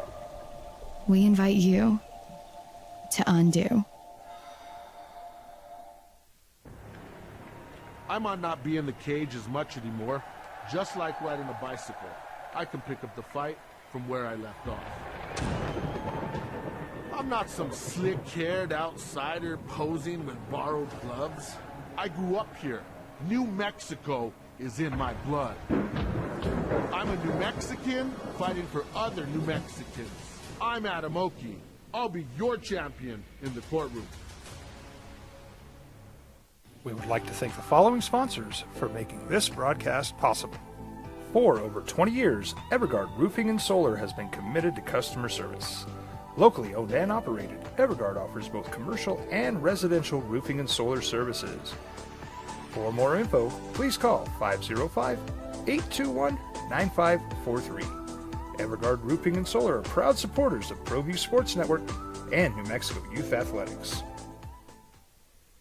we invite you to undo. I might not be in the cage as much anymore. Just like riding a bicycle, I can pick up the fight from where I left off. I'm not some slick-haired outsider posing with borrowed gloves. I grew up here. New Mexico is in my blood. I'm a New Mexican fighting for other New Mexicans. I'm Adam Oki. I'll be your champion in the courtroom. We would like to thank the following sponsors for making this broadcast possible. For over 20 years, Evergard Roofing and Solar has been committed to customer service. Locally owned and operated, Evergard offers both commercial and residential roofing and solar services. For more info, please call 505-821-9543. Evergard Roofing and Solar are proud supporters of ProView Sports Network and New Mexico Youth Athletics.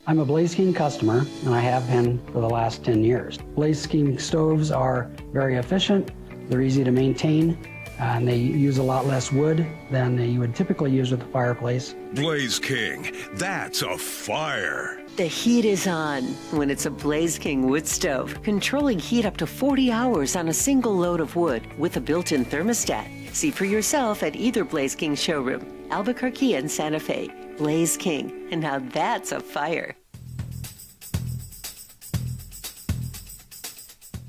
I'm a Blaze King customer, and I have been for the last 10 years. Blaze King stoves are very efficient, they're easy to maintain, and they use a lot less wood than you would typically use with a fireplace. Blaze King, that's a fire. The heat is on when it's a Blaze King wood stove, controlling heat up to 40 hours on a single load of wood with a built-in thermostat. See for yourself at either Blaze King showroom, Albuquerque and Santa Fe. Blaze King, and now that's a fire.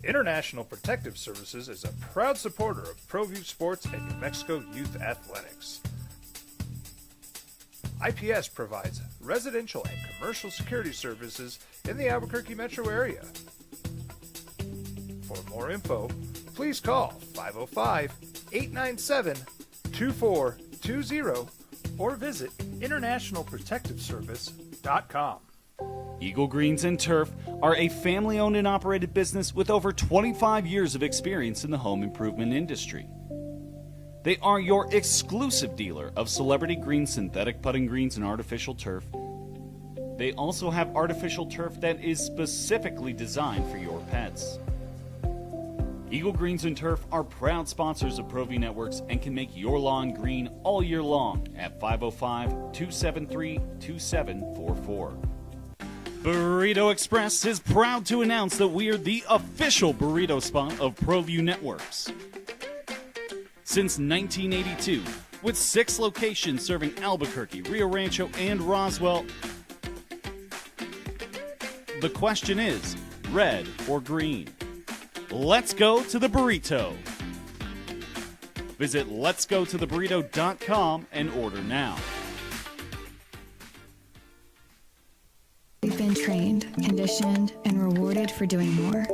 International Protective Services is a proud supporter of ProView Sports and New Mexico Youth Athletics. IPS provides residential and commercial security services in the Albuquerque metro area. For more info, please call 505-897-2420 or visit internationalprotectiveservice.com. Eagle Greens and Turf are a family-owned and operated business with over 25 years of experience in the home improvement industry. They are your exclusive dealer of Celebrity Green synthetic putting greens and artificial turf. They also have artificial turf that is specifically designed for your pets. Eagle Greens and Turf are proud sponsors of ProView Networks and can make your lawn green all year long at 505-273-2744. Burrito Express is proud to announce that we are the official burrito spot of ProView Networks. Since 1982, with 6 locations serving Albuquerque, Rio Rancho, and Roswell, the question is, red or green? Let's go to the burrito. Visit letsgototheburrito.com and order now. We've been trained, conditioned, and rewarded for doing more.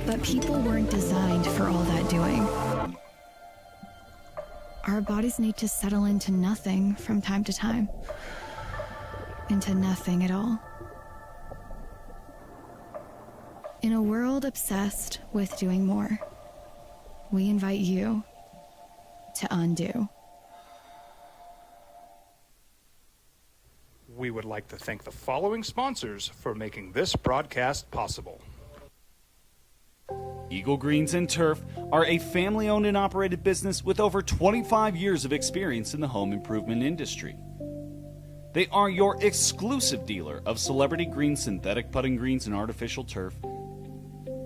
But people weren't designed for all that doing. Our bodies need to settle into nothing from time to time. Into nothing at all. In a world obsessed with doing more, we invite you to undo. We would like to thank the following sponsors for making this broadcast possible. Eagle Greens and Turf are a family-owned and operated business with over 25 years of experience in the home improvement industry. They are your exclusive dealer of Celebrity Green synthetic putting greens and artificial turf.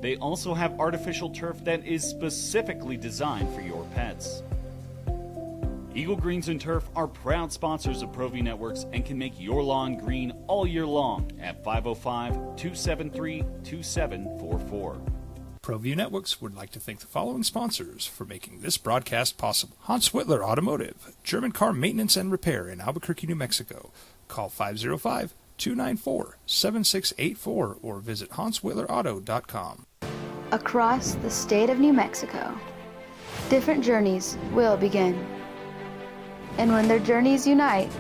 They also have artificial turf that is specifically designed for your pets. Eagle Greens and Turf are proud sponsors of ProView Networks and can make your lawn green all year long at 505-273-2744. ProView Networks would like to thank the following sponsors for making this broadcast possible. Hans Whitler Automotive, German car maintenance and repair in Albuquerque, New Mexico. Call 505-294-7684 or visit hanswhitlerauto.com. Across the state of New Mexico, different journeys will begin. And when their journeys unite,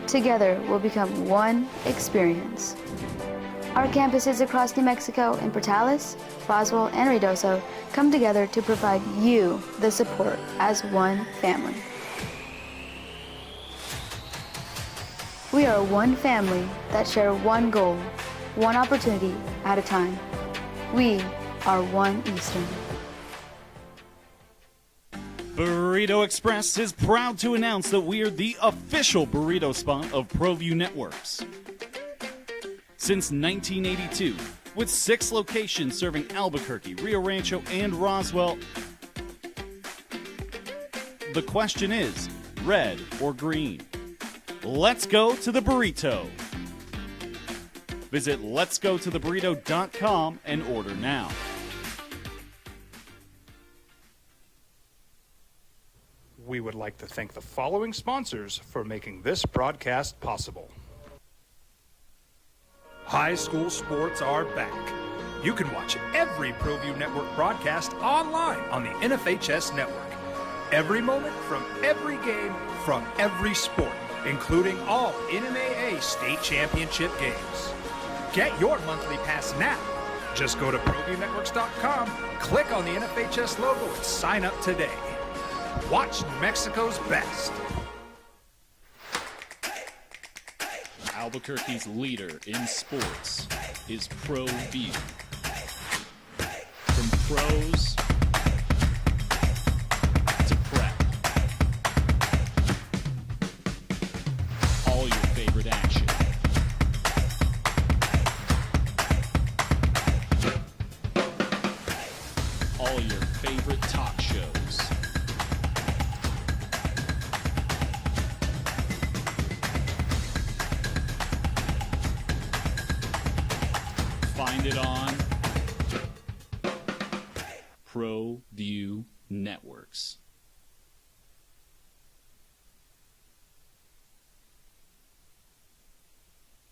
together will become one experience. Our campuses across New Mexico in Portales, Roswell, and Ruidoso come together to provide you the support as one family. We are one family that share one goal, one opportunity at a time. We are One Eastern. Burrito Express is proud to announce that we are the official burrito spot of ProView Networks. Since 1982, with 6 locations serving Albuquerque, Rio Rancho, and Roswell, the question is, red or green? Let's go to the burrito. Visit letsgototheburrito.com and order now. We would like to thank the following sponsors for making this broadcast possible. High school sports are back. You can watch every ProView Network broadcast online on the NFHS network. Every moment from every game from every sport, including all NMAA state championship games. Get your monthly pass now. Just go to ProViewNetworks.com, click on the NFHS logo, and sign up today. Watch New Mexico's best. Albuquerque's leader in sports is ProView. From pros to prep, all your favorite action. All your favorite talk shows. Find it on ProView Networks.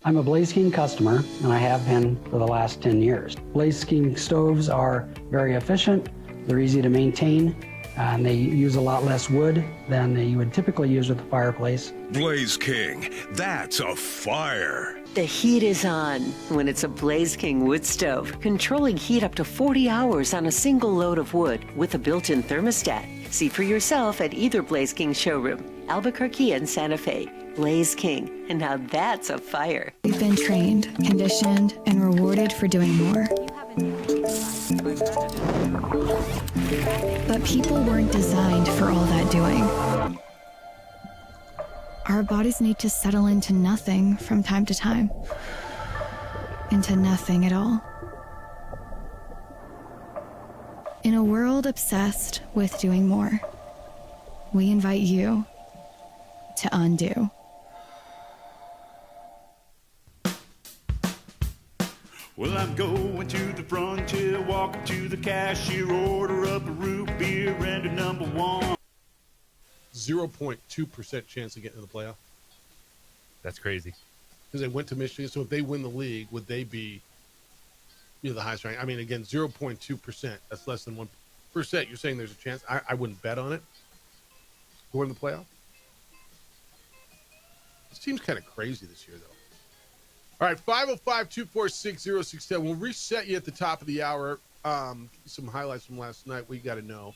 I'm a Blaze King customer, and I have been for the last 10 years. Blaze King stoves are very efficient, They're easy to maintain, and they use a lot less wood than you would typically use with a fireplace. Blaze King, that's a fire. The heat is on when it's a Blaze King wood stove, controlling heat up to 40 hours on a single load of wood with a built-in thermostat. See for yourself at either Blaze King showroom, Albuquerque and Santa Fe. Blaze King, and now that's a fire. We've been trained, conditioned, and rewarded for doing more. But people weren't designed for all that doing. Our bodies need to settle into nothing from time to time. Into nothing at all. In a world obsessed with doing more, we invite you to undo. Well, I'm going to the frontier, walking to the cashier, order up a root beer and a number one. 0.2% chance of getting to the playoff. That's crazy. Because they went to Michigan. So if they win the league, would they be the highest rank? I mean, again, 0.2%. That's less than 1%. You're saying there's a chance. I wouldn't bet on it. Going to the playoff. It seems kind of crazy this year, though. All right, 505-246-0610. We'll reset you at the top of the hour. Some highlights from last night. What you got to know.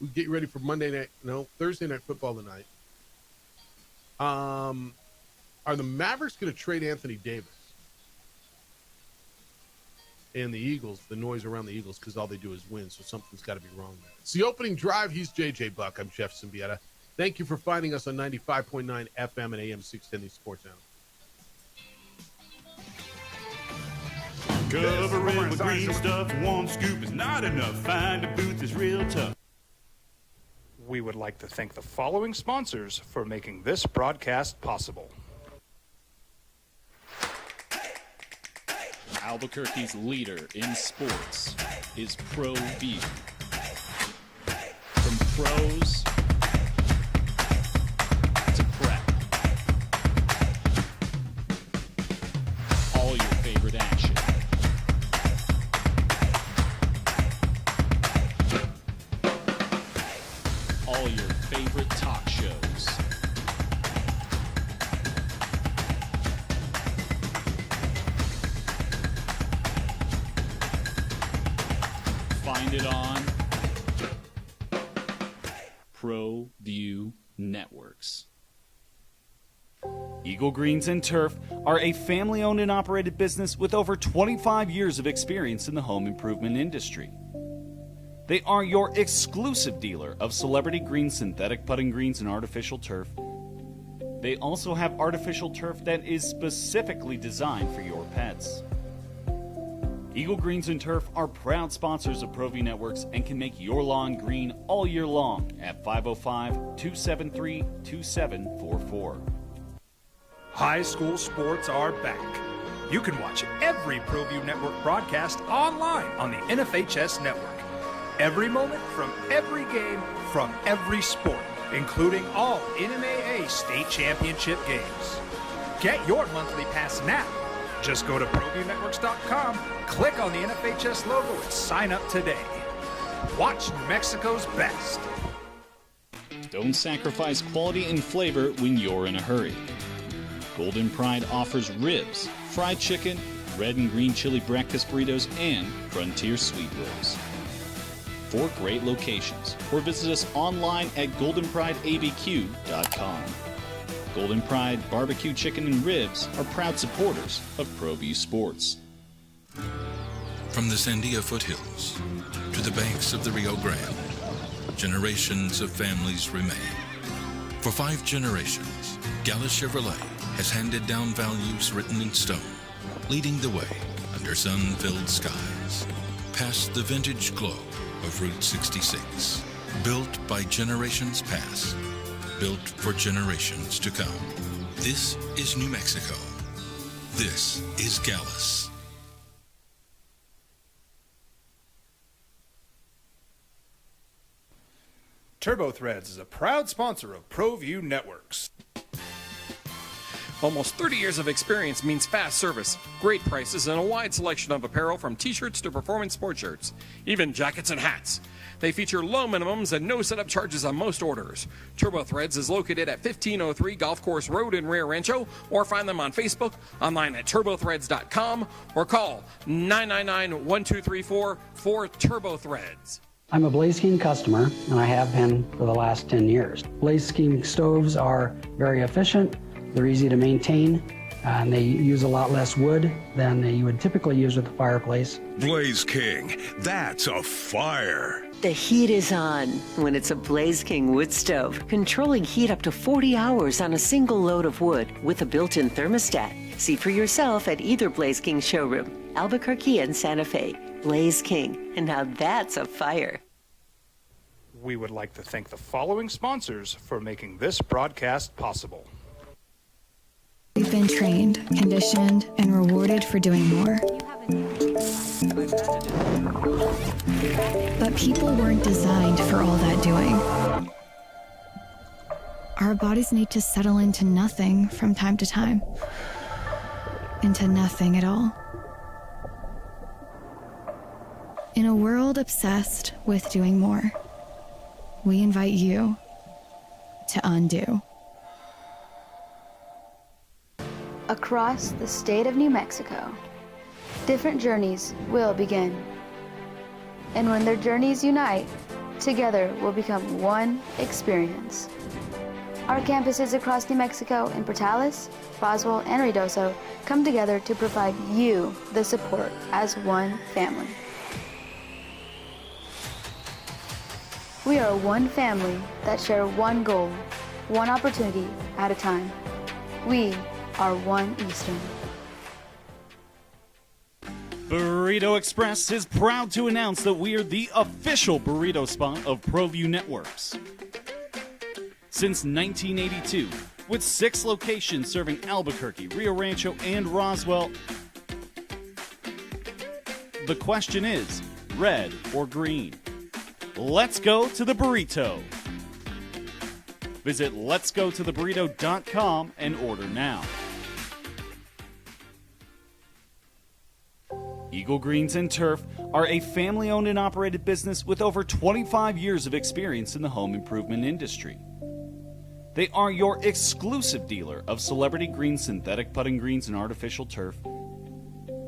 We get you ready for Thursday night football tonight. Are the Mavericks going to trade Anthony Davis? And the Eagles, the noise around the Eagles, because all they do is win, so something's got to be wrong there. It's the opening drive. He's J.J. Buck. I'm Jeff Symbieta. Thank you for finding us on 95.9 FM and AM 610 Sports Animal. Cover it with green stuff. One scoop is not enough. Find a booth is real tough. We would like to thank the following sponsors for making this broadcast possible. Albuquerque's leader in sports is ProView. From pros to prep, all your favorite action. All your favorite talk shows. Find it on ProView Networks. Eagle Greens and Turf are a family-owned and operated business with over 25 years of experience in the home improvement industry. They are your exclusive dealer of celebrity green, synthetic putting greens, and artificial turf. They also have artificial turf that is specifically designed for your pets. Eagle Greens and Turf are proud sponsors of ProView Networks and can make your lawn green all year long at 505-273-2744. High school sports are back. You can watch every ProView Network broadcast online on the NFHS network. Every moment from every game from every sport, including all NMAA state championship games. Get your monthly pass now. Just go to ProViewNetworks.com, click on the NFHS logo, and sign up today. Watch New Mexico's best. Don't sacrifice quality and flavor when you're in a hurry. Golden Pride offers ribs, fried chicken, red and green chili breakfast burritos, and frontier sweet rolls. 4 great locations, or visit us online at goldenprideabq.com. Golden Pride Barbecue Chicken and Ribs are proud supporters of ProView Sports. From the Sandia foothills to the banks of the Rio Grande, generations of families remain. For 5 generations, Gallus Chevrolet has handed down values written in stone, leading the way under sun-filled skies, past the vintage glow of Route 66, built by generations past, built for generations to come. This is New Mexico. This is Gallus. TurboThreads is a proud sponsor of ProView Networks. Almost 30 years of experience means fast service, great prices, and a wide selection of apparel from t-shirts to performance sport shirts, even jackets and hats. They feature low minimums and no setup charges on most orders. Turbo Threads is located at 1503 Golf Course Road in Rio Rancho, or find them on Facebook, online at turbothreads.com, or call 999-1234 for Turbo Threads. I'm a Blaze King customer, and I have been for the last 10 years. Blaze King stoves are very efficient, they're easy to maintain, and they use a lot less wood than you would typically use with a fireplace. Blaze King, that's a fire. The heat is on when it's a Blaze King wood stove, controlling heat up to 40 hours on a single load of wood with a built-in thermostat. See for yourself at either Blaze King showroom, Albuquerque and Santa Fe. Blaze King, and now that's a fire. We would like to thank the following sponsors for making this broadcast possible. We've been trained, conditioned, and rewarded for doing more. But people weren't designed for all that doing. Our bodies need to settle into nothing from time to time. Into nothing at all. In a world obsessed with doing more, we invite you to undo. Across the state of New Mexico, different journeys will begin. And when their journeys unite, together will become one experience. Our campuses across New Mexico in Portales, Roswell, and Ruidoso come together to provide you the support as one family. We are one family that share one goal, one opportunity at a time. We are One Eastern. Burrito Express is proud to announce that we are the official burrito spot of ProView Networks. Since 1982, with 6 locations serving Albuquerque, Rio Rancho, and Roswell, the question is, red or green? Let's go to the burrito. Visit letsgototheburrito.com and order now. Eagle Greens and Turf are a family-owned and operated business with over 25 years of experience in the home improvement industry. They are your exclusive dealer of celebrity green synthetic putting greens and artificial turf.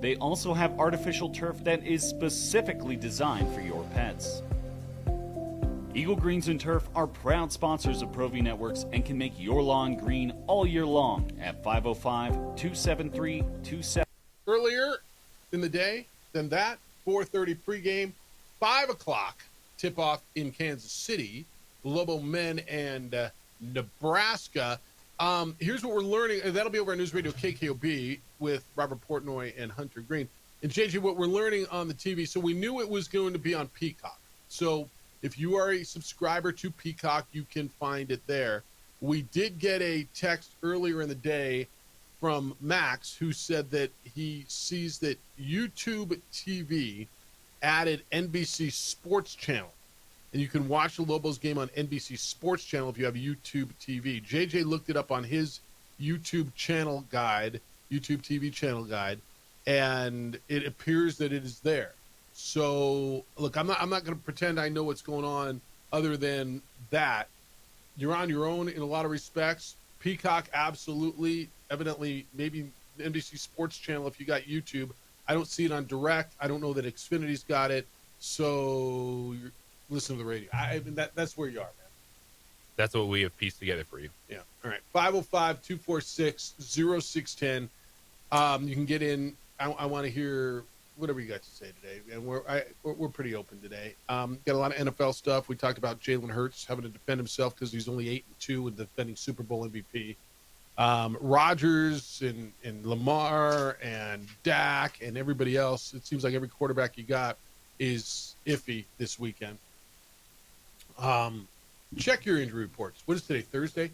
They also have artificial turf that is specifically designed for your pets. Eagle Greens and Turf are proud sponsors of ProView Networks and can make your lawn green all year long at 505-273-27. Earlier in the day than that, 4:30 pregame, 5 o'clock tip-off in Kansas City, Lobo men and Nebraska. Here's what we're learning. That'll be over on News Radio KKOB with Robert Portnoy and Hunter Green. And JJ, what we're learning on the TV, so we knew it was going to be on Peacock. So if you are a subscriber to Peacock, you can find it there. We did get a text earlier in the day from Max, who said that he sees that YouTube TV added NBC Sports Channel. And you can watch the Lobos game on NBC Sports Channel if you have YouTube TV. JJ looked it up on his YouTube channel guide, YouTube TV channel guide, and it appears that it is there. So, look, I'm not going to pretend I know what's going on other than that. You're on your own in a lot of respects. Peacock, absolutely. Evidently, maybe NBC Sports Channel if you got YouTube. I don't see it on Direct. I don't know that Xfinity's got it. So, listen to the radio. That's where you are, man. That's what we have pieced together for you. Yeah. All right. 505-246-0610. You can get in. I want to hear whatever you got to say today, and we're pretty open today. Got a lot of NFL stuff. We talked about Jalen Hurts having to defend himself because he's only 8-2 and defending Super Bowl MVP. Rodgers and Lamar and Dak and everybody else. It seems like every quarterback you got is iffy this weekend. Check your injury reports. What is today? Thursday?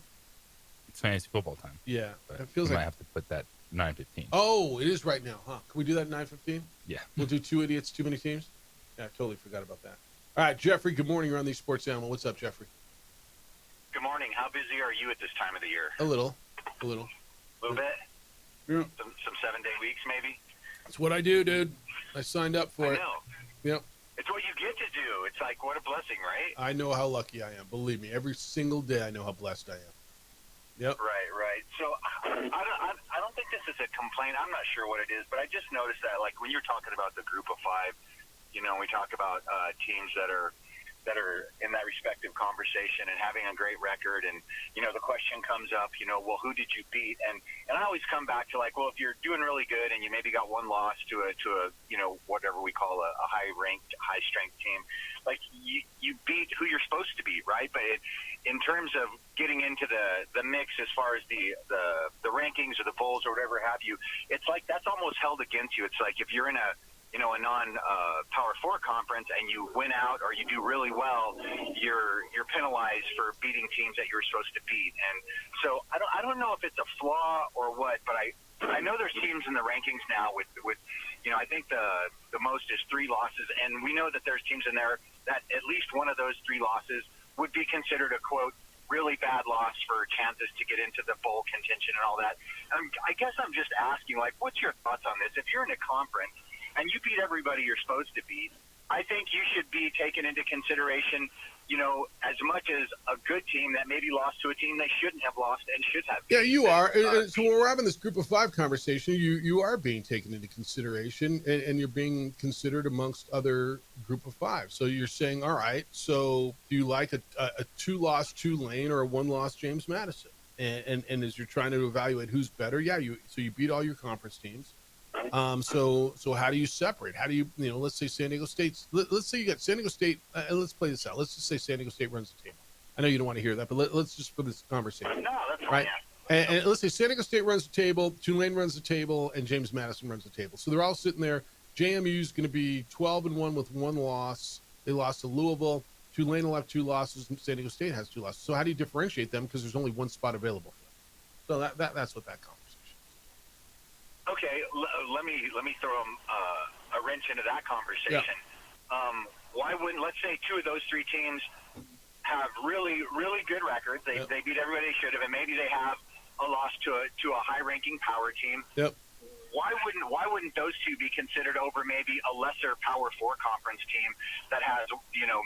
It's fantasy football time. Yeah, But it feels we like might have to put that 9:15. Oh, it is right now, huh? Can we do that at 9:15? Yeah. We'll do two idiots, too many teams? Yeah, I totally forgot about that. All right, Jeffrey, good morning. You're on the Sports Animal. What's up, Jeffrey? Good morning. How busy are you at this time of the year? A little. little bit. Yeah. Some 7-day weeks, maybe. That's what I do, dude. I signed up for I it. know. Yep. It's what you get to do. It's like, what a blessing, right? I know how lucky I am. Believe me, every single day I know how blessed I am. Yep. Right. So I don't think this is a complaint. I'm not sure what it is, but I just noticed that, like, when you're talking about the group of five, we talk about teams that are in that respective conversation and having a great record, and the question comes up, well, who did you beat? And I always come back to, like, well, if you're doing really good and you maybe got one loss to a whatever we call a high ranked, high strength team, like you beat who you're supposed to beat, right? But in terms of getting into the mix as far as the rankings or the bowls or whatever have you, it's like that's almost held against you. It's like if you're in a non Power 4 conference and you win out or you do really well, you're penalized for beating teams that you were supposed to beat. And so I don't know if it's a flaw or what, but I know there's teams in the rankings now with I think the most is 3 losses, and we know that there's teams in there that at least one of those 3 losses would be considered a, quote, really bad loss for Kansas to get into the bowl contention and all that. I guess I'm just asking, like, what's your thoughts on this? If you're in a conference and you beat everybody you're supposed to beat, I think you should be taken into consideration, as much as a good team that maybe lost to a team they shouldn't have lost and should have. Yeah, you are. So when we're having this group of 5 conversation, you are being taken into consideration, and you're being considered amongst other group of 5. So you're saying, all right, so do you like a 2-loss Tulane or a 1-loss James Madison? And as you're trying to evaluate who's better, you beat all your conference teams. So how do you separate? How do you, let's say San Diego State's, let's say you got San Diego State, and let's play this out. Let's just say San Diego State runs the table. I know you don't want to hear that, but let's just for this conversation. No, that's fine. Right? And let's say San Diego State runs the table, Tulane runs the table, and James Madison runs the table. So they're all sitting there. JMU's going to be 12-1 with 1 loss. They lost to Louisville. Tulane will have 2 losses, and San Diego State has 2 losses. So how do you differentiate them? Because there's only 1 spot available for them. So that's what that conversation. Okay, let me throw a wrench into that conversation. Yeah. Why wouldn't, let's say 2 of those 3 teams have really, really good records. They beat everybody they should have, and maybe they have a loss to a high-ranking power team. Yep. Why wouldn't those 2 be considered over maybe a lesser Power 4 conference team that has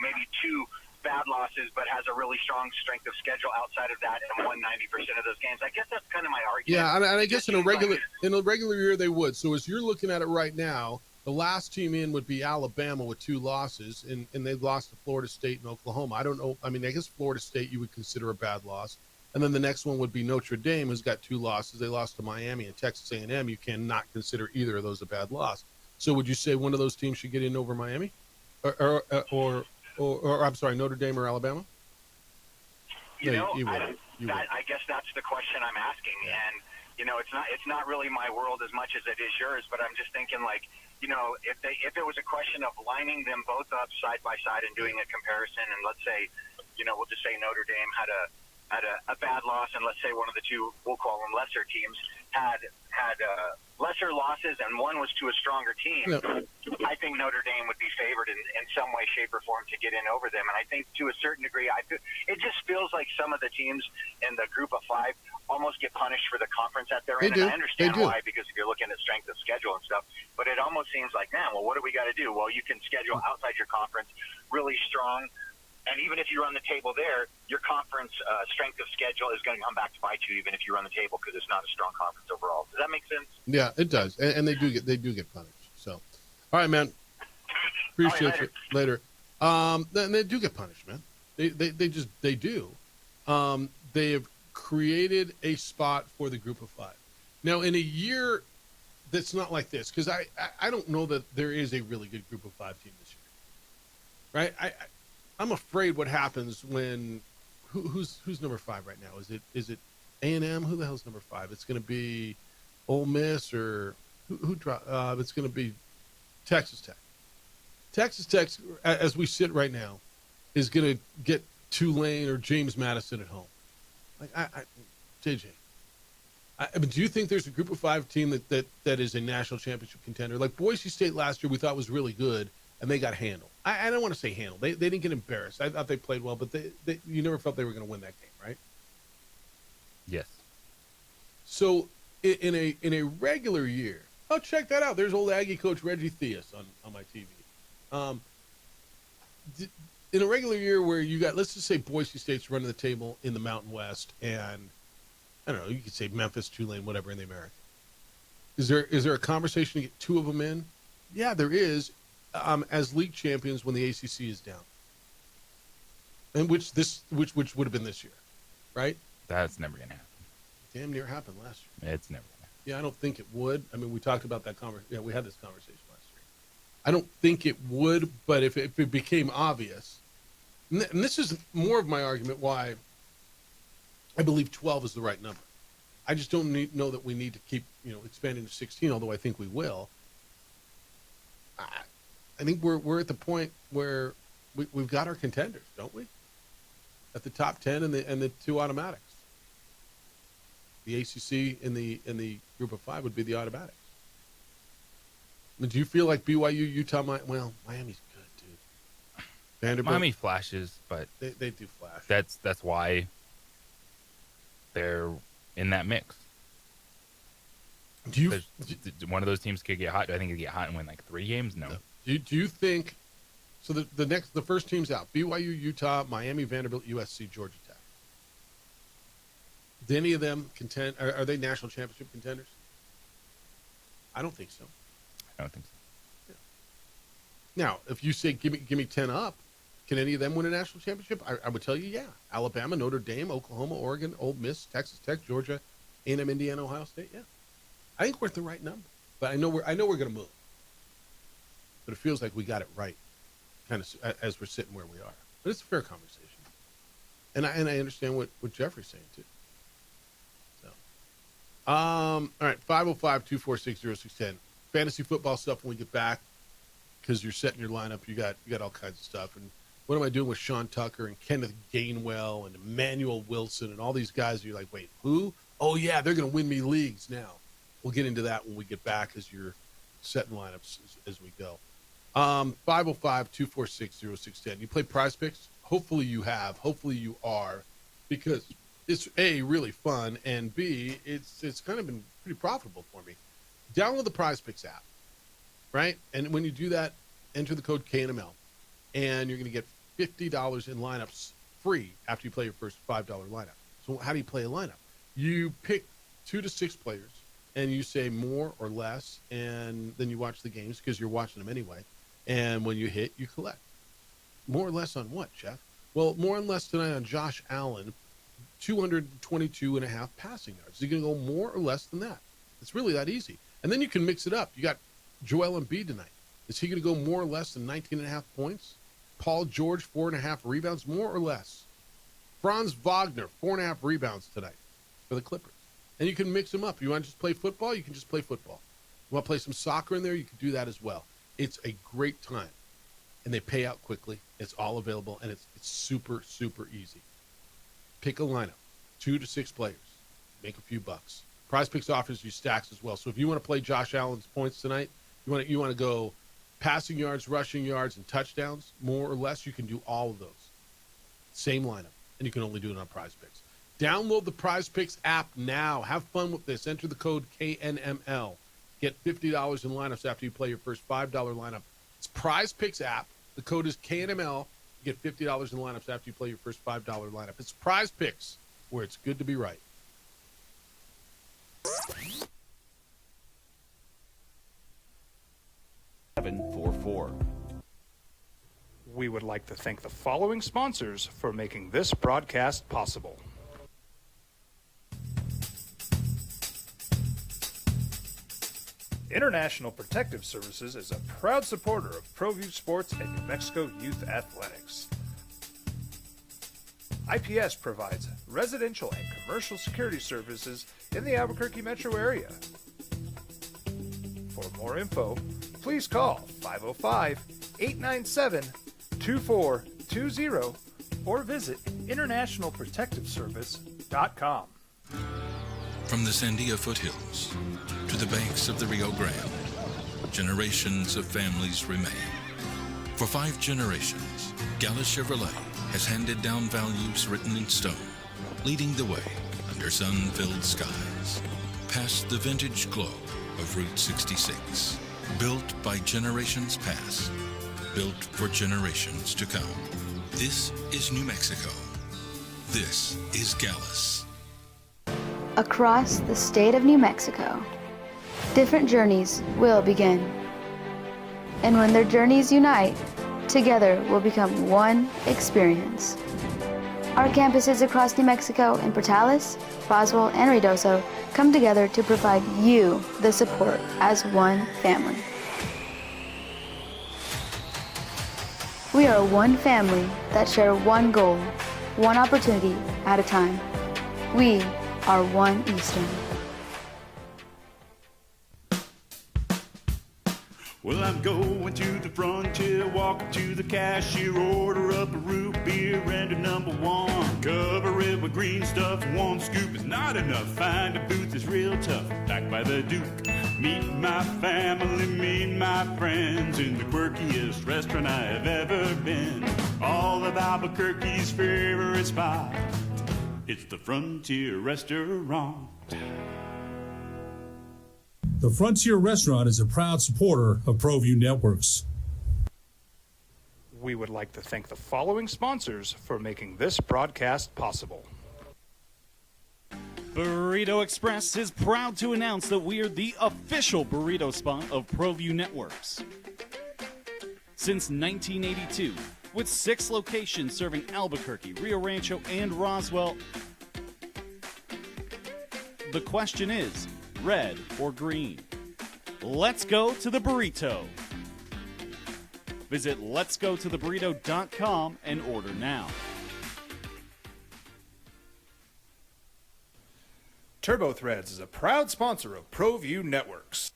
maybe 2 bad losses but has a really strong strength of schedule outside of that and won 90% of those games? I guess that's kind of my argument. Yeah, and I guess in a regular year they would. So as you're looking at it right now, the last team in would be Alabama with 2 losses, and they've lost to Florida State and Oklahoma. I don't know. I mean, I guess Florida State you would consider a bad loss. And then the next one would be Notre Dame, who's got 2 losses. They lost to Miami and Texas A&M. You cannot consider either of those a bad loss. So would you say one of those teams should get in over Miami? Or I'm sorry, Notre Dame or Alabama? I guess that's the question I'm asking. And, it's not really my world as much as it is yours, but I'm just thinking, like, if it was a question of lining them both up side by side and doing a comparison, and let's say, we'll just say Notre Dame had a bad loss, and let's say one of the 2, we'll call them lesser teams, had lesser losses, and one was to a stronger team. Yep. I think Notre Dame would be favored in some way, shape, or form to get in over them. And I think to a certain degree, it just feels like some of the teams in the group of 5 almost get punished for the conference that they're in. And I understand why, because if you're looking at strength of schedule and stuff, but it almost seems like, man, well, what do we got to do? Well, you can schedule outside your conference really strong. And even if you run the table there, your conference strength of schedule is going to come back to bite you, even if you run the table, because it's not a strong conference overall. Does that make sense? Yeah, it does, and they do get punished. So, all right, man. Appreciate you later. Then they do get punished, man. They do. They have created a spot for the group of 5. Now, in a year that's not like this, because I don't know that there is a really good group of 5 team this year, right? I'm afraid what happens when who's number 5 right now? Is it A&M? Who the hell's number 5? It's going to be Ole Miss or who it's going to be Texas Tech. Texas Tech, as we sit right now, is going to get Tulane or James Madison at home. Like JJ, but do you think there's a group of 5 team that is a national championship contender? Like Boise State last year, we thought was really good, and they got handled. I don't want to say handled. They didn't get embarrassed. I thought they played well, but you never felt they were going to win that game, right? Yes. So in a regular year, oh, check that out. There's old Aggie coach Reggie Theus on my TV. In a regular year where you got, let's just say Boise State's running the table in the Mountain West, and I don't know, you could say Memphis, Tulane, whatever in the American. Is there a conversation to get two of them in? Yeah, there is. As league champions when the ACC is down, and which would have been this year, right? That's never gonna happen. Damn near happened last year. It's never gonna happen. Yeah, I don't think it would. I mean, we talked about that conversation. Yeah, we had this conversation last year. I don't think it would, but if it became obvious, and this is more of my argument why I believe 12 is the right number. I just don't know that we need to keep expanding to 16, although I think we will. I think we're at the point where we've got our contenders, don't we? At the top 10 and the two automatics. The ACC in the group of 5 would be the automatics. I mean, do you feel like BYU, Utah, Miami's good, dude. Vanderbilt, Miami flashes, but they do flash. That's why they're in that mix. One of those teams could get hot? Do I think it could get hot and win like 3 games? No. Do you think so? The first team's out: BYU, Utah, Miami, Vanderbilt, USC, Georgia Tech. Do any of them contend? Are they national championship contenders? I don't think so. I don't think so. Yeah. Now, if you say give me 10 up, can any of them win a national championship? I would tell you, yeah. Alabama, Notre Dame, Oklahoma, Oregon, Ole Miss, Texas Tech, Georgia, A&M, Indiana, Ohio State. Yeah, I think we're at the right number, but I know we're going to move. But it feels like we got it right, kind of as we're sitting where we are. But it's a fair conversation, and I understand what Jeffrey's saying too. So, all right, 505-246-0610. Fantasy football stuff when we get back, because you're setting your lineup. You got all kinds of stuff. And what am I doing with Sean Tucker and Kenneth Gainwell and Emmanuel Wilson and all these guys? You're like, wait, who? Oh yeah, they're going to win me leagues now. We'll get into that when we get back as you're setting lineups as we go. 505-246-0610. You play Prize Picks? Hopefully you have. Hopefully you are, because it's A, really fun, and B, it's kind of been pretty profitable for me. Download the Prize Picks app, right? And when you do that, enter the code KNML, and you're going to get $50 in lineups free after you play your first $5 lineup. So how do you play a lineup? You pick 2 to 6 players, and you say more or less, and then you watch the games because you're watching them anyway. And when you hit, you collect. More or less on what, Jeff? Well, more or less tonight on Josh Allen, 222.5 passing yards. Is he going to go more or less than that? It's really that easy. And then you can mix it up. You got Joel Embiid tonight. Is he going to go more or less than 19.5 points? Paul George, 4.5 rebounds, more or less. Franz Wagner, 4.5 rebounds tonight for the Clippers. And you can mix them up. You want to just play football? You can just play football. You want to play some soccer in there? You can do that as well. It's a great time. And they pay out quickly. It's all available, and it's super, super easy. Pick a lineup, 2 to 6 players. Make a few bucks. Prize Picks offers you stacks as well. So if you want to play Josh Allen's points tonight, you want to go passing yards, rushing yards, and touchdowns, more or less, you can do all of those. Same lineup, and you can only do it on Prize Picks. Download the Prize Picks app now. Have fun with this. Enter the code KNML. Get $50 in lineups after you play your first $5 lineup. It's Prize Picks app. The code is KNML. You get $50 in lineups after you play your first $5 lineup. It's Prize Picks, where it's good to be right. We would like to thank the following sponsors for making this broadcast possible. International Protective Services is a proud supporter of ProView Sports and New Mexico Youth Athletics. IPS provides residential and commercial security services in the Albuquerque metro area. For more info, please call 505-897-2420 or visit internationalprotectiveservice.com. From the Sandia foothills to the banks of the Rio Grande, generations of families remain. For 5 generations, Gala Chevrolet has handed down values written in stone, leading the way under sun-filled skies. past the vintage glow of Route 66. Built by generations past, built for generations to come. This is New Mexico. This is Gallus. Across the state of New Mexico, different journeys will begin. And when their journeys unite, together will become one experience. Our campuses across New Mexico in Portales, Roswell, and Ruidoso come together to provide you the support as one family. We are one family that share one goal, one opportunity at a time. We are One Eastern. Well, I'm going to the frontier, walking to the cashier, order up a root beer and a number one. Cover it with green stuff, one scoop is not enough. Find a booth is real tough, back by the Duke. Meet my family, meet my friends in the quirkiest restaurant I have ever been. All of Albuquerque's favorite spot, it's the Frontier Restaurant. The Frontier Restaurant is a proud supporter of ProView Networks. We would like to thank the following sponsors for making this broadcast possible. Burrito Express is proud to announce that we are the official burrito spot of ProView Networks. Since 1982, with 6 locations serving Albuquerque, Rio Rancho, and Roswell, the question is, red or green? Let's go to the burrito. Visit letsgototheburrito.com and order now. TurboThreads is a proud sponsor of ProView Networks.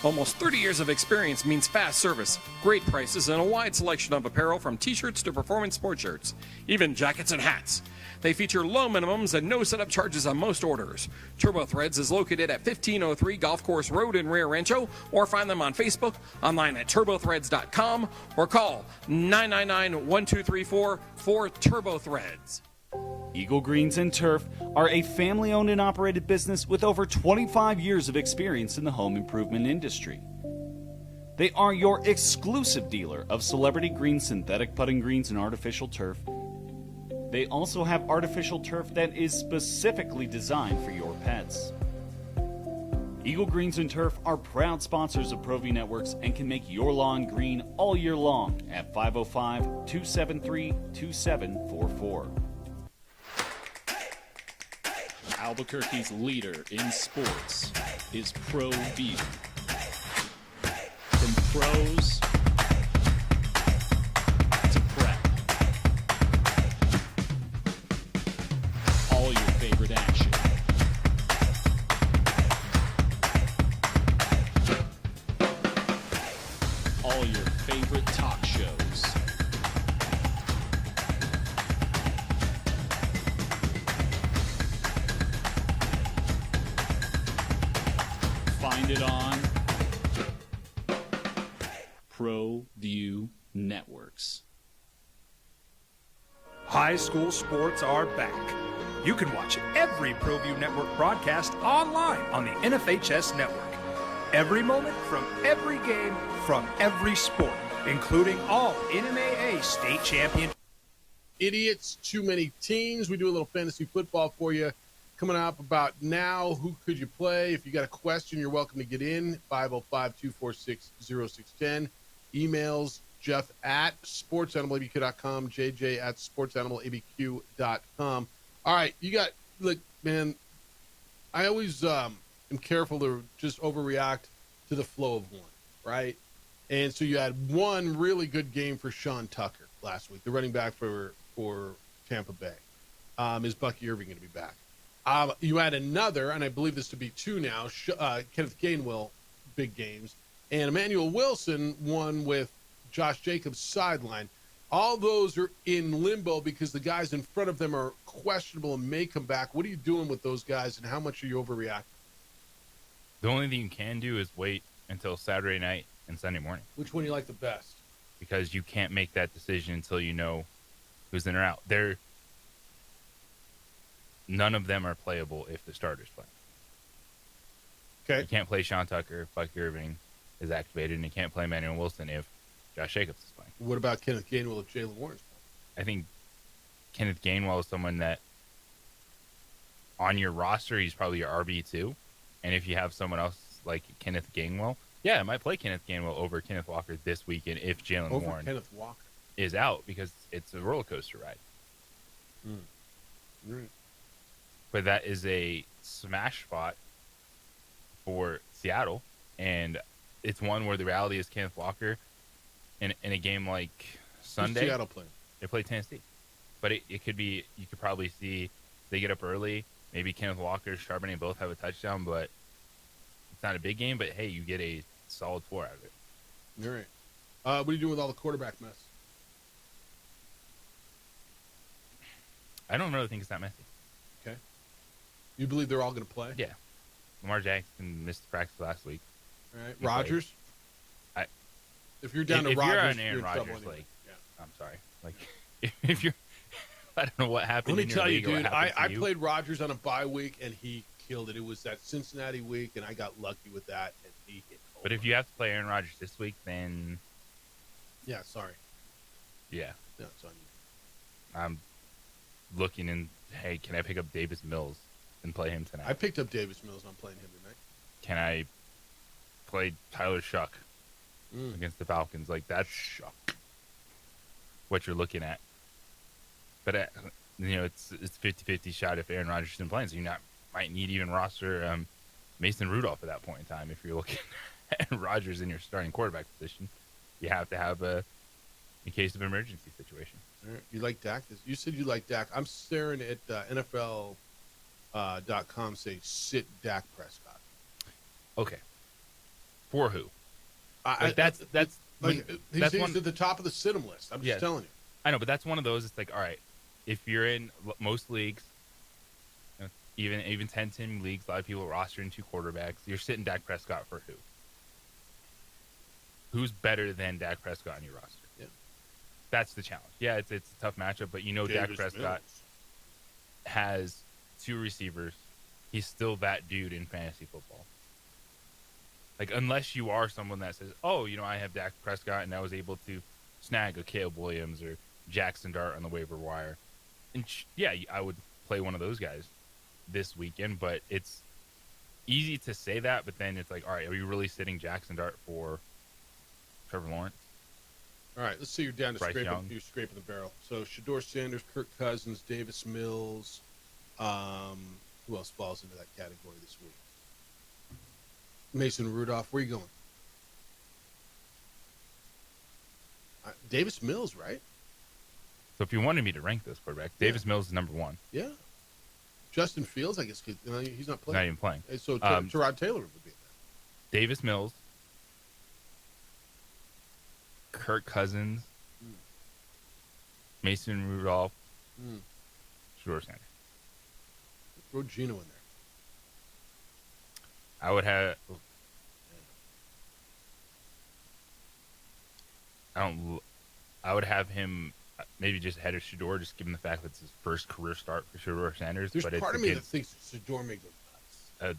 Almost 30 years of experience means fast service, great prices, and a wide selection of apparel from t-shirts to performance sport shirts, even jackets and hats. They feature low minimums and no setup charges on most orders. TurboThreads is located at 1503 Golf Course Road in Rio Rancho, or find them on Facebook, online at turbothreads.com, or call 999-1234 for TurboThreads. Eagle Greens and Turf are a family-owned and operated business with over 25 years of experience in the home improvement industry. They are your exclusive dealer of celebrity green synthetic putting greens and artificial turf. They also have artificial turf that is specifically designed for your pets. Eagle Greens and Turf are proud sponsors of ProView Networks and can make your lawn green all year long at 505-273-2744. Albuquerque's leader in sports is ProView. From pros to prep, all your favorite action. All your favorite talk shows. Find it on ProView Networks. High school sports are back. You can watch every ProView Network broadcast online on the NFHS network. Every moment from every game from every sport, including all NMAA state champion. Idiots, too many teams. We do a little fantasy football for you. Coming up about now, who could you play? If you got a question, you're welcome to get in, 505-246-0610. Emails, Jeff at sportsanimалabq.com, JJ at sportsanimалabq.com. All right, you got, look, man, I always am careful to just overreact to the flow of one, right? And so you had one really good game for Sean Tucker last week, the running back for Tampa Bay. Is Bucky Irving going to be back? You had another, and I believe this to be 2 now, Kenneth Gainwell, big games. And Emmanuel Wilson won with Josh Jacobs sideline. All those are in limbo because the guys in front of them are questionable and may come back. What are you doing with those guys, and how much are you overreacting? The only thing you can do is wait until Saturday night and Sunday morning. Which one do you like the best? Because you can't make that decision until you know who's in or out. none of them are playable if the starter's playing. Okay. You can't play Sean Tucker if Bucky Irving is activated, and you can't play Manuel Wilson if Josh Jacobs is playing. What about Kenneth Gainwell if Jalen Warren's playing? I think Kenneth Gainwell is someone that on your roster, he's probably your RB2. And if you have someone else like Kenneth Gainwell, I might play Kenneth Gainwell over Kenneth Walker this weekend if Jalen Warren Kenneth Walker is out, because it's a roller coaster ride. Right. But that is a smash spot for Seattle, and it's one where the reality is Kenneth Walker in a game like Sunday. Who's Seattle playing? They play Tennessee. But it could be, you could probably see they get up early. Maybe Kenneth Walker, Charbonnet both have a touchdown, but it's not a big game. But, hey, you get a solid 4 out of it. All right. What are you doing with all the quarterback mess? I don't really think it's that messy. Okay. You believe they're all going to play? Yeah. Lamar Jackson missed practice last week. All right. Rodgers? If you're down to if Rodgers, you're on Aaron you're in trouble Rodgers, anyway. like, I'm sorry. Like, if you're, I don't know what happened. Let me in your tell you, league or what dude, happened I to you. played Rodgers on a bye week, and he killed it. It was that Cincinnati week, and I got lucky with that, and he hit home. But if you have to play Aaron Rodgers this week, then Yeah, sorry. yeah, No, it's on you. I'm looking and hey, can I pick up Davis Mills and play him tonight? I picked up Davis Mills, and I'm playing him tonight. Can I play Tyler Shuck against the Falcons? Like, that's what you're looking at. But it's 50-50 shot if Aaron Rodgers isn't playing, so you might need even roster Mason Rudolph at that point in time. If you're looking at Rodgers in your starting quarterback position, you have to have a in case of emergency situation. All right. You like Dak? You said you like Dak. I'm staring at NFL.com saying sit Dak Prescott. Okay. For who? That's he's at the top of the sit 'em list. I'm just telling you. I know, but that's one of those. It's like, all right, if you're in most leagues, even 10-team leagues, a lot of people rostering 2 quarterbacks. You're sitting Dak Prescott for who? Who's better than Dak Prescott on your roster? Yeah, that's the challenge. Yeah, it's a tough matchup, but Dak Prescott has 2 receivers. He's still that dude in fantasy football. Like, unless you are someone that says, oh, I have Dak Prescott and I was able to snag a Caleb Williams or Jackson Dart on the waiver wire. And I would play one of those guys this weekend, but it's easy to say that, but then it's like, all right, are you really sitting Jackson Dart for Trevor Lawrence? All right, let's say you're down to Bryce Young. you're scraping the barrel. So Shador Sanders, Kirk Cousins, Davis Mills. Who else falls into that category this week? Mason Rudolph. Where are you going? Davis Mills, right? So if you wanted me to rank those quarterbacks, Davis Mills is number 1. Yeah. Justin Fields, I guess, he's not playing. Not even playing. So Tyrod Taylor would be there. Davis Mills, Kirk Cousins, Mason Rudolph, Shador Sanders. Throw Gino in there. I would have. I would have him maybe just ahead of Shador, just given the fact that it's his first career start for Shador Sanders. There's but part of me that thinks Shador may go nuts.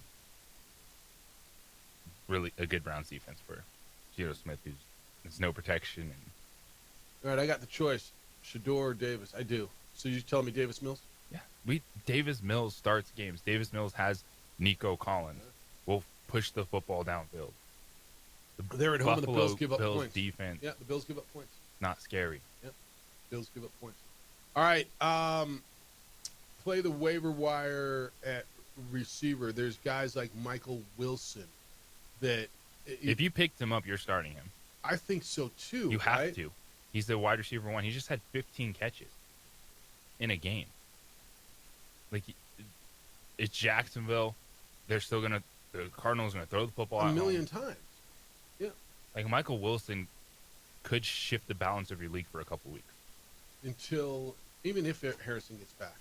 Really a good Browns defense for Geno Smith, who's there's no protection. And all right, I got the choice: Shador or Davis. I do. So you telling me Davis Mills? Yeah, Davis Mills starts games. Davis Mills has Nico Collins. Will push the football downfield. They're at home, and the Bills give up Bills points. Defense. Yeah, the Bills give up points. Not scary. Yep, Bills give up points. All right, play the waiver wire at receiver. There's guys like Michael Wilson that if you picked him up, you're starting him. I think so too. You have to. He's the wide receiver 1. He just had 15 catches in a game. Like, it's Jacksonville. They're still the Cardinals are gonna throw the football a million times. Yeah. Like, Michael Wilson could shift the balance of your league for a couple weeks. Even if Harrison gets back.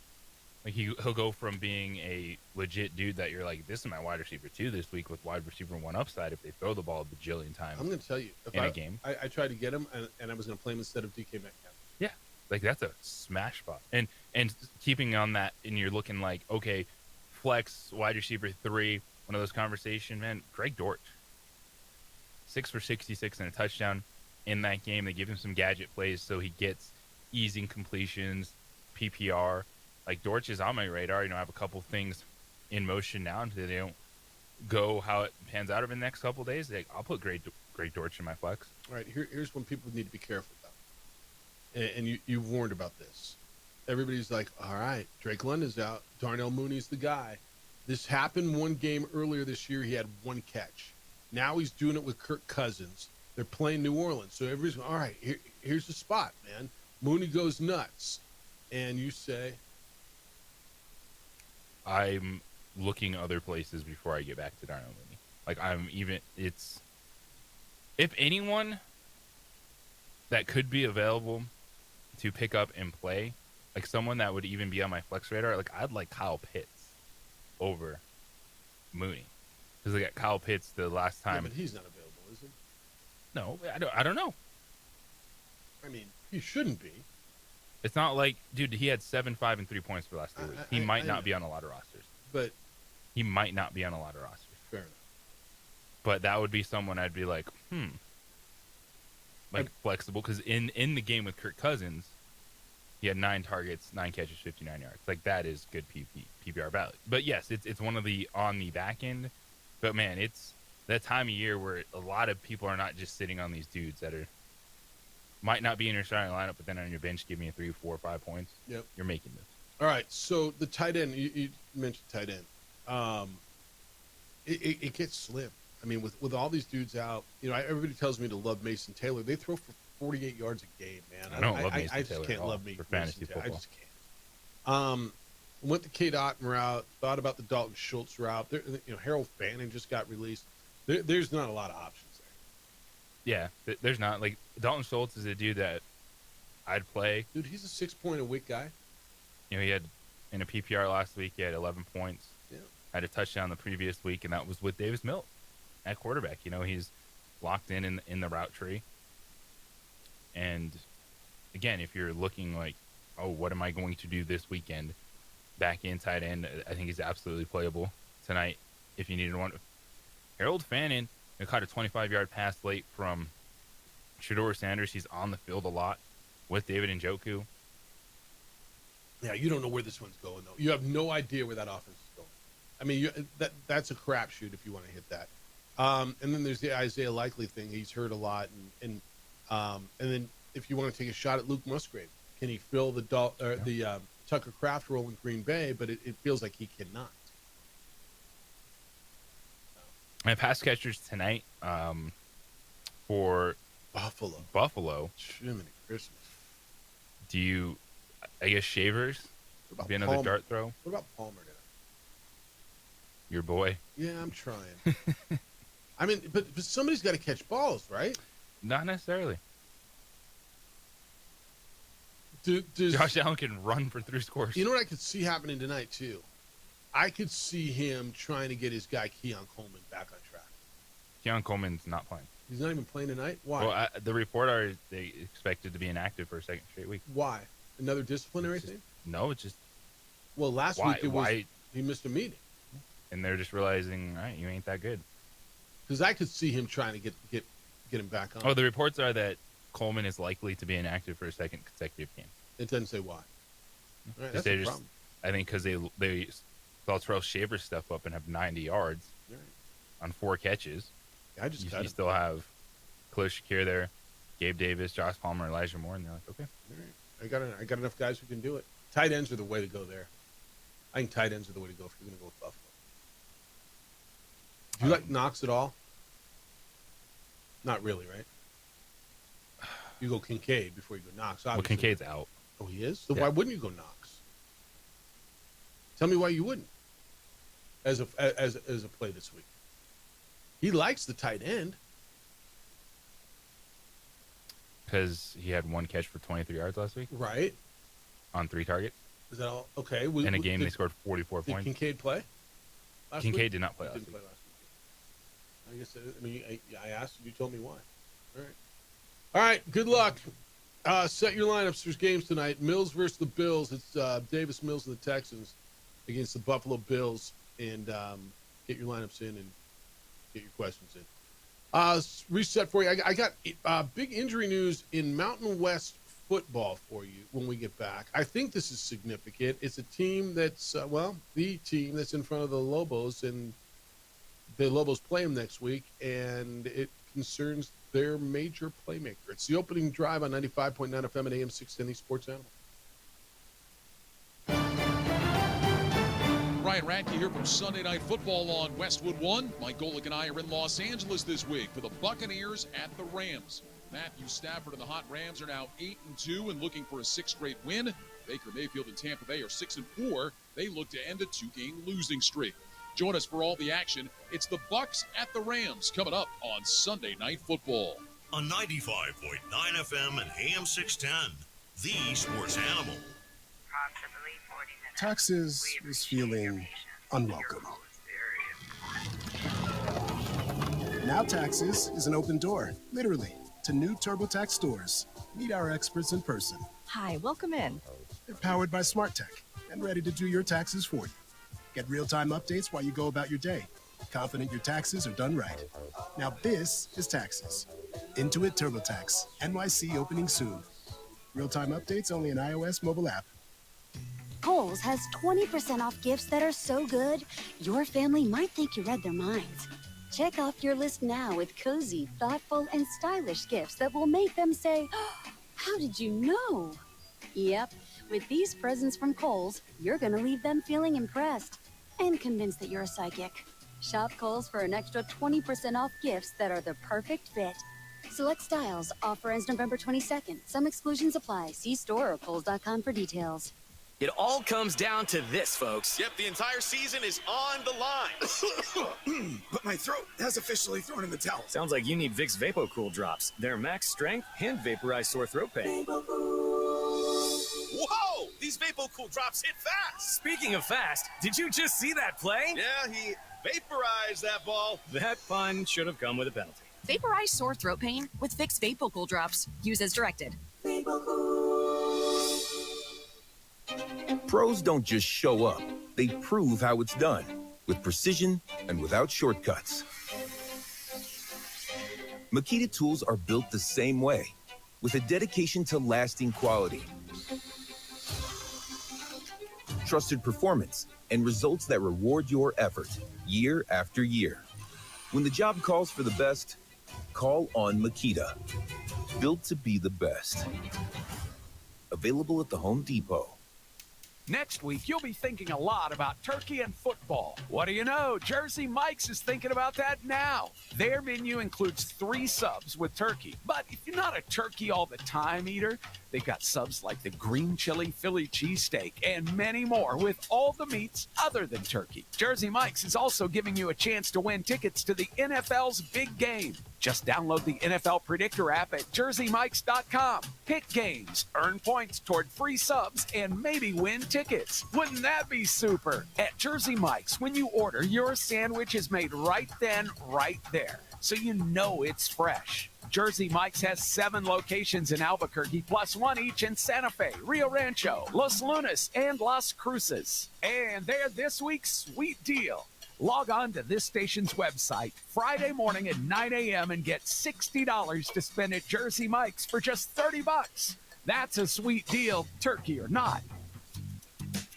Like, he'll go from being a legit dude that you're like, this is my wide receiver 2 this week with wide receiver 1 upside if they throw the ball a bajillion times. I'm going to tell you. In a game. I tried to get him, and I was going to play him instead of DK Metcalf. Yeah. Like, that's a smash spot. And keeping on that, and you're looking like, okay, flex, wide receiver 3, one of those conversations, man, Greg Dortch. 6 for 66 and a touchdown in that game. They give him some gadget plays so he gets easing completions, PPR. Like, Dortch is on my radar. I have a couple things in motion now until they don't go how it pans out over the next couple of days. Like, I'll put Greg Dortch in my flex. All right, here's one people need to be careful about. And you warned about this. Everybody's like, all right, Drake London's out. Darnell Mooney's the guy. This happened one game earlier this year. He had 1 catch. Now he's doing it with Kirk Cousins. They're playing New Orleans. So everybody's going, all right, here's the spot, man. Mooney goes nuts. And you say? I'm looking other places before I get back to Darnell Mooney. Like, if anyone that could be available to pick up and play, like someone that would even be on my flex radar, like I'd like Kyle Pitts over Mooney. Because they got Kyle Pitts the last time. Yeah, but he's not available, is he? No, I don't know. I mean, he shouldn't be. It's not like, dude, he had 7, 5, and 3 points for the last 3 weeks. He might not be on a lot of rosters. But he might not be on a lot of rosters. Fair enough. But that would be someone I'd be like, like flexible. Because in the game with Kirk Cousins, he had 9 targets, 9 catches, 59 yards. Like, that is good PPR value. But yes, it's one of the on the back end. But man, it's that time of year where a lot of people are not just sitting on these dudes that might not be in your starting lineup, but then on your bench, give me a 3, 4, 5 points. Yep. You're making this. All right. So the tight end, you mentioned tight end. It gets slim. I mean, with all these dudes out, everybody tells me to love Mason Taylor. They throw for 48 yards a game, man. I don't love Mason Taylor. I just can't love for fantasy Taylor. football. I just can't. Went the Cade Otton route. Thought about the Dalton Schultz route. Harold Fanning just got released. There's not a lot of options there. Yeah, there's not. Like, Dalton Schultz is a dude that I'd play. Dude, he's a 6-point-a-week guy. He had in a PPR last week. He had 11 points. Yeah. Had a touchdown the previous week, and that was with Davis Mills at quarterback. He's locked in the route tree. And again, if you're looking like, oh, what am I going to do this weekend? Back in tight end, I think he's absolutely playable tonight if you needed one. Harold Fanning caught a 25-yard pass late from Shedeur Sanders. He's on the field a lot with David Njoku. Yeah, you don't know where this one's going, though. You have no idea where that offense is going. I mean, that's a crapshoot if you want to hit that. And then there's the Isaiah Likely thing. He's hurt a lot. And then if you want to take a shot at Luke Musgrave, can he fill the Tucker Kraft role in Green Bay? But it feels like he cannot. My pass catchers tonight for Buffalo. Jiminy Christmas. Do you, I guess, Shavers? Be another Palmer? dart throw? What about Palmer today? Your boy? Yeah, I'm trying. I mean, but somebody's got to catch balls, right? Not necessarily. Does Josh Allen can run for 3 scores. You know what I could see happening tonight, too? I could see him trying to get his guy Keon Coleman back on track. Keon Coleman's not playing. He's not even playing tonight? Why? Well, the report are they expected to be inactive for a second straight week. Why? Another disciplinary thing? No, it's just... Well, last week it was he missed a meeting. And they're just realizing, all right, you ain't that good. Because I could see him trying to get him back on. Oh, the reports are that Coleman is likely to be inactive for a second consecutive game. It doesn't say why. All right, that's a a problem. I think because they saw Terrell Shavers step up and have 90 yards on 4 catches. Yeah, I just you still have Khalil Shakir there, Gabe Davis, Josh Palmer, Elijah Moore, and they're like, okay. All right. I got enough guys who can do it. Tight ends are the way to go there. I think tight ends are the way to go if you're going to go with Buffalo. Do you like Knox at all? Not really, right? You go Kincaid before you go Knox. Obviously. Well, Kincaid's out. Oh, he is? So Yeah. why wouldn't you go Knox? Tell me why you wouldn't. As a play this week, he likes the tight end Because he had 1 catch for 23 yards last week. Right. On 3 targets. Is that all? Okay. In a game, they scored 44 did points. Kincaid play? Last Kincaid week? did not play He last didn't week. play last week. I guess I asked and you told me why. All right. All right. Good luck. Set your lineups for games tonight. Mills versus the Bills. It's Davis Mills and the Texans against the Buffalo Bills. And get your lineups in and get your questions in. Reset for you. I got big injury news in Mountain West football for you when we get back. I think this is significant. It's a team that's, the team that's in front of the Lobos, and the Lobos play them next week, and it concerns their major playmaker. It's the opening drive on 95.9 FM and AM 610 Sports Animal. Ryan Radke here from Sunday Night Football on Westwood One. Mike Golick and I are in Los Angeles this week for the Buccaneers at the Rams. Matthew Stafford and the Hot Rams are now 8-2 and looking for a 6th straight win. Baker Mayfield and Tampa Bay are 6-4. They look to end a 2-game losing streak. Join us for all the action. It's the Bucs at the Rams coming up on Sunday Night Football. On 95.9 FM and AM 610, the Sports Animal. Taxes is feeling unwelcome. Now Taxes is an open door, literally, to new TurboTax stores. Meet our experts in person. Hi, welcome in. They're powered by Smart Tech and ready to do your taxes for you. Get real-time updates while you go about your day. Confident your taxes are done right. Now this is Taxes. Intuit TurboTax. NYC opening soon. Real-time updates only in iOS mobile app. Kohl's has 20% off gifts that are so good, your family might think you read their minds. Check off your list now with cozy, thoughtful, and stylish gifts that will make them say, oh, how did you know? Yep, with these presents from Kohl's, you're going to leave them feeling impressed and convinced that you're a psychic. Shop Kohl's for an extra 20% off gifts that are the perfect fit. Select styles. Offer ends November 22nd. Some exclusions apply. See store or Kohls.com for details. It all comes down to this, folks. Yep, the entire season is on the line. But my throat has officially thrown in the towel. Sounds like you need Vicks VapoCool drops. They're max strength and vaporize sore throat pain. Whoa! These VapoCool drops hit fast. Speaking of fast, did you just see that play? Yeah, he vaporized that ball. That pun should have come with a penalty. Vaporize sore throat pain with Vicks VapoCool drops. Use as directed. Pros don't just show up. They prove how it's done, with precision and without shortcuts. Makita tools are built the same way, with a dedication to lasting quality, trusted performance, and results that reward your effort year after year. When the job calls for the best, call on Makita. Built to be the best. Available at the Home Depot. Next week, you'll be thinking a lot about turkey and football. What do you know? Jersey Mike's is thinking about that now. Their menu includes 3 subs with turkey. But if you're not a turkey all the time eater, they've got subs like the green chili Philly cheesesteak and many more with all the meats other than turkey. Jersey Mike's is also giving you a chance to win tickets to the NFL's big game. Just download the NFL Predictor app at jerseymikes.com. Pick games, earn points toward free subs, and maybe win tickets. Wouldn't that be super? At Jersey Mike's, when you order, your sandwich is made right then, right there, so you know it's fresh. Jersey Mike's has 7 locations in Albuquerque, plus 1 each in Santa Fe, Rio Rancho, Los Lunas, and Las Cruces. And they're this week's sweet deal. Log on to this station's website Friday morning at 9 a.m. and get $60 to spend at Jersey Mike's for just $30. That's a sweet deal, turkey or not.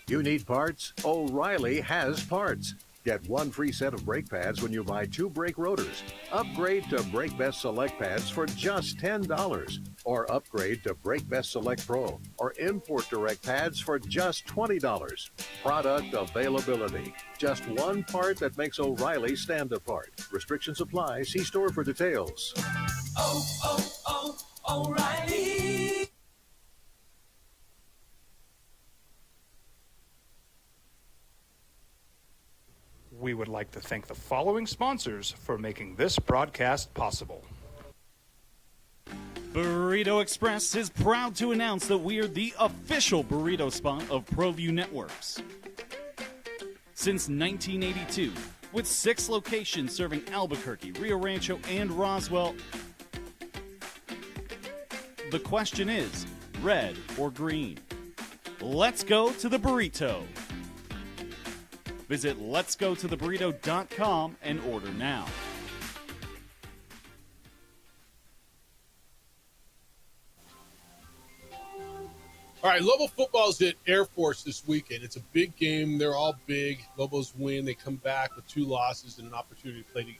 You need parts? O'Reilly has parts. Get 1 free set of brake pads when you buy 2 brake rotors. Upgrade to Brake Best Select pads for just $10. Or upgrade to Brake Best Select Pro or Import Direct pads for just $20. Product availability. Just one part that makes O'Reilly stand apart. Restrictions apply. See store for details. O'Reilly. We would like to thank the following sponsors for making this broadcast possible. Burrito Express is proud to announce that we are the official burrito spot of ProView Networks. Since 1982, with 6 locations serving Albuquerque, Rio Rancho, and Roswell, The question is, red or green? Let's go to the burrito. Visit letsgototheburrito.com and order now. All right, Lobo football's at Air Force this weekend. It's a big game. They're all big. Lobos win. They come back with 2 losses and an opportunity to play,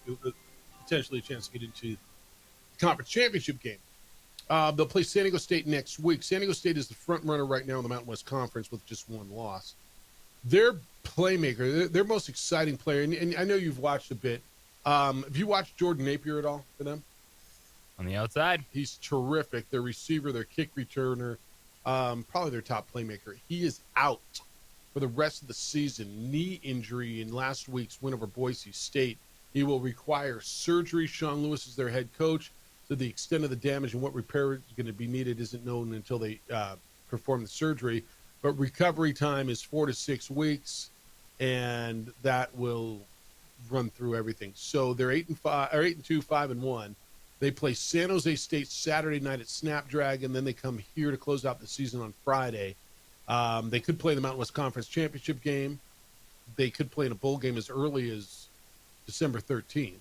potentially a chance to get into the conference championship game. They'll play San Diego State next week. San Diego State is the front runner right now in the Mountain West Conference with just 1 loss. Their playmaker, their most exciting player, and I know you've watched a bit. Have you watched Jordan Napier at all for them? On the outside. He's terrific. Their receiver, their kick returner, probably their top playmaker. He is out for the rest of the season. Knee injury in last week's win over Boise State. He will require surgery. Sean Lewis is their head coach. So the extent of the damage and what repair is going to be needed isn't known until they perform the surgery. But recovery time is 4 to 6 weeks, and that will run through everything. So they're 8-2, 5-1. They play San Jose State Saturday night at Snapdragon. Then they come here to close out the season on Friday. They could play the Mountain West Conference Championship game. They could play in a bowl game as early as December 13th.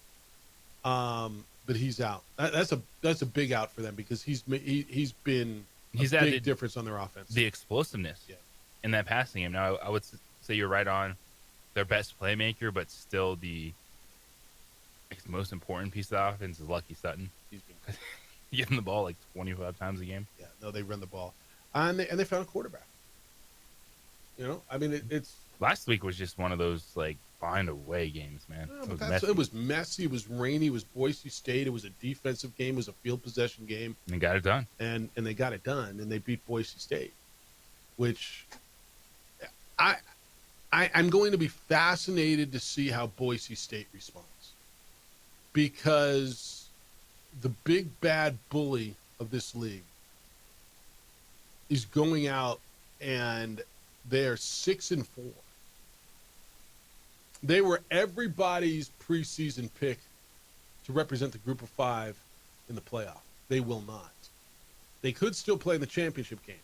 But he's out. That's a big out for them because he's been a big difference on their offense. The explosiveness in that passing game. Now, I would say you're right on their best playmaker, but still the most important piece of the offense is Lucky Sutton. He's been getting the ball like 25 times a game. Yeah, no, they run the ball. And they found a quarterback. You know, I mean, it's... Last week was just one of those, like, find-away games, man. It was messy. It was rainy. It was Boise State. It was a defensive game. It was a field possession game. And they got it done. And they got it done, and they beat Boise State, which I'm going to be fascinated to see how Boise State responds. Because the big bad bully of this league is going out, and they're 6-4. They were everybody's preseason pick to represent the Group of 5 in the playoff. They will not. They could still play in the championship game.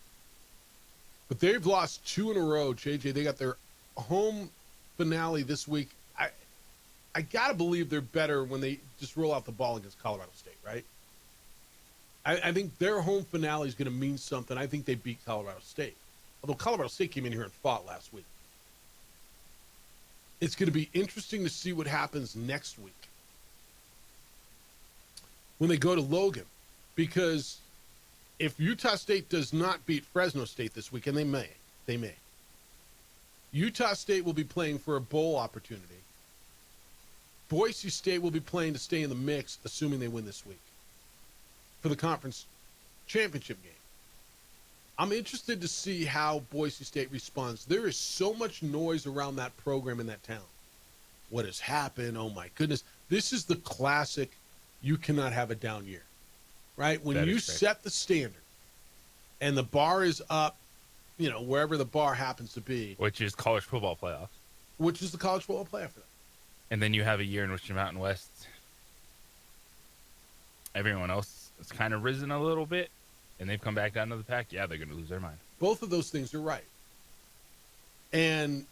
But they've lost 2 in a row, JJ. They got their home finale this week. I got to believe they're better when they just roll out the ball against Colorado State, right? I think their home finale is going to mean something. I think they beat Colorado State. Although Colorado State came in here and fought last week. It's going to be interesting to see what happens next week when they go to Logan. Because if Utah State does not beat Fresno State this week, and they may, Utah State will be playing for a bowl opportunity. Boise State will be playing to stay in the mix, assuming they win this week, for the conference championship game. I'm interested to see how Boise State responds. There is so much noise around that program in that town. What has happened? Oh, my goodness. This is the classic you cannot have a down year, right? When you set the standard and the bar is up, you know, wherever the bar happens to be. Which is college football playoffs. Which is the college football playoff for them. And then you have a year in which the Mountain West, everyone else has kind of risen a little bit, and they've come back down to the pack. Yeah, they're going to lose their mind. Both of those things are right. And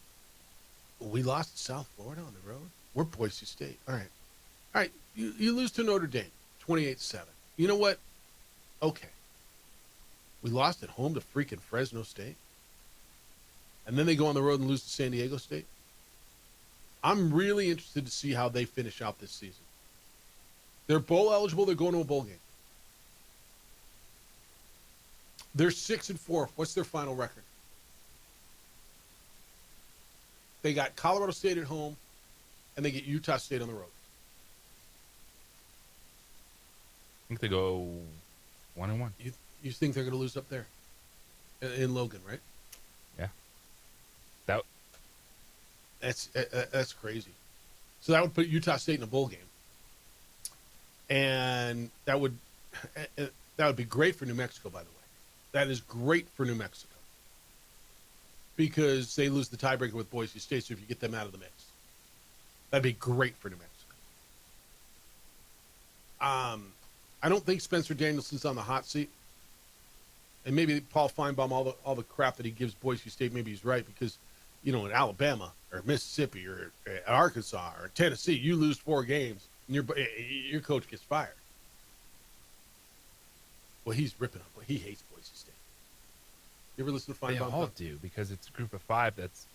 we lost to South Florida on the road. We're Boise State. All right. You lose to Notre Dame, 28-7. You know what? Okay. We lost at home to freaking Fresno State. And then they go on the road and lose to San Diego State. I'm really interested to see how they finish out this season. They're bowl eligible. They're going to a bowl game. They're 6-4. What's their final record? They got Colorado State at home, and they get Utah State on the road. I think they go 1-1. You think they're going to lose up there in Logan, right? Yeah. That's crazy. So that would put Utah State in a bowl game, and that would be great for New Mexico. By the way, that is great for New Mexico because they lose the tiebreaker with Boise State. So if you get them out of the mix, that'd be great for New Mexico. I don't think Spencer Danielson's on the hot seat. And maybe Paul Feinbaum, all the crap that he gives Boise State, maybe he's right because, in Alabama or Mississippi or Arkansas or Tennessee, you lose 4 games and your coach gets fired. Well, he's ripping up. He hates Boise State. You ever listen to Feinbaum? They all do, because it's a group of 5 that's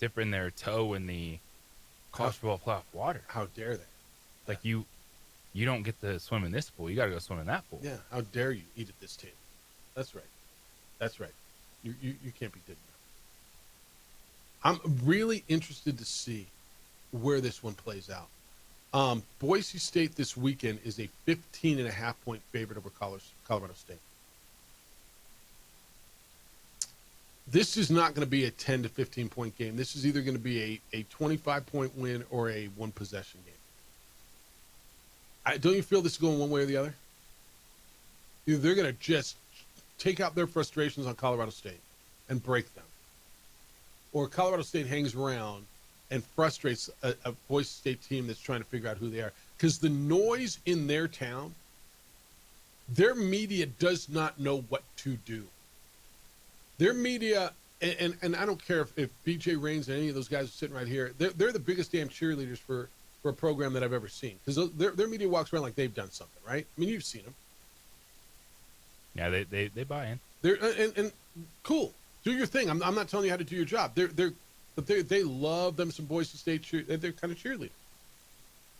dipping their toe in the college football playoff water. How dare they? Like you don't get to swim in this pool. You got to go swim in that pool. Yeah. How dare you eat at this table? That's right. That's right. You can't be good enough. I'm really interested to see where this one plays out. Boise State this weekend is a 15.5-point favorite over Colorado State. This is not going to be a 10 to 15-point game. This is either going to be a 25-point win or a one-possession game. Don't you feel this is going one way or the other? Either they're going to just take out their frustrations on Colorado State and break them, or Colorado State hangs around and frustrates a Boise State team that's trying to figure out who they are. Because the noise in their town, their media does not know what to do. Their media, and I don't care if BJ Raines and any of those guys are sitting right here, they're the biggest damn cheerleaders for a program that I've ever seen. Because their media walks around like they've done something, right? I mean, you've seen them. Yeah, they buy in. They're and cool. Do your thing. I'm not telling you how to do your job. They love them some Boise State they're kind of cheerleaders.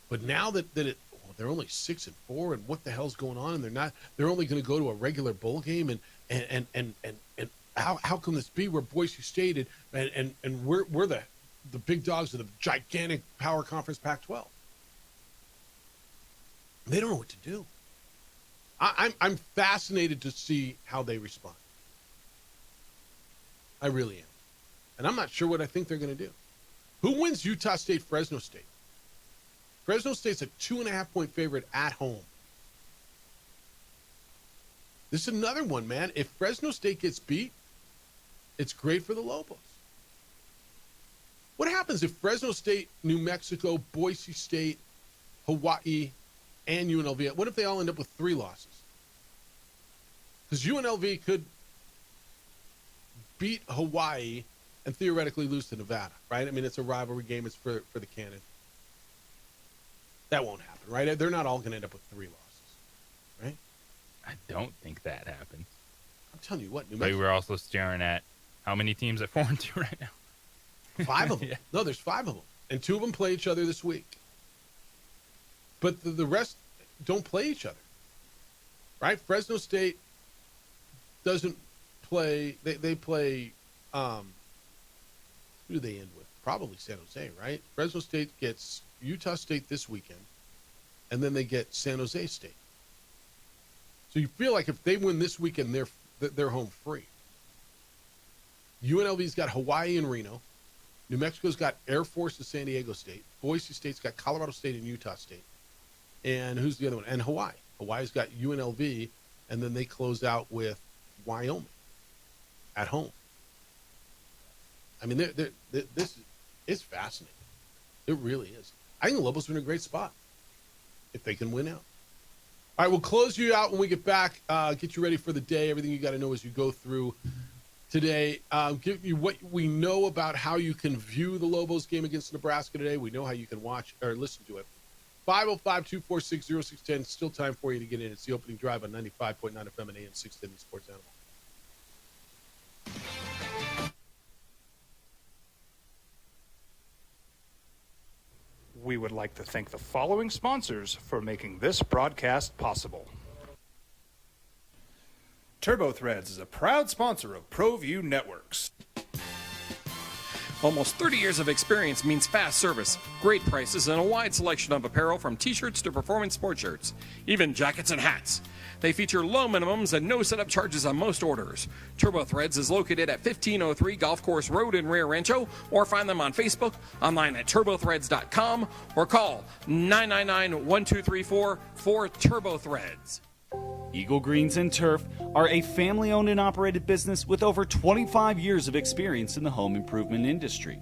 But now that they're only 6-4, and what the hell's going on? And they're only going to go to a regular bowl game, and how can this be? We're Boise State and we're the big dogs of the gigantic power conference Pac-12. They don't know what to do. I'm fascinated to see how they respond. I really am. And I'm not sure what I think they're going to do. Who wins Utah State, Fresno State? Fresno State's a 2.5-point favorite at home. This is another one, man. If Fresno State gets beat, it's great for the Lobos. What happens if Fresno State, New Mexico, Boise State, Hawaii, and UNLV, what if they all end up with 3 losses? Because UNLV could beat Hawaii and theoretically lose to Nevada, right? I mean, it's a rivalry game. It's for the Cannon. That won't happen, right? They're not all going to end up with 3 losses, right? I don't think that happens. I'm telling you what, New But Mexico. we're also staring at how many teams at 4-2 right now? 5 of them. Yeah. No, there's 5 of them. And 2 of them play each other this week. But the rest don't play each other, right? Fresno State doesn't play. They play, who do they end with? Probably San Jose, right? Fresno State gets Utah State this weekend, and then they get San Jose State. So you feel like if they win this weekend, they're home free. UNLV's got Hawaii and Reno. New Mexico's got Air Force and San Diego State. Boise State's got Colorado State and Utah State. And who's the other one? And Hawaii. Hawaii's got UNLV, and then they close out with Wyoming at home. I mean, this is fascinating. It really is. I think the Lobos are in a great spot if they can win out. All right, we'll close you out when we get back, get you ready for the day, everything you got to know as you go through today. Give you what we know about how you can view the Lobos game against Nebraska today. We know how you can watch or listen to it. 505-246-0610. Still time for you to get in. It's the opening drive on 95.9 FM and AM 610 Sports Animal. We would like to thank the following sponsors for making this broadcast possible. TurboThreads is a proud sponsor of ProView Networks. Almost 30 years of experience means fast service, great prices, and a wide selection of apparel from t-shirts to performance sports shirts, even jackets and hats. They feature low minimums and no setup charges on most orders. TurboThreads is located at 1503 Golf Course Road in Rio Rancho, or find them on Facebook, online at turbothreads.com, or call 999-1234 for TurboThreads. Eagle Greens and Turf are a family-owned and operated business with over 25 years of experience in the home improvement industry.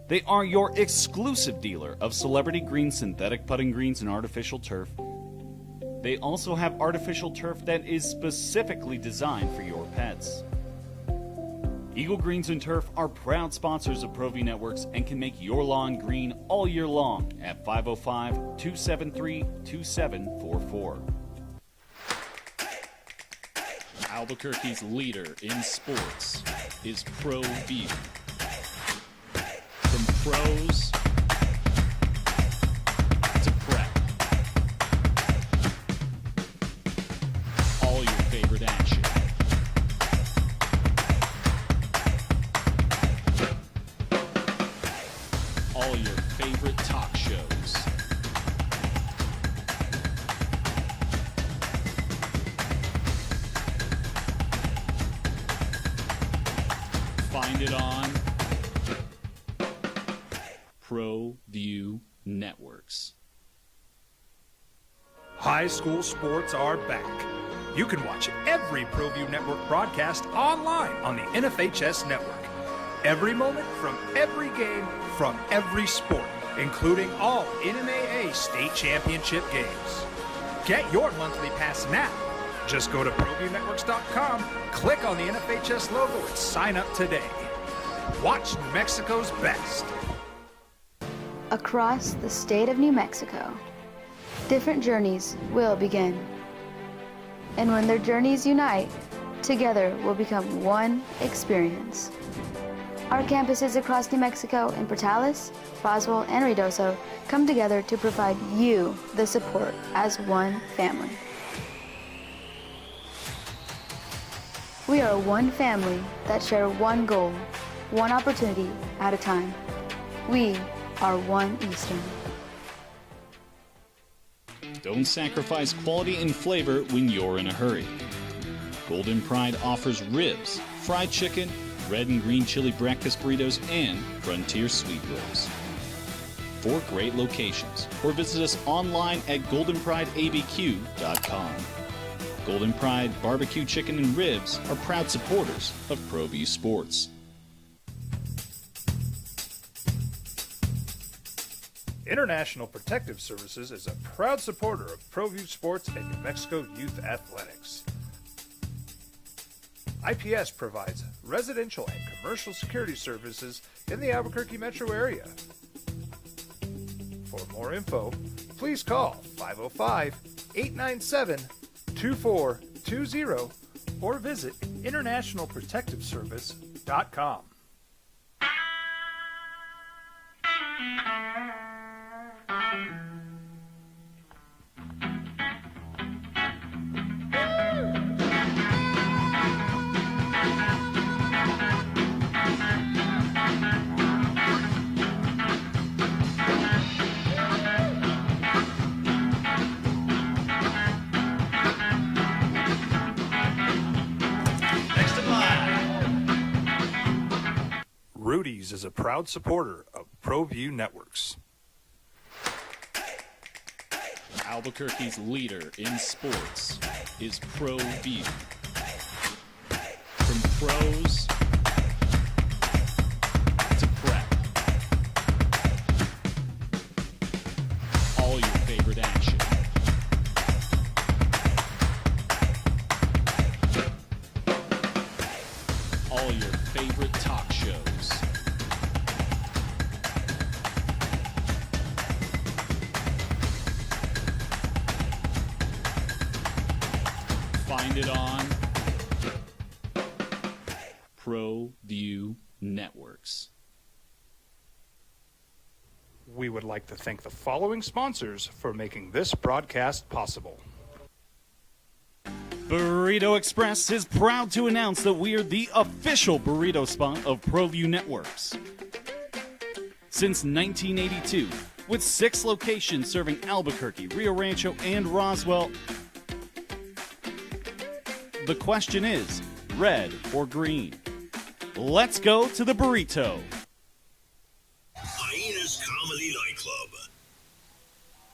They are your exclusive dealer of celebrity green synthetic putting greens and artificial turf. They also have artificial turf that is specifically designed for your pets. Eagle Greens and Turf are proud sponsors of ProView Networks and can make your lawn green all year long at 505-273-2744. Albuquerque's leader in sports is ProView. From pros to prep, all your favorite action. All your favorite talk shows. Find it on ProView Networks. High school sports are back. You can watch every ProView Network broadcast online on the NFHS network. Every moment from every game from every sport, including all NMAA state championship games. Get your monthly pass now. Just go to ProViewNetworks.com, click on the NFHS logo, and sign up today. Watch New Mexico's best. Across the state of New Mexico, different journeys will begin. And when their journeys unite, together will become one experience. Our campuses across New Mexico in Portales, Roswell, and Ruidoso come together to provide you the support as one family. We are one family that share one goal, one opportunity at a time. We are One Eastern. Don't sacrifice quality and flavor when you're in a hurry. Golden Pride offers ribs, fried chicken, red and green chili breakfast burritos, and Frontier sweet rolls. 4 great locations, or visit us online at goldenprideabq.com. Golden Pride Barbecue Chicken and Ribs are proud supporters of ProView Sports. International Protective Services is a proud supporter of ProView Sports and New Mexico Youth Athletics. IPS provides residential and commercial security services in the Albuquerque metro area. For more info, please call 505-897-2420 or visit internationalprotectiveservice.com. Rudy's is a proud supporter of ProView Networks. Albuquerque's leader in sports is ProView. From pros to prep, all your favorite action. All your favorite talk shows. Find it on ProView Networks. We would like to thank the following sponsors for making this broadcast possible. Burrito Express is proud to announce that we are the official burrito spot of ProView Networks. Since 1982, with 6 locations serving Albuquerque, Rio Rancho, and Roswell, the question is, red or green? Let's go to the burrito. Hyenas Comedy Nightclub.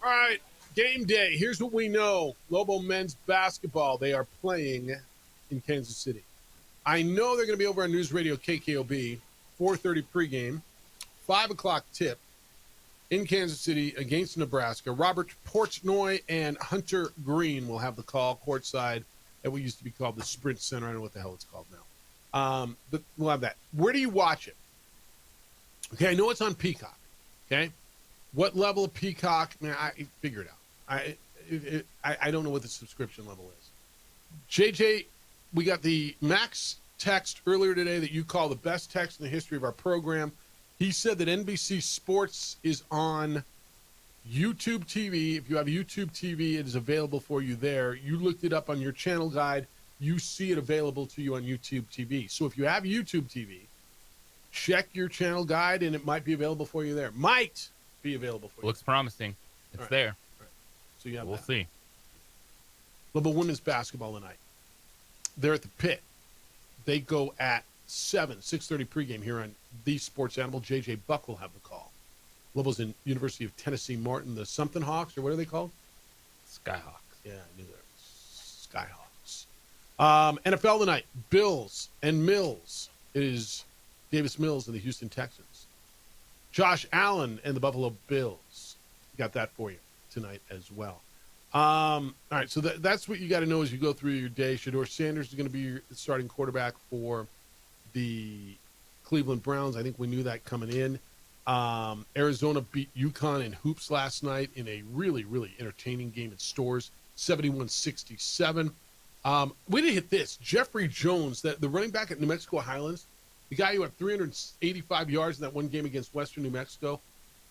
All right, game day. Here's what we know. Lobo men's basketball, they are playing in Kansas City. I know they're going to be over on News Radio KKOB, 4:30 pregame, 5 o'clock tip. in Kansas City against Nebraska. Robert Portnoy and Hunter Green will have the call courtside at what used to be called the Sprint Center. I don't know what the hell it's called now. But we'll have that. Where do you watch it? Okay, I know it's on Peacock. Okay, what level of Peacock? Man, I figure it out. I don't know what the subscription level is. JJ, we got the Max text earlier today that you call the best text in the history of our program. He said that NBC Sports is on YouTube TV. If you have YouTube TV, it is available for you there. You looked it up on your channel guide. You see it available to you on YouTube TV. So if you have YouTube TV, check your channel guide, and it might be available for you there. Might be available for you. Looks promising. It's there. Right. So you have we'll that. see. Little women's basketball tonight. They're at the Pit. They go at 6:30 pregame here on The Sports Animal. JJ Buck will have the call. Lobos in University of Tennessee Martin, the something Hawks, or what are they called? Skyhawks. Yeah, I knew that. Skyhawks. NFL tonight. Bills and Mills. It is Davis Mills and the Houston Texans. Josh Allen and the Buffalo Bills. Got that for you tonight as well. All right, so that's what you got to know as you go through your day. Shedeur Sanders is going to be your starting quarterback for the Cleveland Browns. I think we knew that coming in. Arizona beat UConn in hoops last night in a really, really entertaining game at Stores, 71-67. We didn't hit this. Jeffrey Jones, the running back at New Mexico Highlands, the guy who had 385 yards in that one game against Western New Mexico,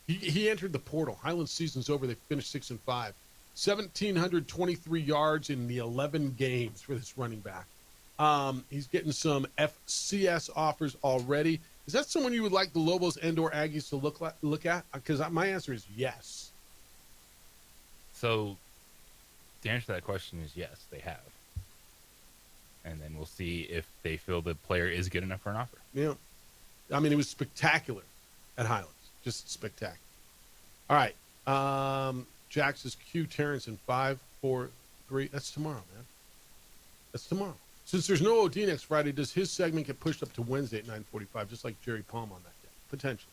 he entered the portal. Highlands season's over. They finished 6-5. 1,723 yards in the 11 games for this running back. He's getting some FCS offers already. Is that someone you would like the Lobos and/or Aggies to look at? Because my answer is yes. So the answer to that question is yes, they have. And then we'll see if they feel the player is good enough for an offer. Yeah. I mean, it was spectacular at Highlands. Just spectacular. All right. Jax is Q Terrence in 5, 4, 3. That's tomorrow, man. That's tomorrow. Since there's no OD next Friday, does his segment get pushed up to Wednesday at 9:45, just like Jerry Palm on that day? Potentially.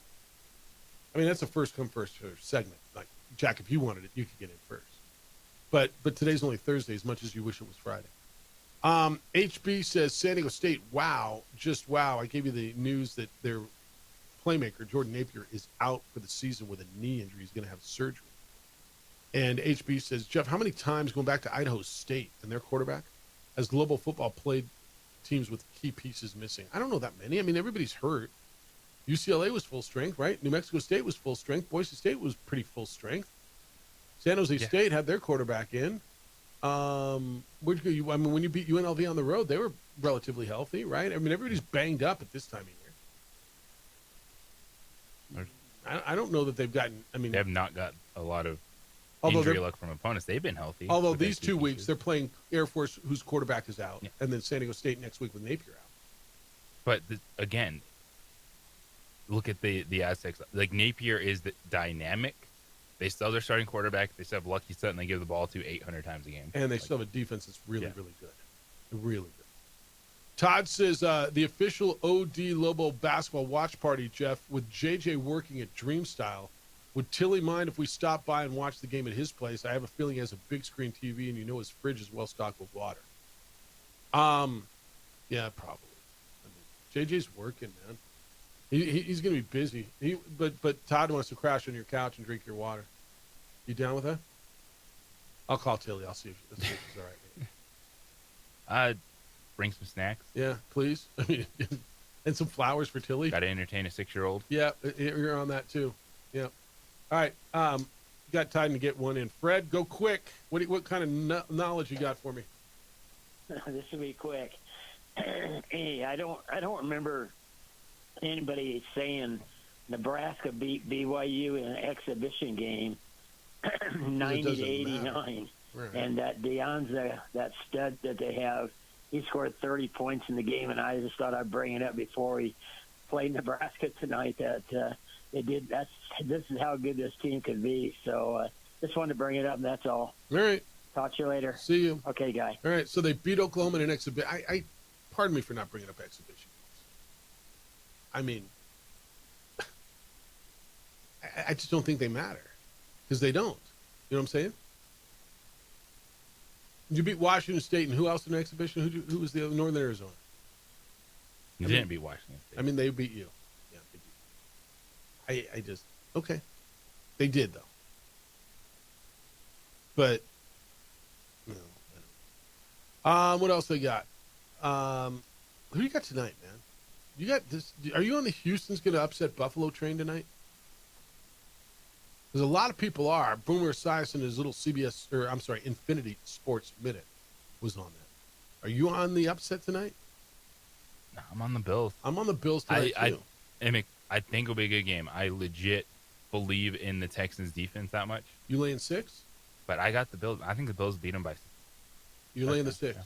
I mean, that's a first come, first served segment. Like, Jack, if you wanted it, you could get in first. But today's only Thursday, as much as you wish it was Friday. HB says, San Diego State, wow, just wow. I gave you the news that their playmaker, Jordan Napier, is out for the season with a knee injury. He's going to have surgery. And HB says, Jeff, how many times, going back to Idaho State and their quarterback, has global football played teams with key pieces missing? I don't know that many. I mean, everybody's hurt. UCLA was full strength, right? New Mexico State was full strength. Boise State was pretty full strength. San Jose State had their quarterback in. When you beat UNLV on the road, they were relatively healthy, right? I mean, everybody's banged up at this time of year. I don't know that they've gotten. I mean, they have not got a lot of injury luck from opponents. They've been healthy. Although these 2 weeks they're playing Air Force, whose quarterback is out, and then San Diego State next week with Napier out. But again, look at the Aztecs. Like, Napier is dynamic. They still have their starting quarterback. They still have Lucky Sutton they give the ball to 800 times a game. And they still have a defense that's really, really good. Really good. Todd says, the official OD Lobo basketball watch party, Jeff, with JJ working at Dream Style. Would Tilly mind if we stop by and watch the game at his place? I have a feeling he has a big screen TV, and his fridge is well stocked with water. Yeah, probably. I mean, JJ's working, man. He's going to be busy. But Todd wants to crash on your couch and drink your water. You down with that? I'll call Tilly. I'll see if it's all right. Bring some snacks. Yeah, please. I mean, and some flowers for Tilly. Got to entertain a 6-year-old. Yeah, you're on that too. Yeah. All right. Got time to get one in. Fred, go quick. What kind of knowledge you got for me? This will be quick. Hey, I don't remember anybody saying Nebraska beat BYU in an exhibition game 90-89. Right. And that Deonza, that stud that they have, he scored 30 points in the game, and I just thought I'd bring it up before we played Nebraska tonight that they did. This is how good this team could be. So just wanted to bring it up, and that's all. All right. Talk to you later. See you. Okay, guy. All right, so they beat Oklahoma in an exhibition. Pardon me for not bringing up exhibition games. I mean, I just don't think they matter because they don't. You know what I'm saying? You beat Washington State, and who else in the exhibition? Who was the other? Northern Arizona. You didn't beat Washington State. I mean, they beat you. Yeah, they beat you. I just okay. They did though. But no. What else they got? Who you got tonight, man? You got this. Are you on the Houston's going to upset Buffalo train tonight? Because a lot of people are. Boomer Esiason, his little Infinity Sports Minute was on that. Are you on the upset tonight? No, I'm on the Bills. I'm on the Bills tonight too. I think it'll be a good game. I legit believe in the Texans defense that much. You laying 6? But I got the Bills. I think the Bills beat them by 6. You're laying the 6.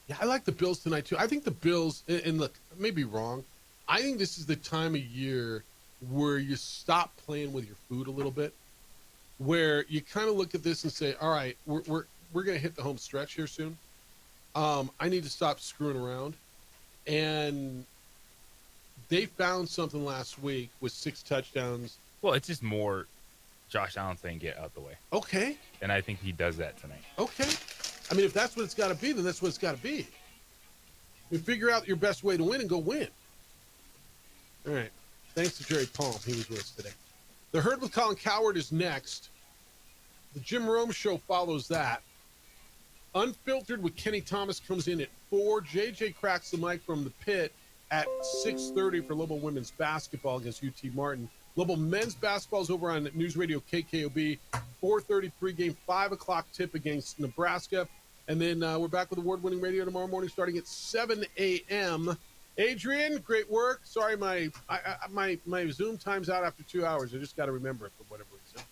Yeah, I like the Bills tonight too. I think the Bills, and look, I may be wrong. I think this is the time of year where you stop playing with your food a little bit, where you kind of look at this and say, all right, we're going to hit the home stretch here soon. I need to stop screwing around. And they found something last week with 6 touchdowns. Well, it's just more Josh Allen saying get out the way. Okay. And I think he does that tonight. Okay. I mean, if that's what it's got to be, then that's what it's got to be. You figure out your best way to win and go win. All right. Thanks to Jerry Palm. He was with us today. The Herd with Colin Cowherd is next. The Jim Rome Show follows that. Unfiltered with Kenny Thomas comes in at 4. JJ cracks the mic from the pit at 6:30 for Lobo women's basketball against UT Martin. Lobo men's basketball is over on News Radio KKOB. 4:30 pregame, 5 o'clock tip against Nebraska. And then we're back with award-winning radio tomorrow morning starting at 7 a.m. Adrian, great work. Sorry, my Zoom time's out after 2 hours. I just got to remember it for whatever reason.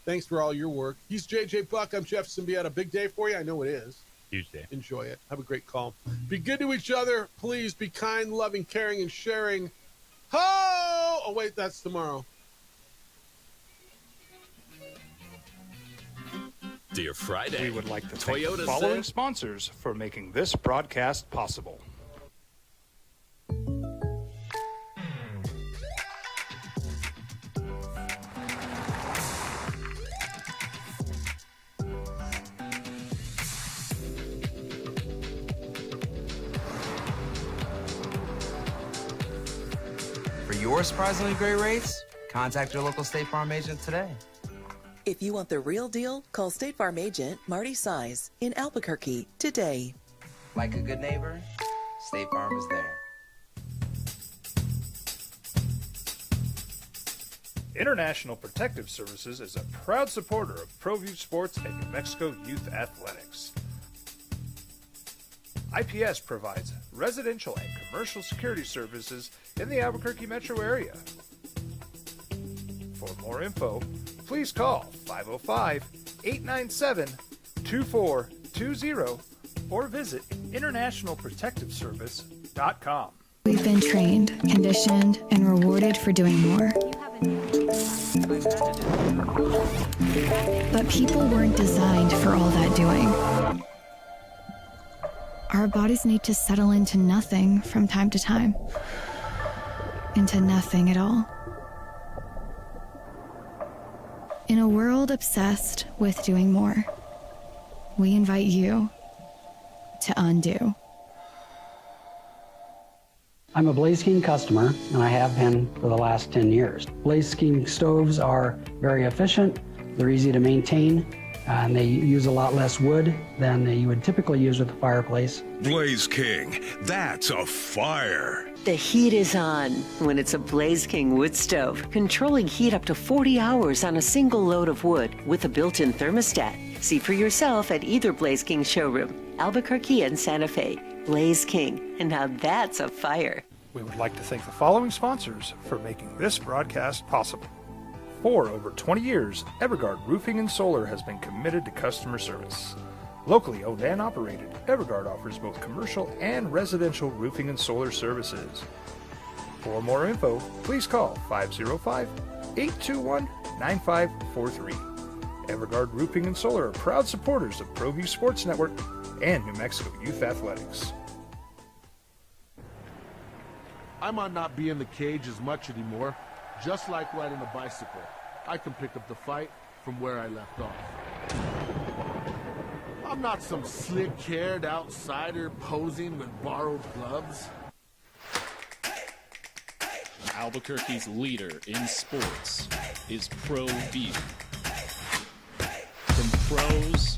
Thanks for all your work. He's JJ Buck. I'm Jeff Symbieta. A big day for you. I know it is. Huge day. Enjoy it. Have a great call. Be good to each other. Please be kind, loving, caring, and sharing. Ho! Oh, wait, that's tomorrow. Dear Friday, We would like to thank Toyota the following says- sponsors for making this broadcast possible. For your surprisingly great rates, contact your local State Farm agent today. If you want the real deal, call State Farm agent Marty Size in Albuquerque today. Like a good neighbor, State Farm is there. International Protective Services is a proud supporter of ProView Sports and New Mexico Youth Athletics. IPS provides residential and commercial security services in the Albuquerque metro area. For more info, please call 505-897-2420 or visit internationalprotectiveservice.com. We've been trained, conditioned, and rewarded for doing more. But people weren't designed for all that doing. Our bodies need to settle into nothing from time to time. Into nothing at all. In a world obsessed with doing more, we invite you to undo. I'm a Blaze King customer, and I have been for the last 10 years. Blaze King stoves are very efficient, they're easy to maintain, and they use a lot less wood than you would typically use with a fireplace. Blaze King, that's a fire. The heat is on when it's a Blaze King wood stove, controlling heat up to 40 hours on a single load of wood with a built-in thermostat. See for yourself at either Blaze King showroom, Albuquerque and Santa Fe. Blaze King, and now that's a fire. We would like to thank the following sponsors for making this broadcast possible. For over 20 years, Evergard Roofing and Solar has been committed to customer service. Locally owned and operated, Evergard offers both commercial and residential roofing and solar services. For more info, please call 505-821-9543. Evergard Roofing and Solar are proud supporters of ProView Sports Network and New Mexico Youth Athletics. I might not be in the cage as much anymore, just like riding a bicycle. I can pick up the fight from where I left off. I'm not some slick-haired outsider posing with borrowed gloves. Albuquerque's leader in sports is Pro View. From pros